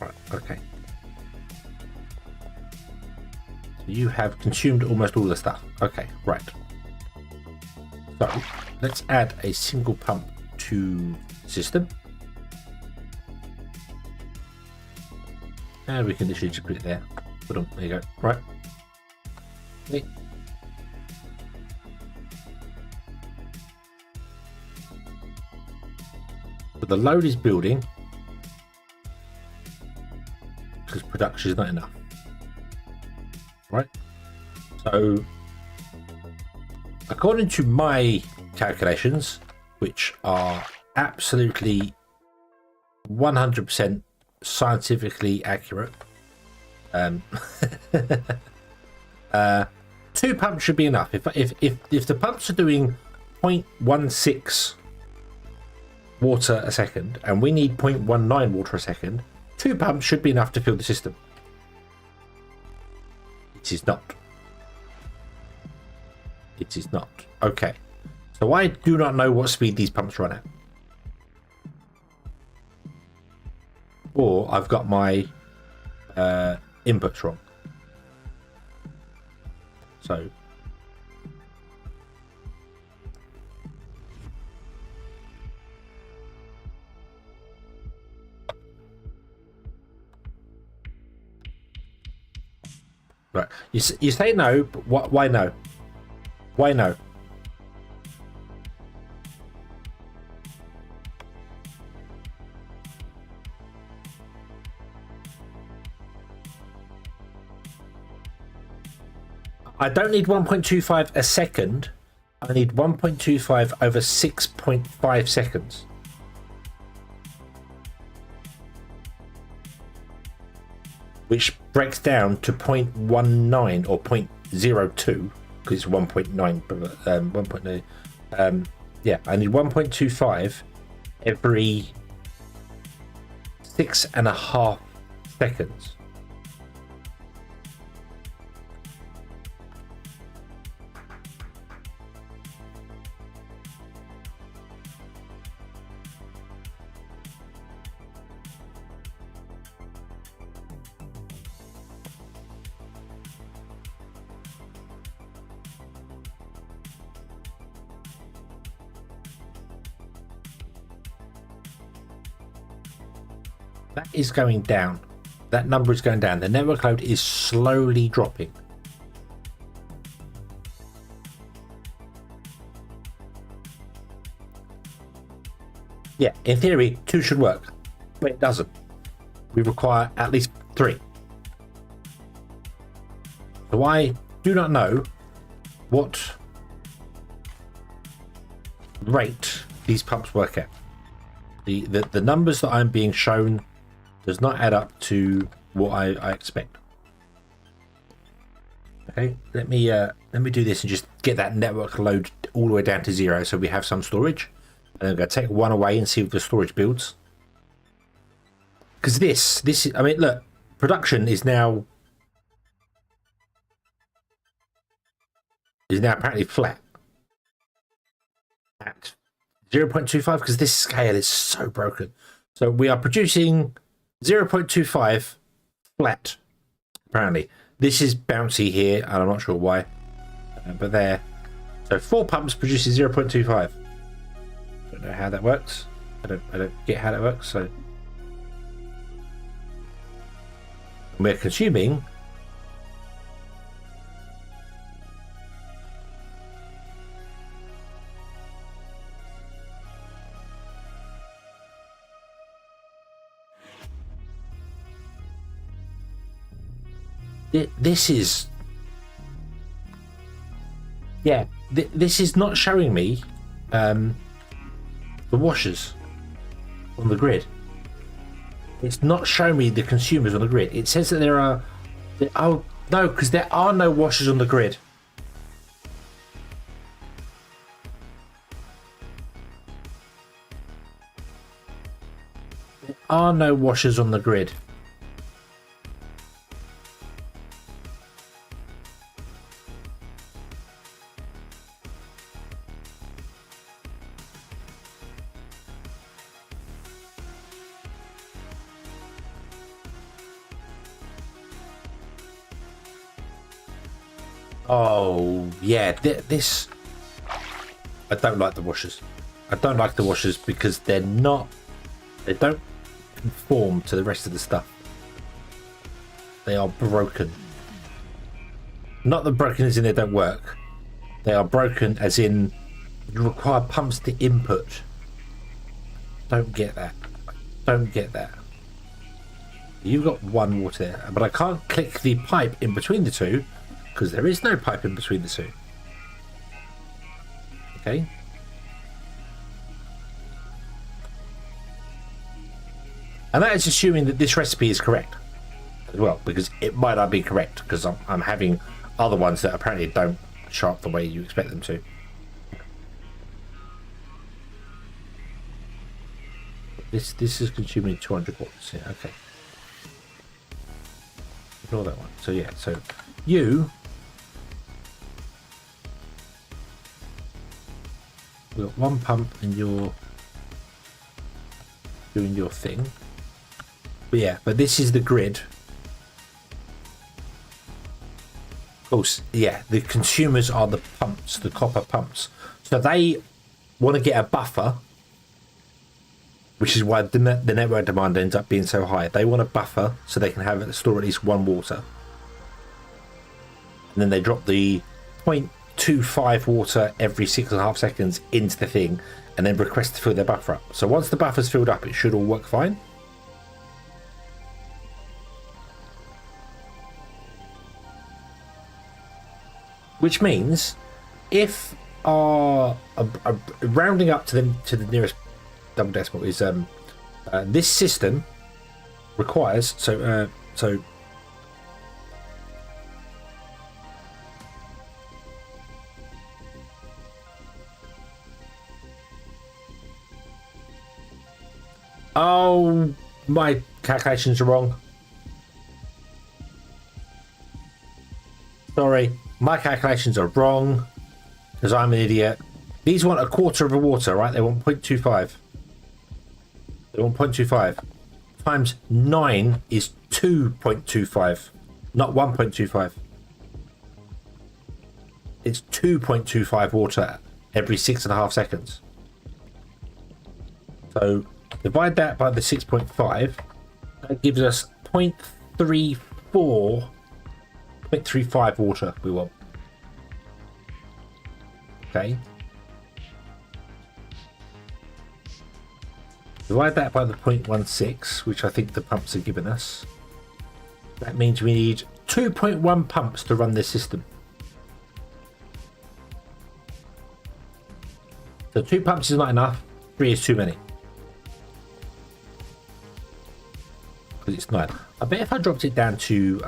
Right, okay. So you have consumed almost all the stuff. Okay, right. So let's add a single pump to the system. And we can literally just put it there. Put on, there you go. Right. Okay. So the load is building because production is not enough. Right. So according to my calculations, which are absolutely 100% scientifically accurate, 2 pumps should be enough. If the pumps are doing 0.16 water a second and we need 0.19 water a second, 2 pumps should be enough to fill the system. It is not. It is not. Okay. So I do not know what speed these pumps run at. Or I've got my inputs wrong. So right, you say no, but why no? Why no? I don't need 1.25 a second. I need 1.25 over 6.5 seconds. Which breaks down to 0.19 or 0.02 because it's 1.9. 1.9. Yeah, I need 1.25 every 6.5 seconds. That is going down. That number is going down. The network load is slowly dropping. Yeah, in theory, 2 should work, but it doesn't. We require at least 3. So I do not know what rate these pumps work at. The numbers that I'm being shown does not add up to what I expect. Okay, let me do this and just get that network load all the way down to 0 so we have some storage. And I'm going to take 1 away and see if the storage builds. Because this is, I mean, look, production is now apparently flat at 0.25 because this scale is so broken. So we are producing 0.25 flat. Apparently, this is bouncy here, and I'm not sure why, but there. So 4 pumps produces 0.25. Don't know how that works. I don't get how that works. So we're consuming this is, yeah, this is not showing me the washers on the grid. It's not showing me the consumers on the grid. It says that there are, oh no, because there are no washers on the grid. There are no washers on the grid. Oh, yeah, this... I don't like the washers. I don't like the washers because they're not... They don't conform to the rest of the stuff. They are broken. Not that broken as in they don't work. They are broken as in you require pumps to input. Don't get that. Don't get that. You've got one water there, but I can't click the pipe in between the two because there is no pipe in between the two. Okay. And that is assuming that this recipe is correct as well, because it might not be correct because I'm having other ones that apparently don't show up the way you expect them to. This is consuming 200 watts. Yeah, okay. Ignore that one. So yeah, so you've got one pump and you're doing your thing. But yeah, but this is the grid. Of course, yeah, the consumers are the pumps, the copper pumps. So they want to get a buffer, which is why the network demand ends up being so high. They want a buffer so they can store at least one water. And then they drop the 0.25 water every 6.5 seconds into the thing and then request to fill their buffer up. So once the buffer's filled up, it should all work fine. Which means if our rounding up to the nearest double decimal is this system requires so oh, my calculations are wrong. Sorry, my calculations are wrong because I'm an idiot. These want a quarter of a water, right? They want 0.25. They want 0.25 times 9 is 2.25, not 1.25. It's 2.25 water every 6.5 seconds. So divide that by the 6.5. That gives us 0.35 water we want. Okay. Divide that by the 0.16, which I think the pumps are giving us. That means we need 2.1 pumps to run this system. So 2 pumps is not enough, 3 is too many. Because it's 9. I bet if I dropped it down to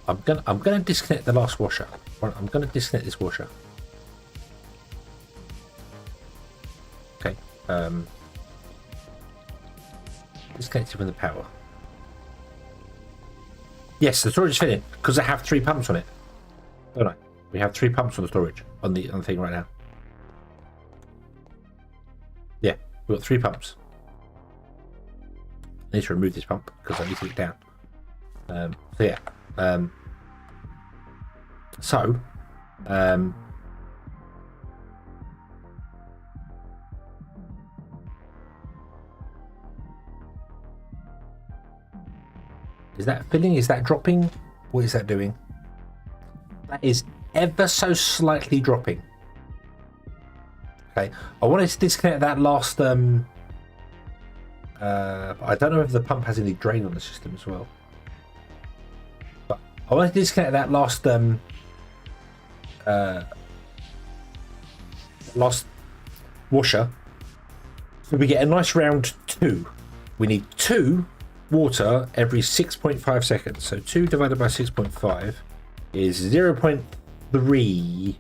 I'm gonna disconnect the last washer. I'm gonna disconnect this washer. Okay. Disconnected from the power. Yes, the storage is filling because I have 3 pumps on it. Don't I? We have 3 pumps on the storage on the thing right now. Yeah, we've got 3 pumps. I need to remove this pump because I need to get down. So yeah. Is that filling? Is that dropping? What is that doing? That is ever so slightly dropping. Okay, I wanted to disconnect that last I don't know if the pump has any drain on the system as well. But I wanted to disconnect that last last washer so we get a nice round 2. We need 2 water every 6.5 seconds. So 2 divided by 6.5 is 0.3.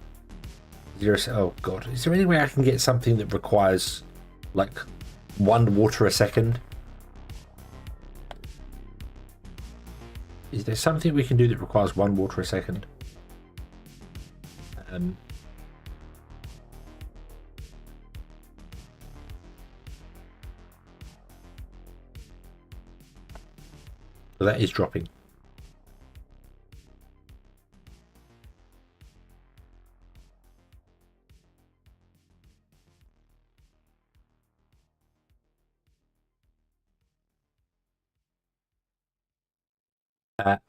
Oh god, is there any way I can get something that requires like 1 water a second? Is there something we can do that requires 1 water a second? So that is dropping.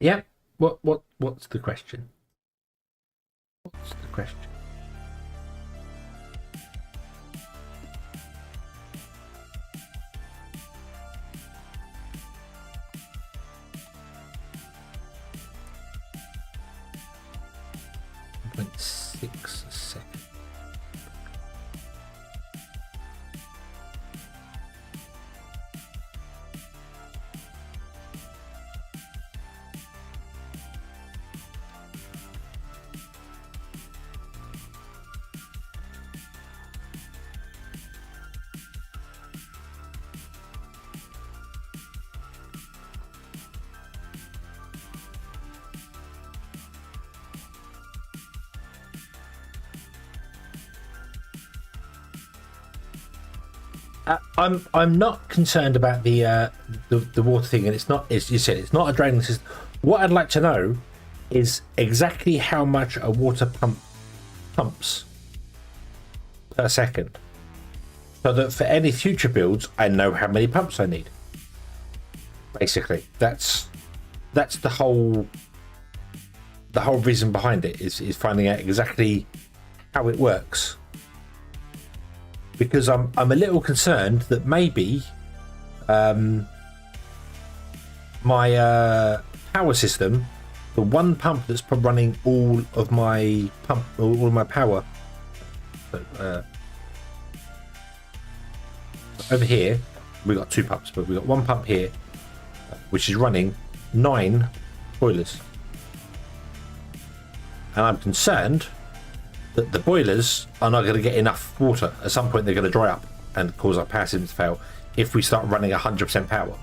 Yeah. What's the question? What's the question? .6 seconds. I'm not concerned about the water thing, and it's not, as you said, it's not a draining system. What I'd like to know is exactly how much a water pump pumps per second, so that for any future builds I know how many pumps I need. Basically, that's the whole reason behind it, is finding out exactly how it works. Because I'm a little concerned that maybe my power system, the one pump that's running all of my power, over here we got 2 pumps, but we got 1 pump here which is running 9 boilers, and I'm concerned that the boilers are not going to get enough water. At some point they're going to dry up and cause our power system to fail if we start running 100% power.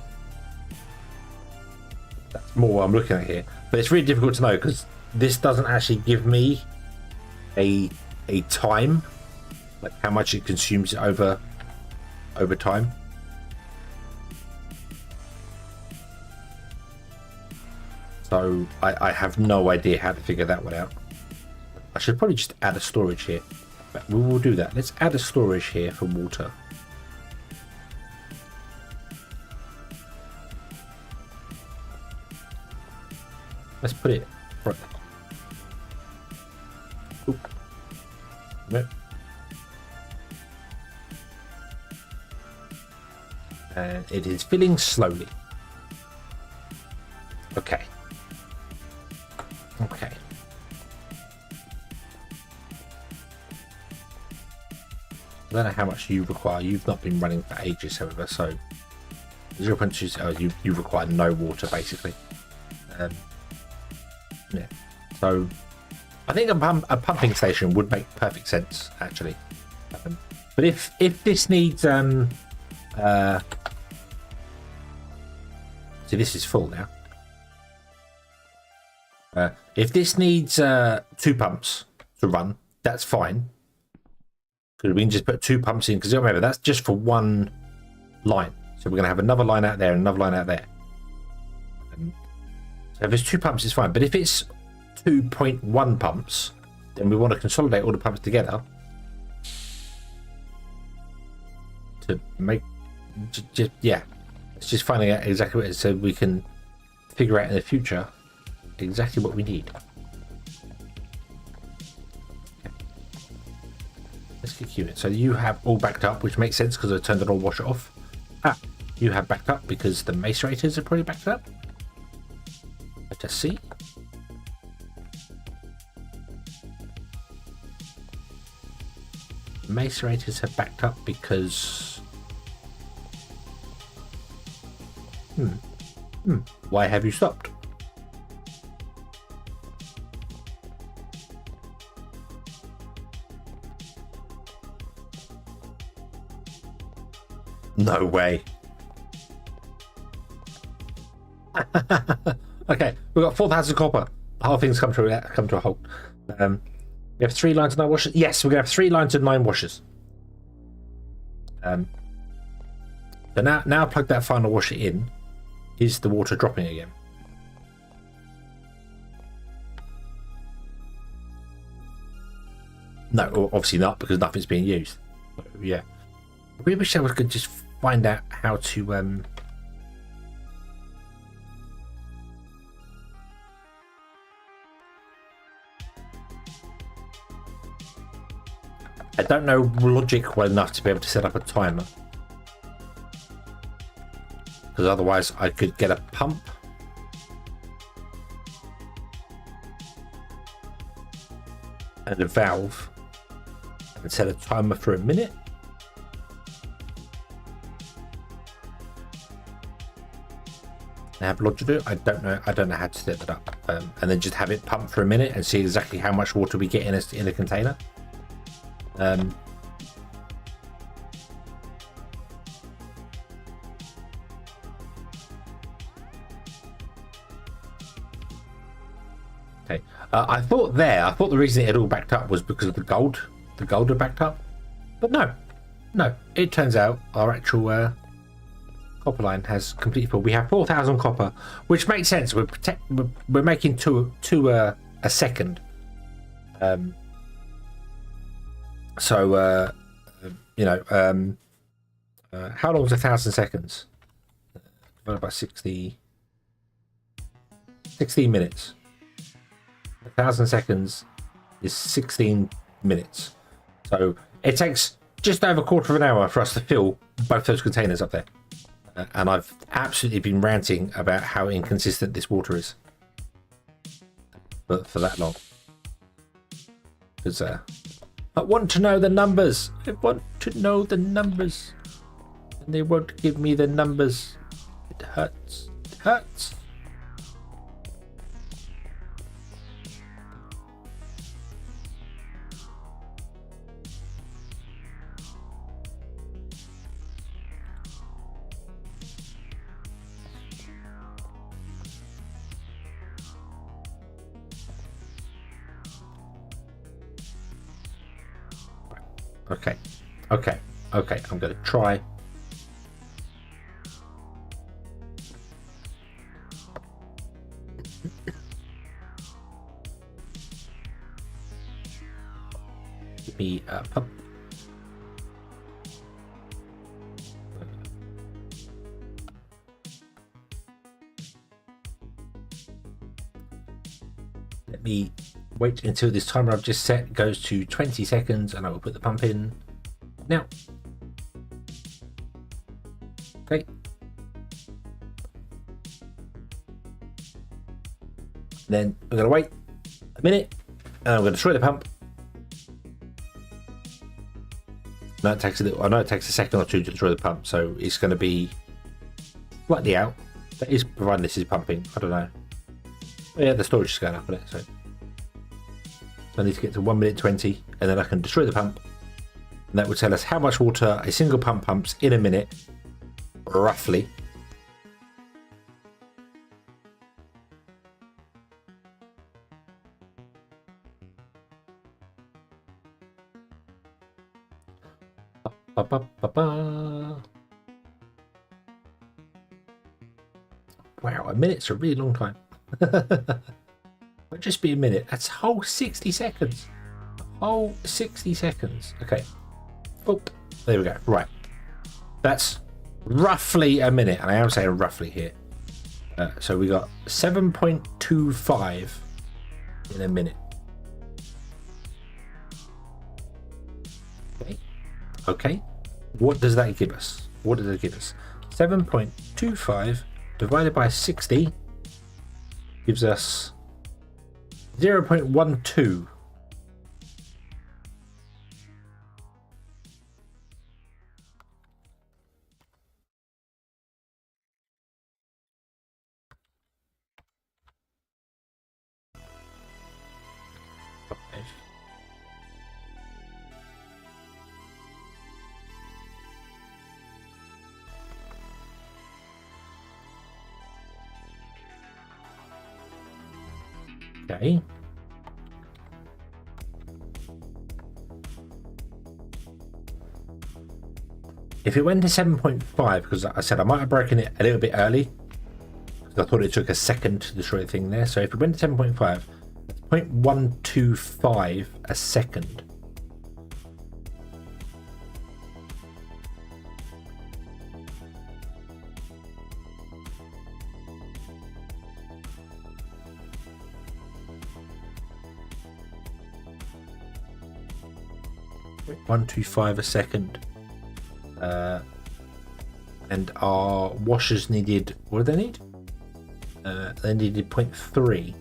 That's more what I'm looking at here, but it's really difficult to know because this doesn't actually give me a time, like how much it consumes over time. So I have no idea how to figure that one out. I should probably just add a storage here, but we will do that. Let's add a storage here for water. Let's put it right there. Nope. And it is filling slowly. Okay. Okay. I don't know how much you require. You've not been running for ages, however, so 0.2. Oh, you require no water basically. Yeah. So I think a pumping station would make perfect sense actually. But if this needs see, this is full now. If this needs 2 pumps to run, that's fine. Because we can just put 2 pumps in, because remember that's just for one line. So we're going to have another line out there and another line out there. So if it's 2 pumps, it's fine. But if it's 2.1 pumps, then we want to consolidate all the pumps together to make yeah. It's just finding out exactly what it is so we can figure out in the future exactly what we need. Let's get you in. So you have all backed up, which makes sense because I turned it on, wash it off. You have backed up because the macerators are probably backed up. Let us see. Macerators have backed up because why have you stopped? No way. Okay, we've got 4,000 copper. The whole thing's come to a halt. We have 3 lines of 9 washers. Yes, we're gonna have 3 lines of 9 washers. But now plug that final washer in. Is the water dropping again? No, obviously not, because nothing's being used. So, yeah. I really wish I could just find out how to I don't know logic well enough to be able to set up a timer. Because otherwise I could get a pump. And a valve. And set a timer for a minute. And have logic do it. I don't know how to set that up. And then just have it pump for a minute and see exactly how much water we get in a container. Okay. I thought the reason it had all backed up was because of the gold. The gold had backed up. But no. It turns out our actual copper line has completely full. We have 4,000 copper, which makes sense. We're making two a second. So, how long is 1,000 seconds? Divided by 16 minutes. 1,000 seconds is 16 minutes. So it takes just over a quarter of an hour for us to fill both those containers up there. And I've absolutely been ranting about how inconsistent this water is. For that long. Because I want to know the numbers. I want to know the numbers. And they won't give me the numbers. It hurts. It hurts. Okay, I'm going to try. Give me a pump. Let me wait until this timer I've just set goes to 20 seconds and I will put the pump in now. Okay. Then we're going to wait a minute and I'm going to destroy the pump. Now it takes I know it takes a second or two to destroy the pump, so it's going to be slightly out. That is providing this is pumping. I don't know. Yeah, the storage is going up on it, so I need to get to 1 minute 20 and then I can destroy the pump. And that would tell us how much water a single pump pumps in a minute, roughly. Ba, ba, ba, ba. Wow, a minute's a really long time. Might just be a minute. That's a whole 60 seconds. A whole 60 seconds. Okay. Oh, there we go. Right. That's roughly a minute. And I am saying roughly here. So we got 7.25 in a minute. Okay. Okay. What does that give us? What does it give us? 7.25 divided by 60 gives us 0.12. Okay. If it went to 7.5, because I said I might have broken it a little bit early, because I thought it took a second to destroy the thing there. So if it went to 7.5, 0.125 a second. 0.125 a second. And our washers needed, what did they need? They needed 0.3.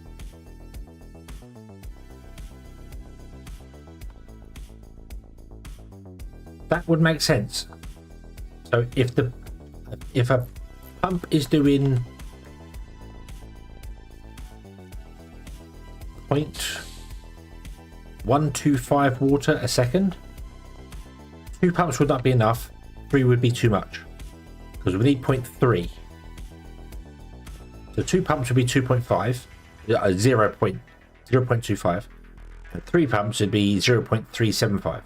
That would make sense. So if a pump is doing 0.125 water a second, 2 pumps would not be enough. 3 would be too much, because we need 0.3. So 2 pumps would be 2.5, 0.25, and 3 pumps would be 0.375.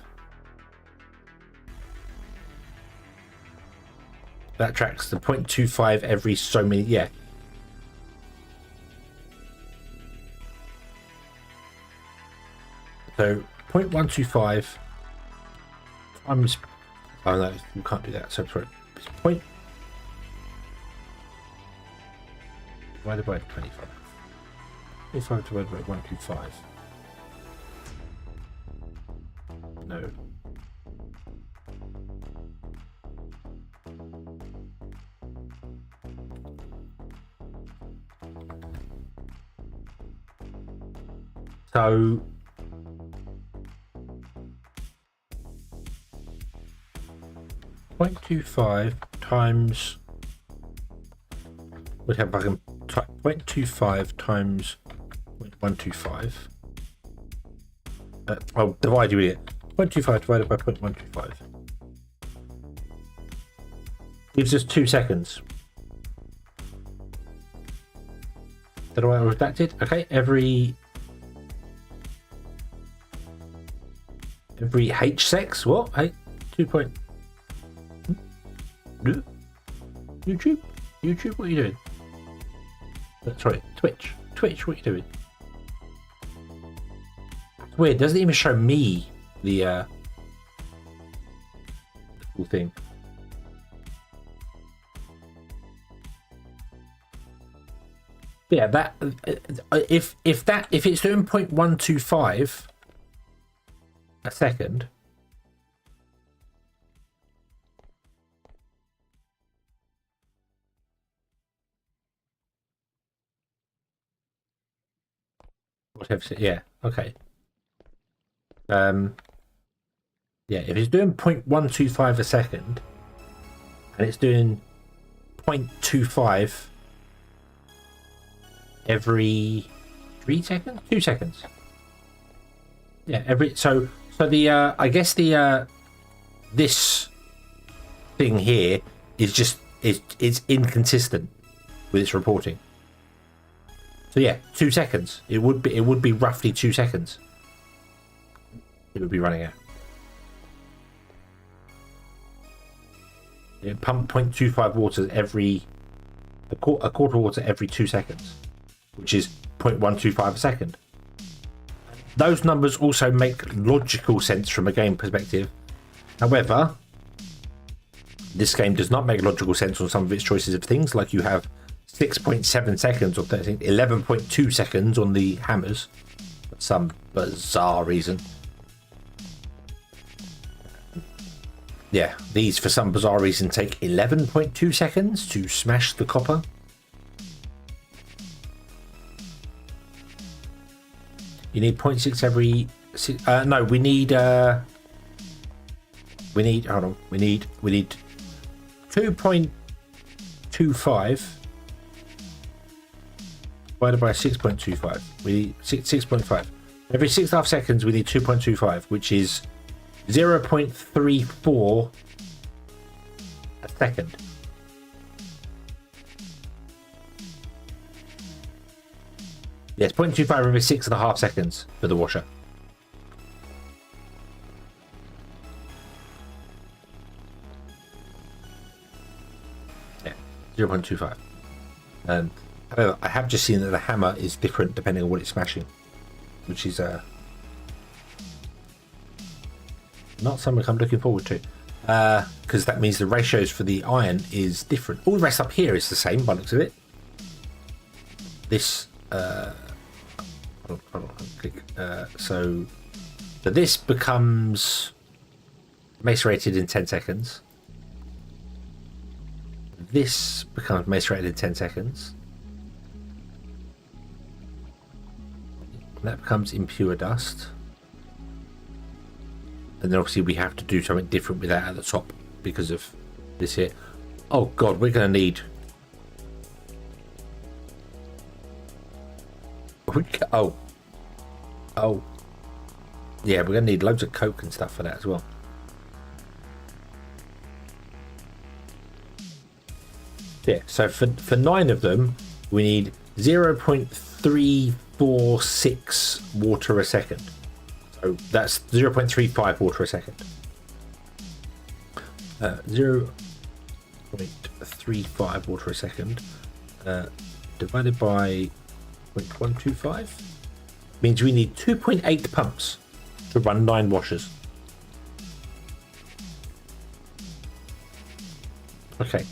That tracks the 0.25 every so many, yeah. So 0.125 times, oh no, you can't do that, so sorry. Point divided by 25. 25 divided by 125. No. So 0.25 times, would have, I can type 0.25 times 0.125. I'll divide you with it. 0.25 divided by 0.125 gives us 2 seconds. Did I redact it? Okay, every H sex, what? Hey, 2 point. YouTube, what are you doing? Sorry, Twitch, what are you doing? It's weird, doesn't even show me the full thing. Yeah, that if it's doing 0.125 a second, whatever. Yeah, okay. Yeah, if it's doing 0.125 a second, and it's doing 0.25 every 3 seconds, 2 seconds. Yeah, so the I guess the this thing here is just it's inconsistent with its reporting. So yeah, 2 seconds. It would be roughly 2 seconds. It would be running out. It pump 0.25 water every a quarter water every 2 seconds, which is 0.125 a second. Those numbers also make logical sense from a game perspective. However, this game does not make logical sense on some of its choices of things, like you have 6.7 seconds or 11.2 seconds on the hammers for some bizarre reason. Yeah, these for some bizarre reason take 11.2 seconds to smash the copper. You need 0.6 every no, we need hold on, we need 2.25 divided by 6.25. We need 6.5. Every 6.5 seconds we need 2.25, which is 0.34 a second. Yes, 0.25 every 6.5 seconds for the washer. Yeah, 0.25. However, I have just seen that the hammer is different depending on what it's smashing, which is not something I'm looking forward to, because that means the ratios for the iron is different. All the rest up here is the same by the looks of it. This hold on, click. So this becomes macerated in 10 seconds. This becomes macerated in 10 seconds. That becomes impure dust. And then obviously we have to do something different with that at the top because of this here. Oh god, we're going to need... Oh. Yeah, we're going to need loads of coke and stuff for that as well. Yeah, so for 9 of them, we need 0.346 water a second. So that's 0.35 water a second. 0.35 water a second divided by 0.125 means we need 2.8 pumps to run 9 washers. Okay.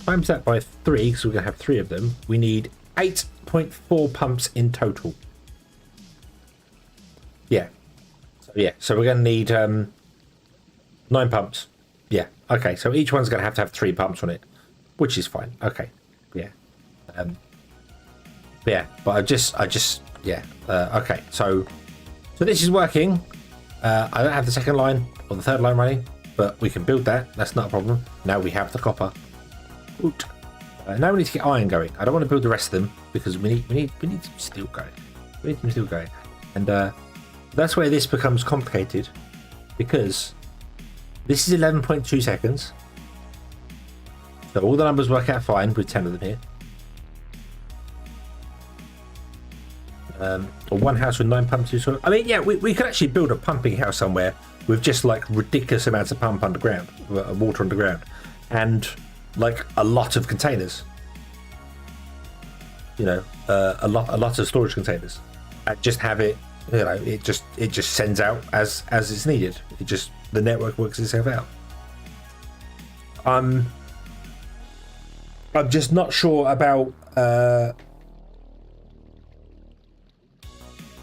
Times that by 3, because we're going to have 3 of them. We need 8.4 pumps in total. Yeah. So we're going to need 9 pumps. Yeah. Okay. So each one's going to have 3 pumps on it, which is fine. Okay. Yeah. Yeah. But I just. Yeah. Okay. So this is working. I don't have the second line or the third line running, but we can build that. That's not a problem. Now we have the copper. Now we need to get iron going. I don't want to build the rest of them because we need some steel going. We need some steel going, and that's where this becomes complicated because this is 11.2 seconds. So all the numbers work out fine with 10 of them here. Or one house with 9 pumps. I mean, yeah, we could actually build a pumping house somewhere with just like ridiculous amounts of pump underground, water underground, and like a lot of containers. You know, a lot of storage containers, and just have it. You know, it just sends out as it's needed. The network works itself out. I'm just not sure about.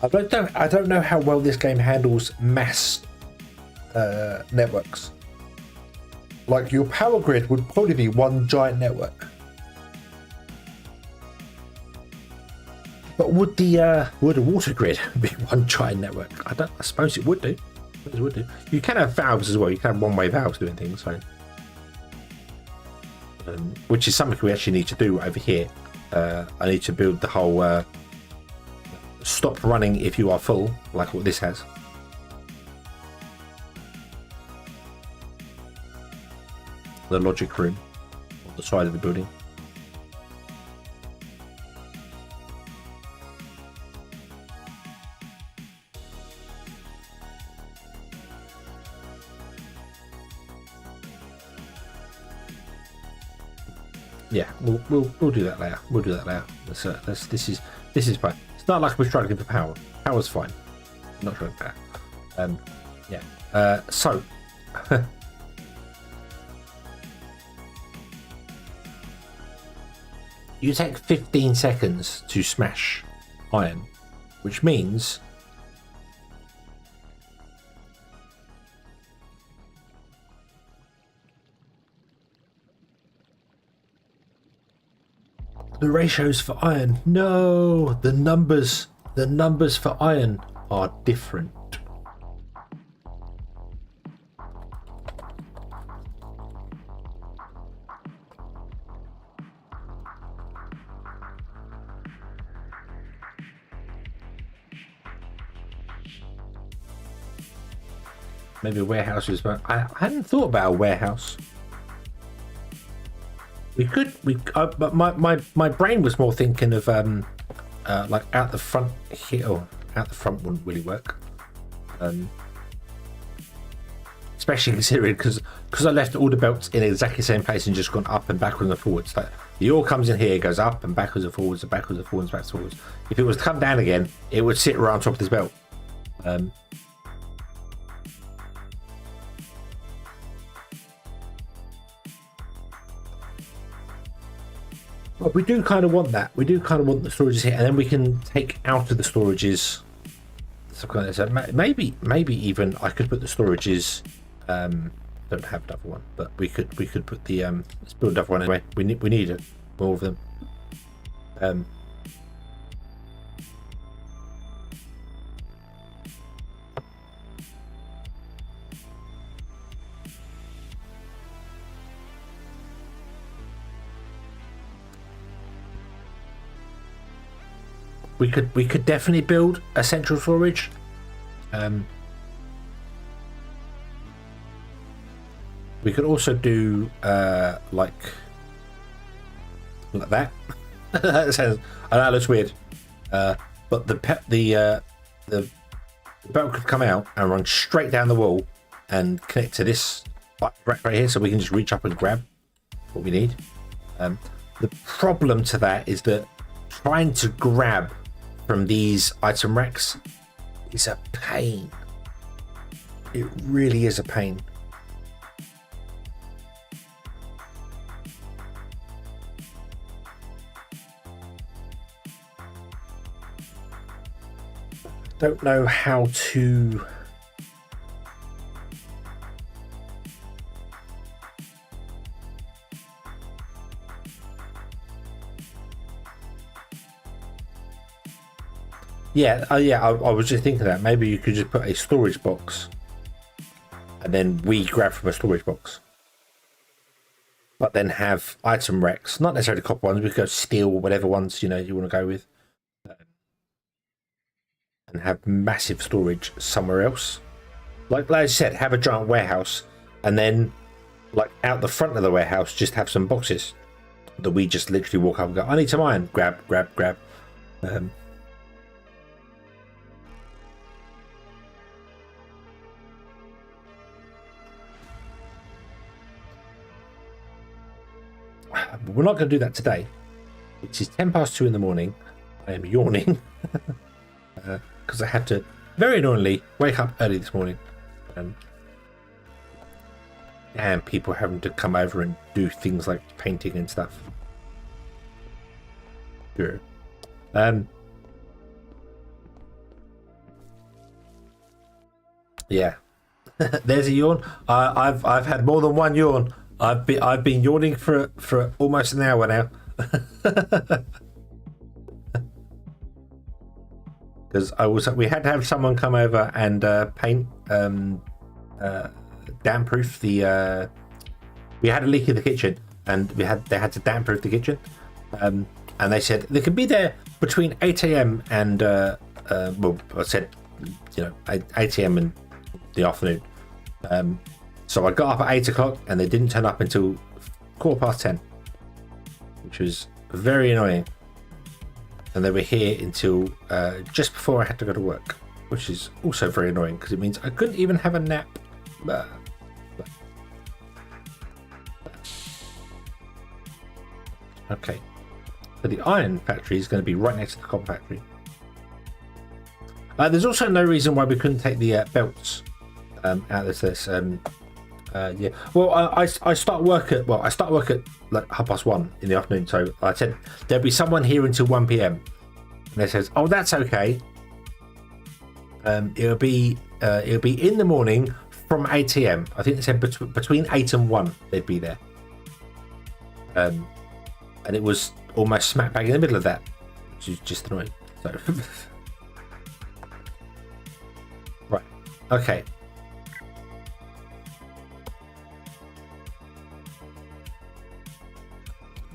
I don't know how well this game handles mass networks. Like your power grid would probably be one giant network. But would a water grid be one giant network? I suppose it would do. You can have valves as well. You can have one-way valves doing things. So, which is something we actually need to do over here. I need to build the whole stop running if you are full, like what this has. The logic room on the side of the building. Yeah, we'll do that later. We'll do that later. This is fine. It's not like we're struggling for power. Power's fine. I'm not struggling for power. Yeah. So. You take 15 seconds to smash iron, which means the ratios for iron. No, the numbers for iron are different. Maybe a warehouse is, but I hadn't thought about a warehouse. But my brain was more thinking of like out the front here. Oh, out the front wouldn't really work. Especially considering because I left all the belts in exactly the same place and just gone up and backwards and forwards. Like the ore comes in here, goes up and backwards and forwards and backwards and forwards, backwards and forwards. If it was to come down again, it would sit right on top of this belt. But we do kind of want that. We do kind of want the storages here, and then we can take out of the storages So maybe even I could put the storages. Don't have another one, but we could put the let's build another one anyway. We need more of them. We could definitely build a central storage. We could also do like that. That sounds, I know it looks weird, but the boat could come out and run straight down the wall and connect to this rack right here, so we can just reach up and grab what we need. The problem to that is that trying to grab from these item racks is a pain. It really is a pain. Don't know how to I was just thinking that maybe you could just put a storage box and then we grab from a storage box, but then have item racks, not necessarily copper ones, we could go steel or whatever ones you want to go with, and have massive storage somewhere else. Like I said, have a giant warehouse, and then like out the front of the warehouse just have some boxes that we just literally walk up and go, I need some iron, grab. But we're not going to do that today. It is 2:10 in the morning. I am yawning because I had to very annoyingly wake up early this morning. And people having to come over and do things like painting and stuff. Sure. Yeah. There's a yawn. I've had more than one yawn. I've been yawning for almost an hour now. Because we had to have someone come over and paint damp proof the we had a leak in the kitchen and they had to damp proof the kitchen, and they said they could be there between 8 a.m. and well, I said 8 a.m. in the afternoon. So I got up at 8 o'clock and they didn't turn up until 10:15, which was very annoying. And they were here until just before I had to go to work, which is also very annoying because it means I couldn't even have a nap. Okay, so the iron factory is going to be right next to the copper factory. There's also no reason why we couldn't take the belts out of this. Yeah. Well, I start work at like 1:30 in the afternoon. So I said there'll be someone here until 1 p.m. And they says, "Oh, that's okay. It'll be in the morning from 8 a.m. I think they said between 8 and 1 they'd be there." And it was almost smack bang in the middle of that, which is just annoying. So right, okay.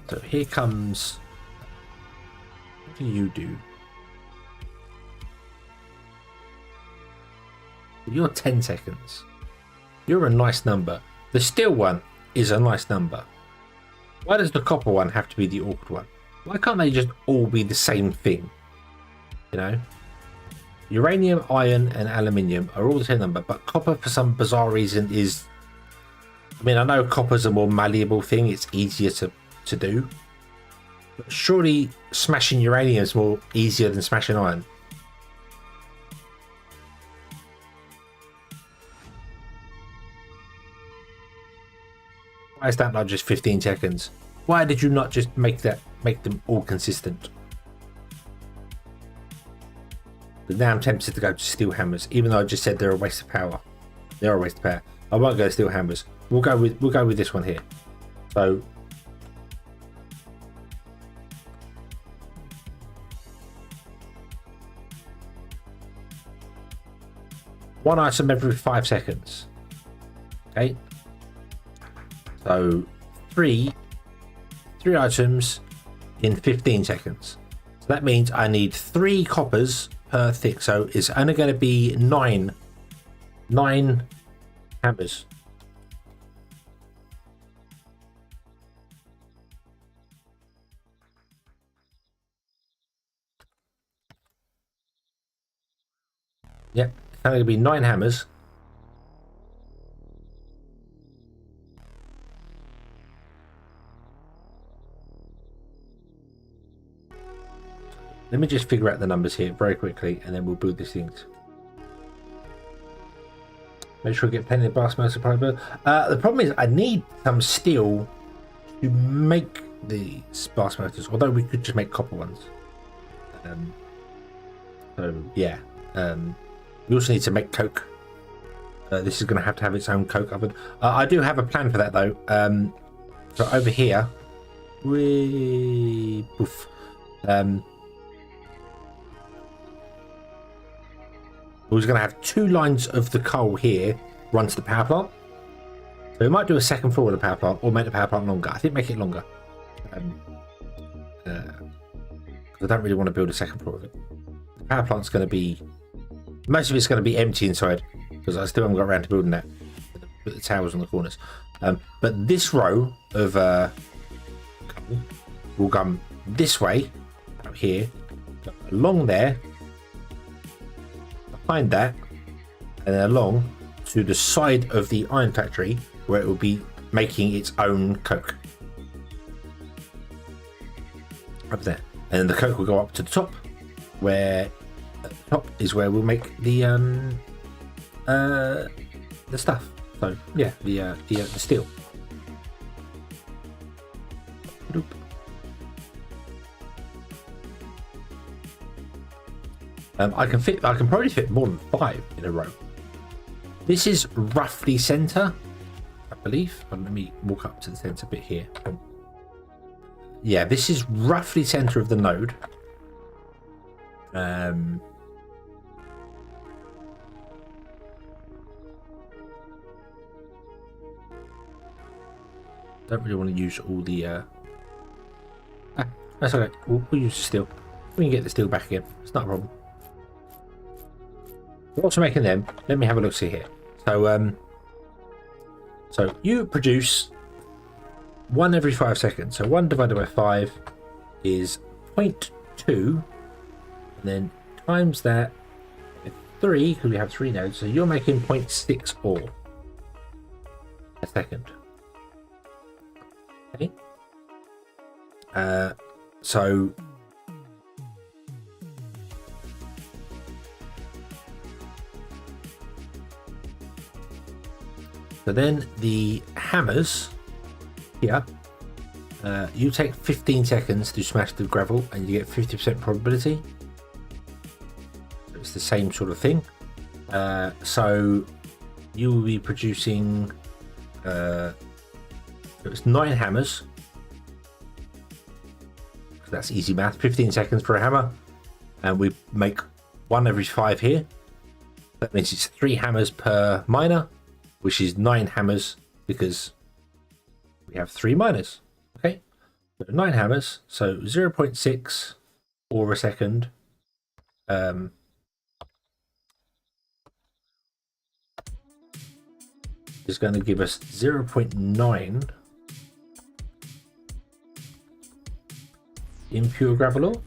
So here comes. What do you do? You're 10 seconds. You're a nice number. The steel one is a nice number. Why does the copper one have to be the awkward one? Why can't they just all be the same thing? Uranium, iron, and aluminium are all the same number, but copper, for some bizarre reason, is. I mean, I know copper's a more malleable thing; it's easier to do. But surely smashing uranium is more easier than smashing iron. Why is that not just 15 seconds? Why did you not just make them all consistent? But now I'm tempted to go to steel hammers, even though I just said they're a waste of power. They're a waste of power. I won't go to steel hammers. We'll go with this one here. So one item every 5 seconds. Okay. So three items in 15 seconds. So that means I need 3 coppers per thick. So it's only going to be 9 hammers. Yep, it's only going to be 9 hammers. Let me just figure out the numbers here very quickly, and then we'll build these things. Make sure we get plenty of blast motor supply. The problem is I need some steel to make the blast motors, although we could just make copper ones. So yeah, we also need to make coke. This is going to have its own coke oven. I do have a plan for that though. So over here, we we're going to have 2 lines of the coal here run to the power plant. So we might do a second floor of the power plant, or make the power plant longer. I think make it longer. Because I don't really want to build a second floor of it. The power plant's going to be... most of it's going to be empty inside, because I still haven't got around to building that. Put the towers on the corners. But this row of coal will come this way, out here, along there, behind that, and then along to the side of the iron factory, where it will be making its own coke. Up there. And then the coke will go up to the top, where at the top is where we'll make the stuff. So yeah, the steel. I can probably fit more than 5 in a row. This is roughly center, I believe. Let me walk up to the center bit here. Yeah, this is roughly center of the node. Don't really want to use all the that's okay. We'll use the steel. We can get the steel back again. It's not a problem. What's making them? Let me have a look. See here. So so you produce 1 every 5 seconds. So 1 divided by 5 is 0.2, and then times that with 3, because we have 3 nodes. So you're making 0.6 ore a second. Okay. So then the hammers here, you take 15 seconds to smash the gravel and you get 50% probability. So it's the same sort of thing. So you will be producing so it's 9 hammers. So that's easy math. 15 seconds for a hammer, and we make 1 every 5 here. That means it's 3 hammers per miner, which is 9 hammers because we have 3 miners. Okay, so 9 hammers, so 0.6 ore a second. Is going to give us 0.9 impure gravel ore.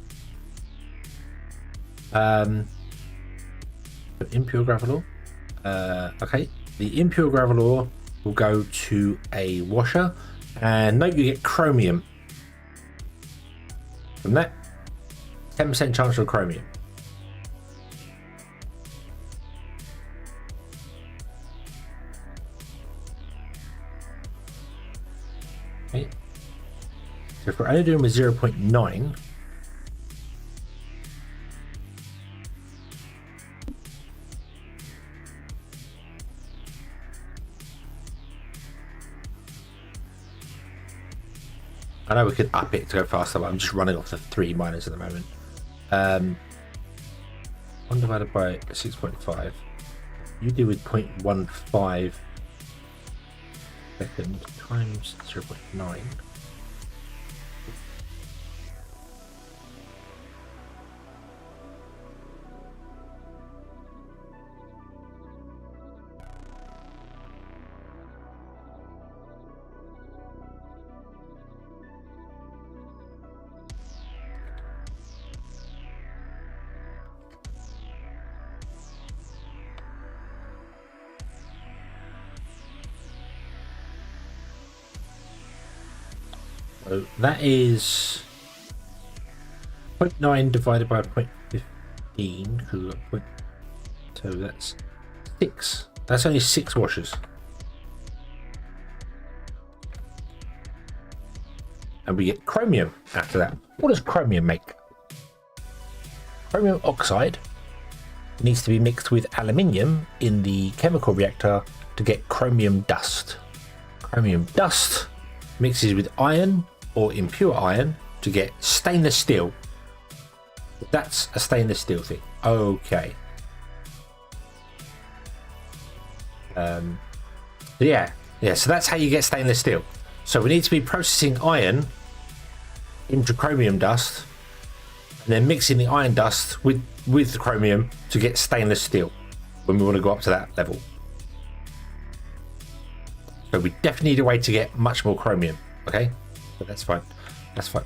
Impure gravel ore. Okay, the impure gravel ore will go to a washer, and note you get chromium from that. 10% chance of chromium. Okay. So if we're only doing with 0.9, I know we could up it to go faster, but I'm just running off the 3 miners at the moment. 1 divided by 6.5. You do with 0.15 seconds times 0.9. So that is 0.9 divided by 0.15. So that's 6. That's only 6 washers. And we get chromium after that. What does chromium make? Chromium oxide needs to be mixed with aluminium in the chemical reactor to get chromium dust. Chromium dust mixes with iron or impure iron to get stainless steel. That's a stainless steel thing. Okay. Yeah, so that's how you get stainless steel. So we need to be processing iron into chromium dust and then mixing the iron dust with the chromium to get stainless steel when we want to go up to that level. So we definitely need a way to get much more chromium. Okay, but that's fine. That's fine.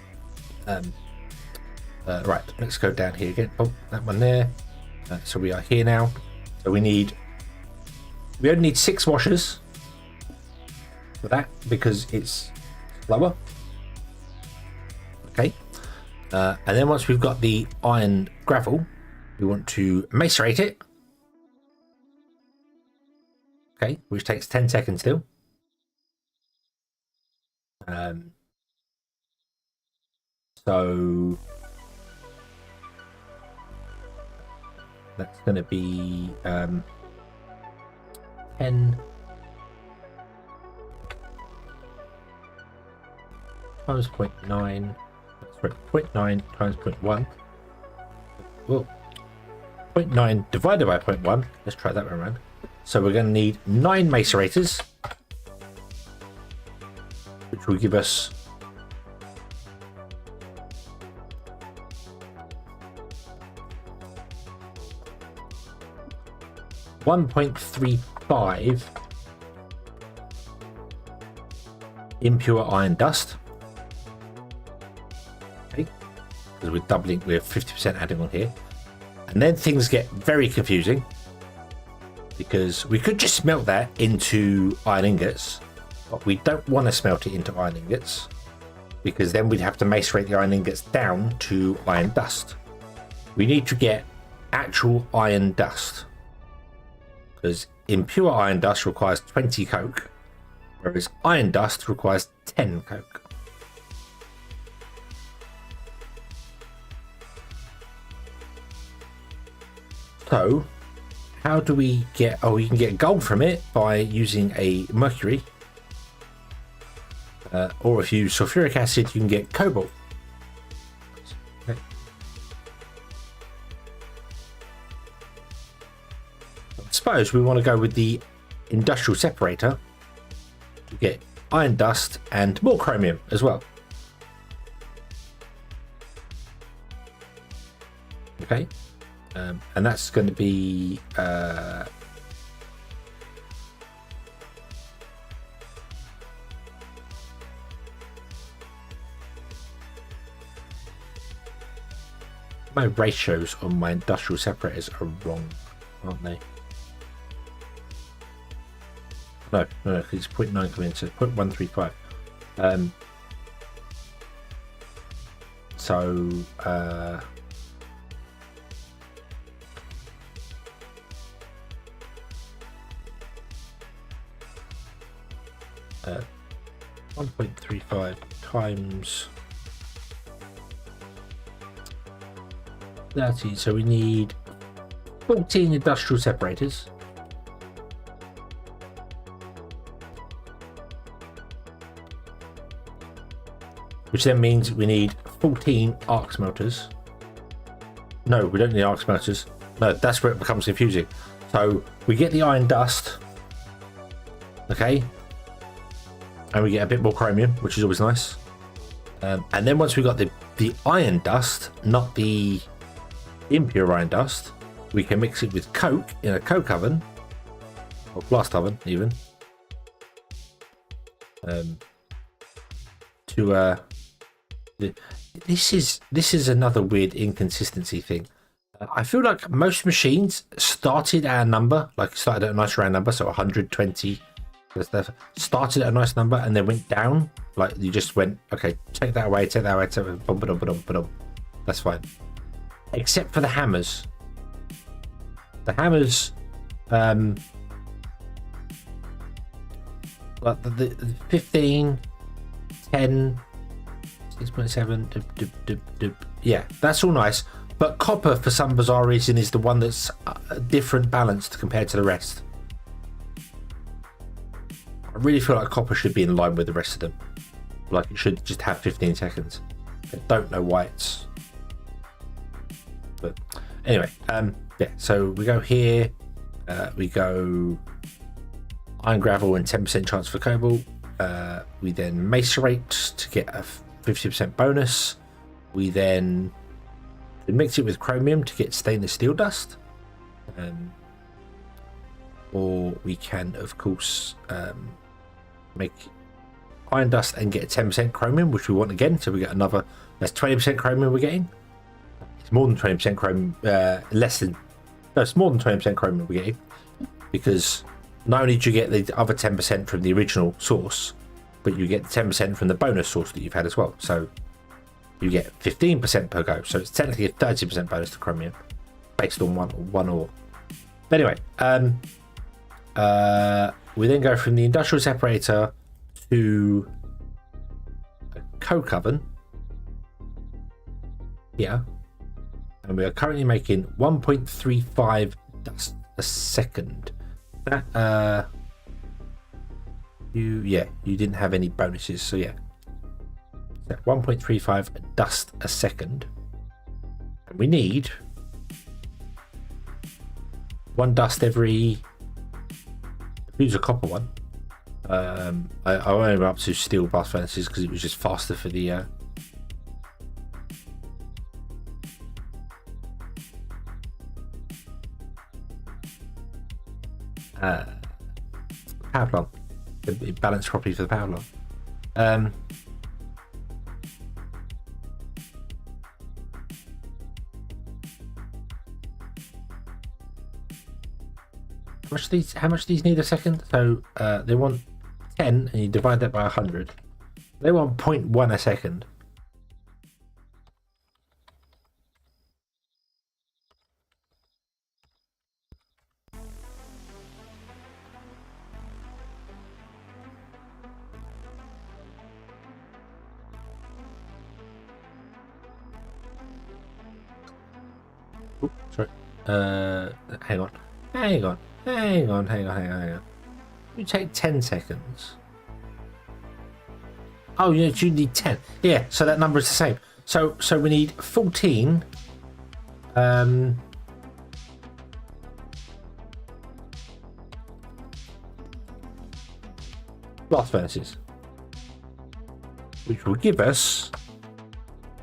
Right, let's go down here again. Oh, that one there. So we are here now. So we only need 6 washers for that because it's lower. Okay. And then once we've got the iron gravel, we want to macerate it. Okay, which takes 10 seconds still. So that's going to be 10 times 0.9. Sorry, 0.9 times 0.1. Whoa. 0.9 divided by 0.1. Let's try that one around. So we're going to need 9 macerators, which will give us 1.35 impure iron dust. Okay, because we're doubling, we're 50% adding on here. And then things get very confusing because we could just smelt that into iron ingots, but we don't want to smelt it into iron ingots because then we'd have to macerate the iron ingots down to iron dust. We need to get actual iron dust because impure iron dust requires 20 coke, whereas iron dust requires 10 coke. So how do we get, you can get gold from it by using a mercury, or if you use sulfuric acid you can get cobalt. Okay. I suppose we want to go with the industrial separator to get iron dust and more chromium as well. Okay. And that's going to be my ratios on my industrial separators are wrong, aren't they? No, it's 0.9 coming in, so 0.135. So 1.35 times 30, so we need 14 industrial separators. which then means we need 14 arc smelters. No, we don't need arc smelters. No, that's where it becomes confusing. So we get the iron dust, okay, and we get a bit more chromium, which is always nice. And then once we got the iron dust, not the impure iron dust, we can mix it with coke in a coke oven or blast oven even. This is another weird inconsistency thing. I feel like most machines started at a number, like started at a nice round number, so 120. Started at a nice number and then went down. Like you just went, okay, take that away, take that away, take that, bum. That's fine. Except for the hammers. The hammers, like the 15, 10, 6.7, yeah, that's all nice. But copper, for some bizarre reason, is the one that's different balanced compared to the rest. I really feel like copper should be in line with the rest of them. Like it should just have 15 seconds. I don't know why it's... But anyway, yeah, so we go here. We go iron gravel and 10% chance for cobalt. We then macerate to get a 50% bonus. We then mix it with chromium to get stainless steel dust. Or we can, of course, make iron dust and get 10% chromium, which we want again. So we get another, that's 20% chromium we're getting. It's more than 20% chromium, it's more than 20% chromium we're getting. Because not only do you get the other 10% from the original source, but you get 10% from the bonus source that you've had as well. So you get 15% per go. So it's technically a 30% bonus to chromium based on one ore. But anyway, we then go from the industrial separator to a coke oven. Yeah. And we are currently making 1.35 dust a second. That you didn't have any bonuses, so yeah. 1.35 dust a second. And we need one dust every... Use a copper one. I went up to steel blast furnaces because it was just faster for the power plant. It balanced properly for the power plant. How much these need a second? So they want 10 and you divide that by 100. They want 0.1 a second. Oops, sorry. Hang on. You take 10 seconds. Oh, yeah, you need 10. Yeah, so that number is the same. So we need 14. Blast furnaces, which will give us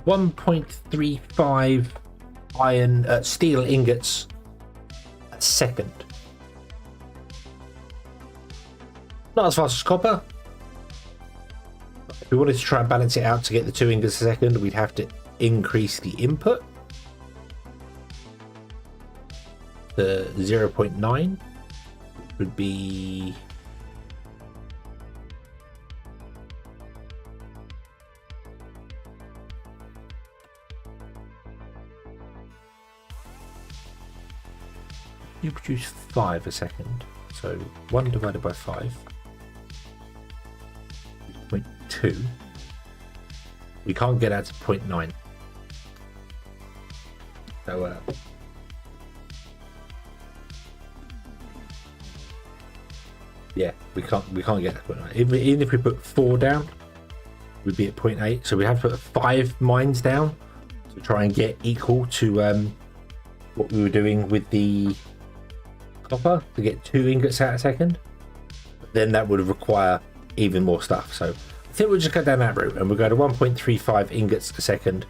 1.35 iron steel ingots a second. Not as fast as copper. If we wanted to try and balance it out to get the 2 ingots a second, we'd have to increase the input to 0.9, which would be you produce 5 a second. So 1 divided by 5. 0.2. We can't get out to 0.9. So yeah, we can't get that 0.9. Even if we put 4 down, we'd be at 0.8. So we have to put 5 mines down to try and get equal to what we were doing with the copper to get 2 ingots out a second. But then that would require even more stuff. So I think we'll just go down that route and we'll go to 1.35 ingots a second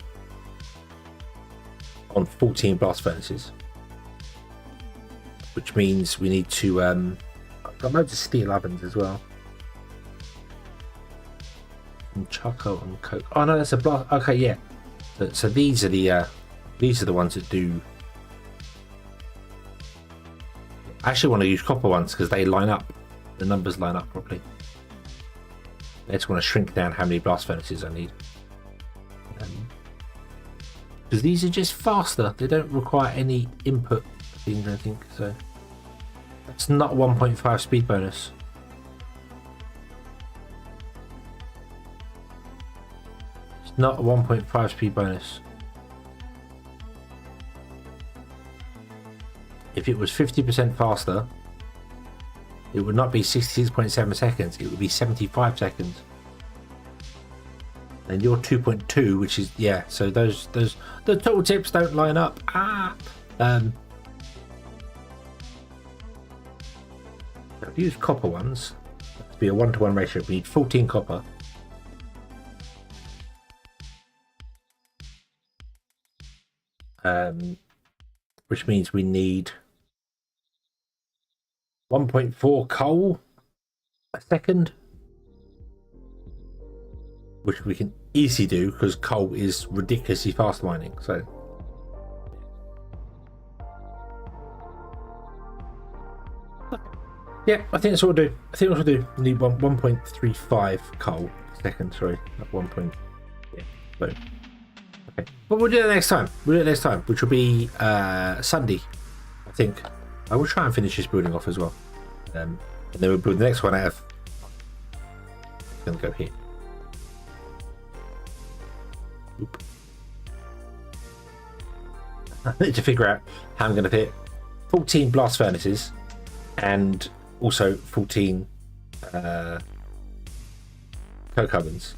on 14 blast furnaces. Which means we need to I've got loads of steel ovens as well. And charcoal and coke. Oh no, that's a blast. Okay, yeah. So these are the ones that do. I actually want to use copper ones because they line up. The numbers line up properly. I just want to shrink down how many blast furnaces I need. Because these are just faster. They don't require any input things, I think. So that's not 1.5 speed bonus. It's not a 1.5 speed bonus. If it was 50% faster, it would not be 66.7 seconds, it would be 75 seconds. And you're 2.2, which is, yeah, so those the tooltips don't line up. I've used copper ones to be a 1-to-1 ratio. We need 14 copper. Which means we need 1.4 coal a second, which we can easily do because coal is ridiculously fast mining. So yeah, I think that's what we'll do. I think what we'll do, we need 1.35 coal a second, sorry, not 1. Yeah, so okay, but we'll do it next time. We'll do it next time, which will be Sunday, I think. I will try and finish this building off as well, and then we'll build the next one out of. I'm gonna go here. Oop. I need to figure out how I'm going to fit 14 blast furnaces and also 14 coke ovens.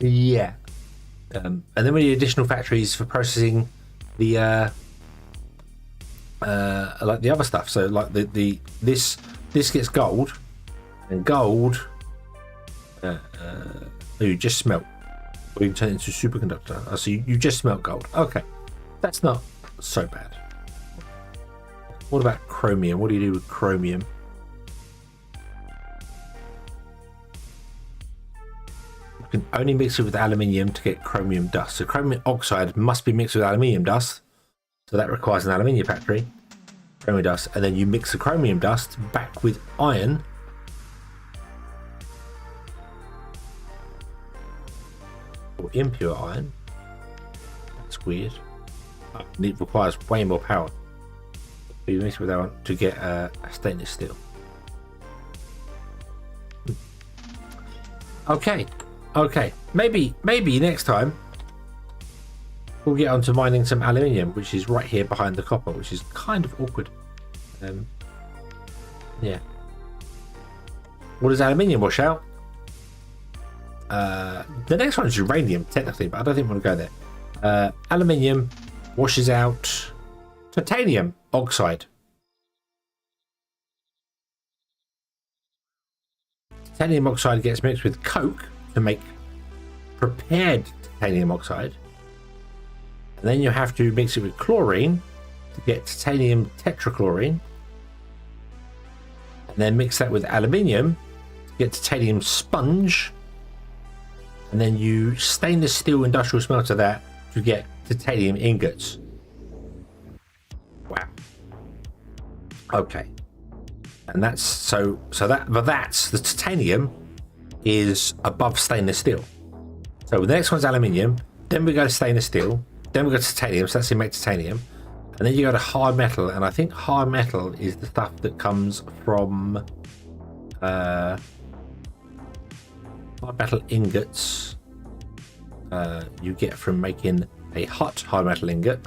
Yeah. And then we need additional factories for processing the like the other stuff. So like this gets gold, and gold you just smelt, or you can turn it into a superconductor. So you just smelt gold. Okay, that's not so bad. What about chromium? What do you do with chromium? You can only mix it with aluminium to get chromium dust. So chromium oxide must be mixed with aluminium dust. So that requires an aluminium factory. Chromium dust, and then you mix the chromium dust back with iron. Or impure iron. That's weird. It requires way more power. You mix it with iron to get a stainless steel. Okay. Maybe next time we'll get onto mining some aluminium, which is right here behind the copper, which is kind of awkward. Yeah. What does aluminium wash out? The next one is uranium, technically, but I don't think we want to go there. Aluminium washes out titanium oxide. Titanium oxide gets mixed with coke to make prepared titanium oxide. And then you have to mix it with chlorine to get titanium tetrachlorine. And then mix that with aluminium to get titanium sponge. And then you stainless steel industrial smelter that to get titanium ingots. Wow. Okay. And that's that's the titanium is above stainless steel. So the next one's aluminium, then we go to stainless steel, then we go to titanium, so that's the make titanium, and then you go to hard metal, and I think hard metal is the stuff that comes from hard metal ingots. You get from making a hot hard metal ingot,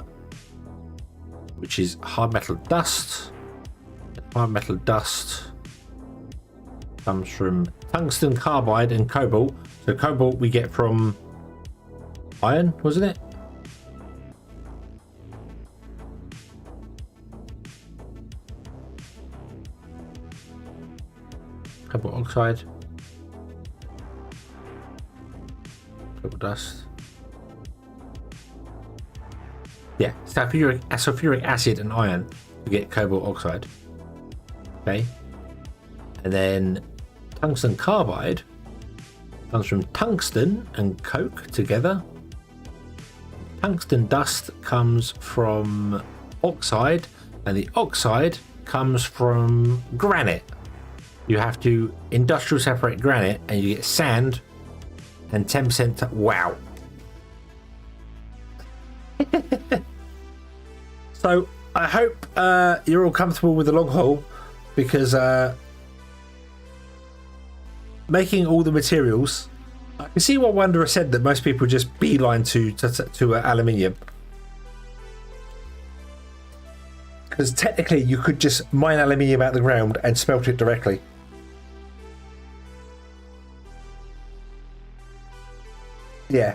which is hard metal dust. Hard metal dust comes from tungsten carbide and cobalt. So cobalt we get from iron, wasn't it? Cobalt oxide. Cobalt dust. Yeah, sulfuric acid and iron to get cobalt oxide. Okay. And then tungsten carbide comes from tungsten and coke together. Tungsten dust comes from oxide, and the oxide comes from granite. You have to industrial separate granite and you get sand and 10%. Wow. So I hope you're all comfortable with the long haul, because making all the materials, I can see what Wanderer said, that most people just beeline to aluminium, because technically you could just mine aluminium out of the ground and smelt it directly. Yeah.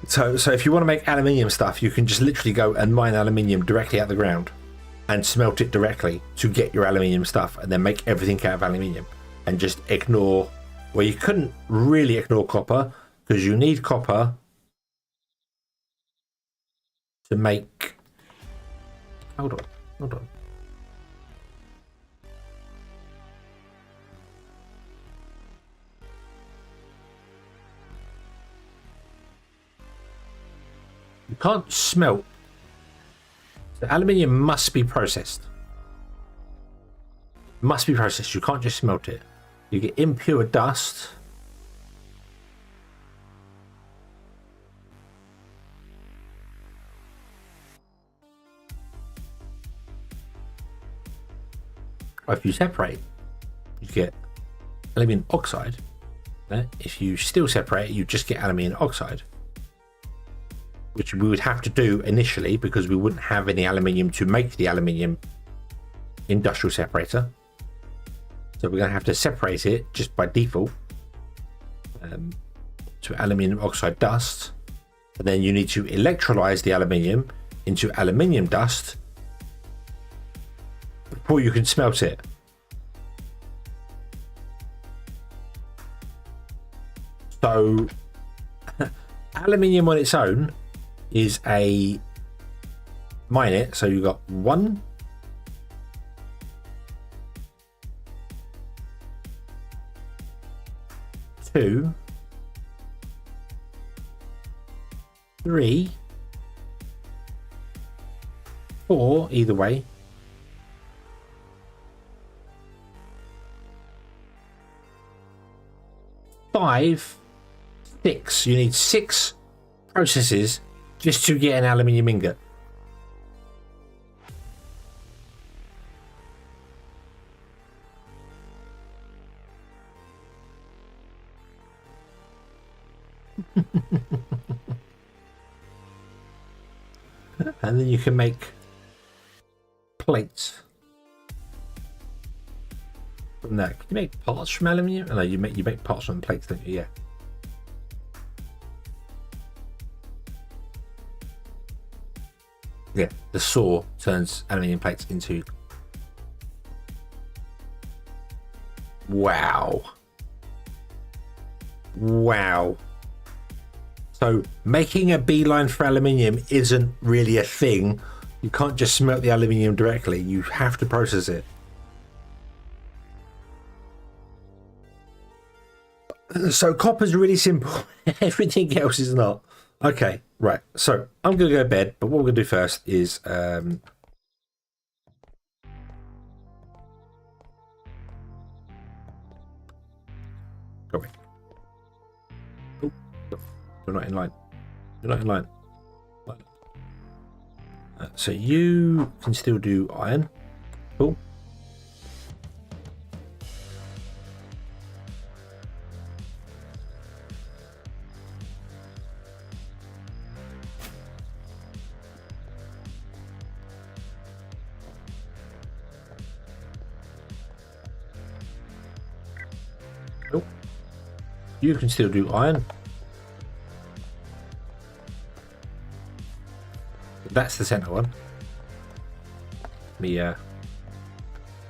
So if you want to make aluminium stuff, you can just literally go and mine aluminium directly out of the ground and smelt it directly to get your aluminium stuff, and then make everything out of aluminium, and just ignore, well, you couldn't really ignore copper, because you need copper to make, hold on. You can't smelt. The aluminium must be processed. Must be processed. You can't just smelt it. You get impure dust. Or if you separate, you get aluminium oxide. If you still separate, you just get aluminium oxide, which we would have to do initially because we wouldn't have any aluminium to make the aluminium industrial separator. So we're going to have to separate it just by default to aluminium oxide dust. And then you need to electrolyze the aluminium into aluminium dust before you can smelt it. So aluminium on its own is a mine it. So you've got 1, 2, 3, 4, either way. 5, 6. You need 6 processes just to get an aluminium ingot. And then you can make plates from that. Can you make parts from aluminium? No, you make parts from plates, don't you? Yeah. Yeah, the saw turns aluminium plates into. Wow. So making a beeline for aluminium isn't really a thing. You can't just smelt the aluminium directly. You have to process it. So copper's really simple. Everything else is not. Okay, right. So I'm going to go to bed, but what we're going to do first is go away. Oh, you're not in line. You're not in line. So you can still do iron. Cool. You can still do iron. That's the center one. Let me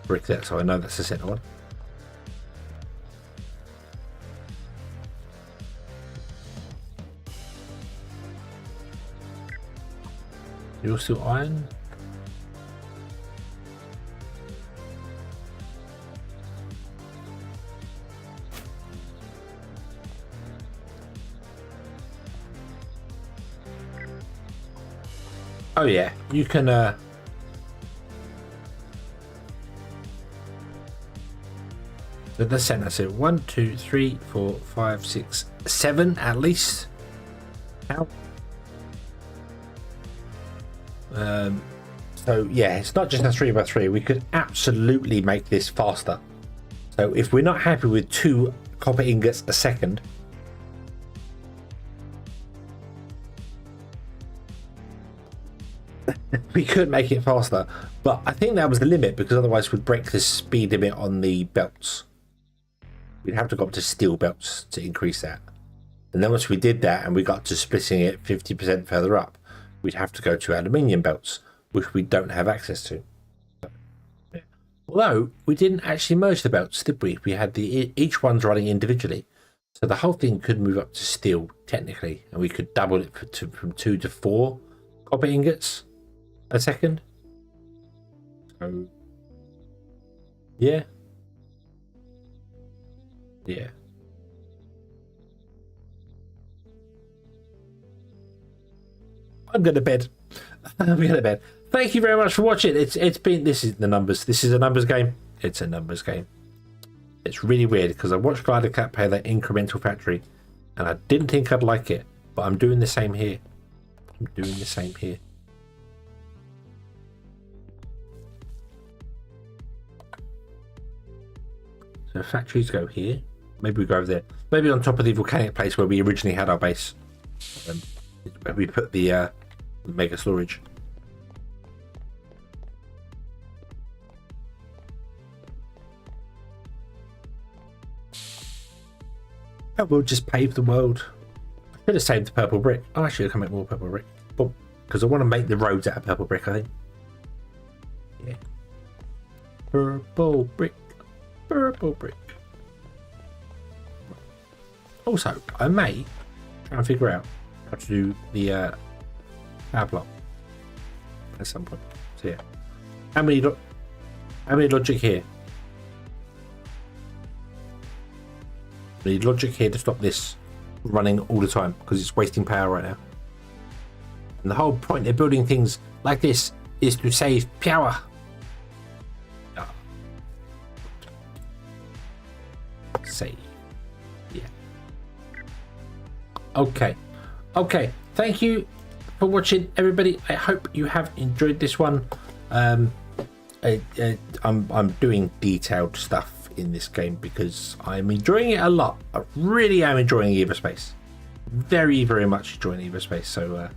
brick that so I know that's the center one. You're still iron? Oh yeah, you can so the center, so 1, 2, 3, 4, 5, 6, 7 at least. How? So yeah, it's not just a 3x3. We could absolutely make this faster. So if we're not happy with 2 copper ingots a second, we could make it faster. But I think that was the limit, because otherwise we'd break the speed limit on the belts. We'd have to go up to steel belts to increase that. And then once we did that and we got to splitting it 50% further up, we'd have to go to aluminium belts, which we don't have access to. Although we didn't actually merge the belts, did we? We had each one's running individually, so the whole thing could move up to steel technically, and we could double it from 2 to 4 copper ingots a second. So yeah. I'm going to bed. Thank you very much for watching. This is the numbers. This is a numbers game. It's a numbers game. It's really weird because I watched Glider Cat play that incremental factory and I didn't think I'd like it, but I'm doing the same here. So factories go here. Maybe we go over there. Maybe on top of the volcanic place where we originally had our base. Where we put the mega storage. And we'll just pave the world. I should have saved the purple brick. Oh, I should have make more purple brick. Because I want to make the roads out of purple brick, I think. Yeah. Purple brick. Also, I may try and figure out how to do the power block at some point. So yeah, how many logic here? We need logic here to stop this running all the time because it's wasting power right now. And the whole point of building things like this is to save power. Save. Yeah. Okay. Thank you for watching, everybody. I hope you have enjoyed this one. I'm doing detailed stuff in this game because I'm enjoying it a lot. I really am enjoying EVOSPACE. Very, very much enjoying EVOSPACE. So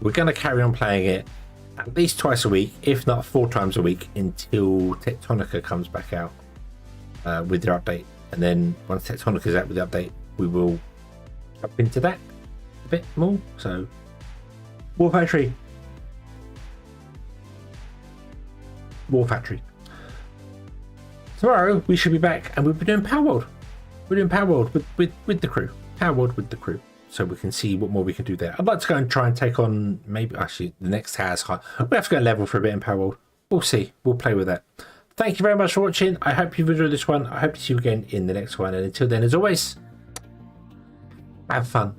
we're going to carry on playing it at least twice a week, if not 4 times a week, until Tectonica comes back out with their update. And then once Tectonica is out with the update, we will jump into that a bit more. So, War Factory. Tomorrow we should be back, and we'll be doing Power World. We're doing Power World with the crew. Power World with the crew, so we can see what more we can do there. I'd like to go and try and take on maybe actually the next tower's high. We have to go level for a bit in Power World. We'll see. We'll play with that. Thank you very much for watching. I hope you've enjoyed this one. I hope to see you again in the next one. And until then, as always, have fun.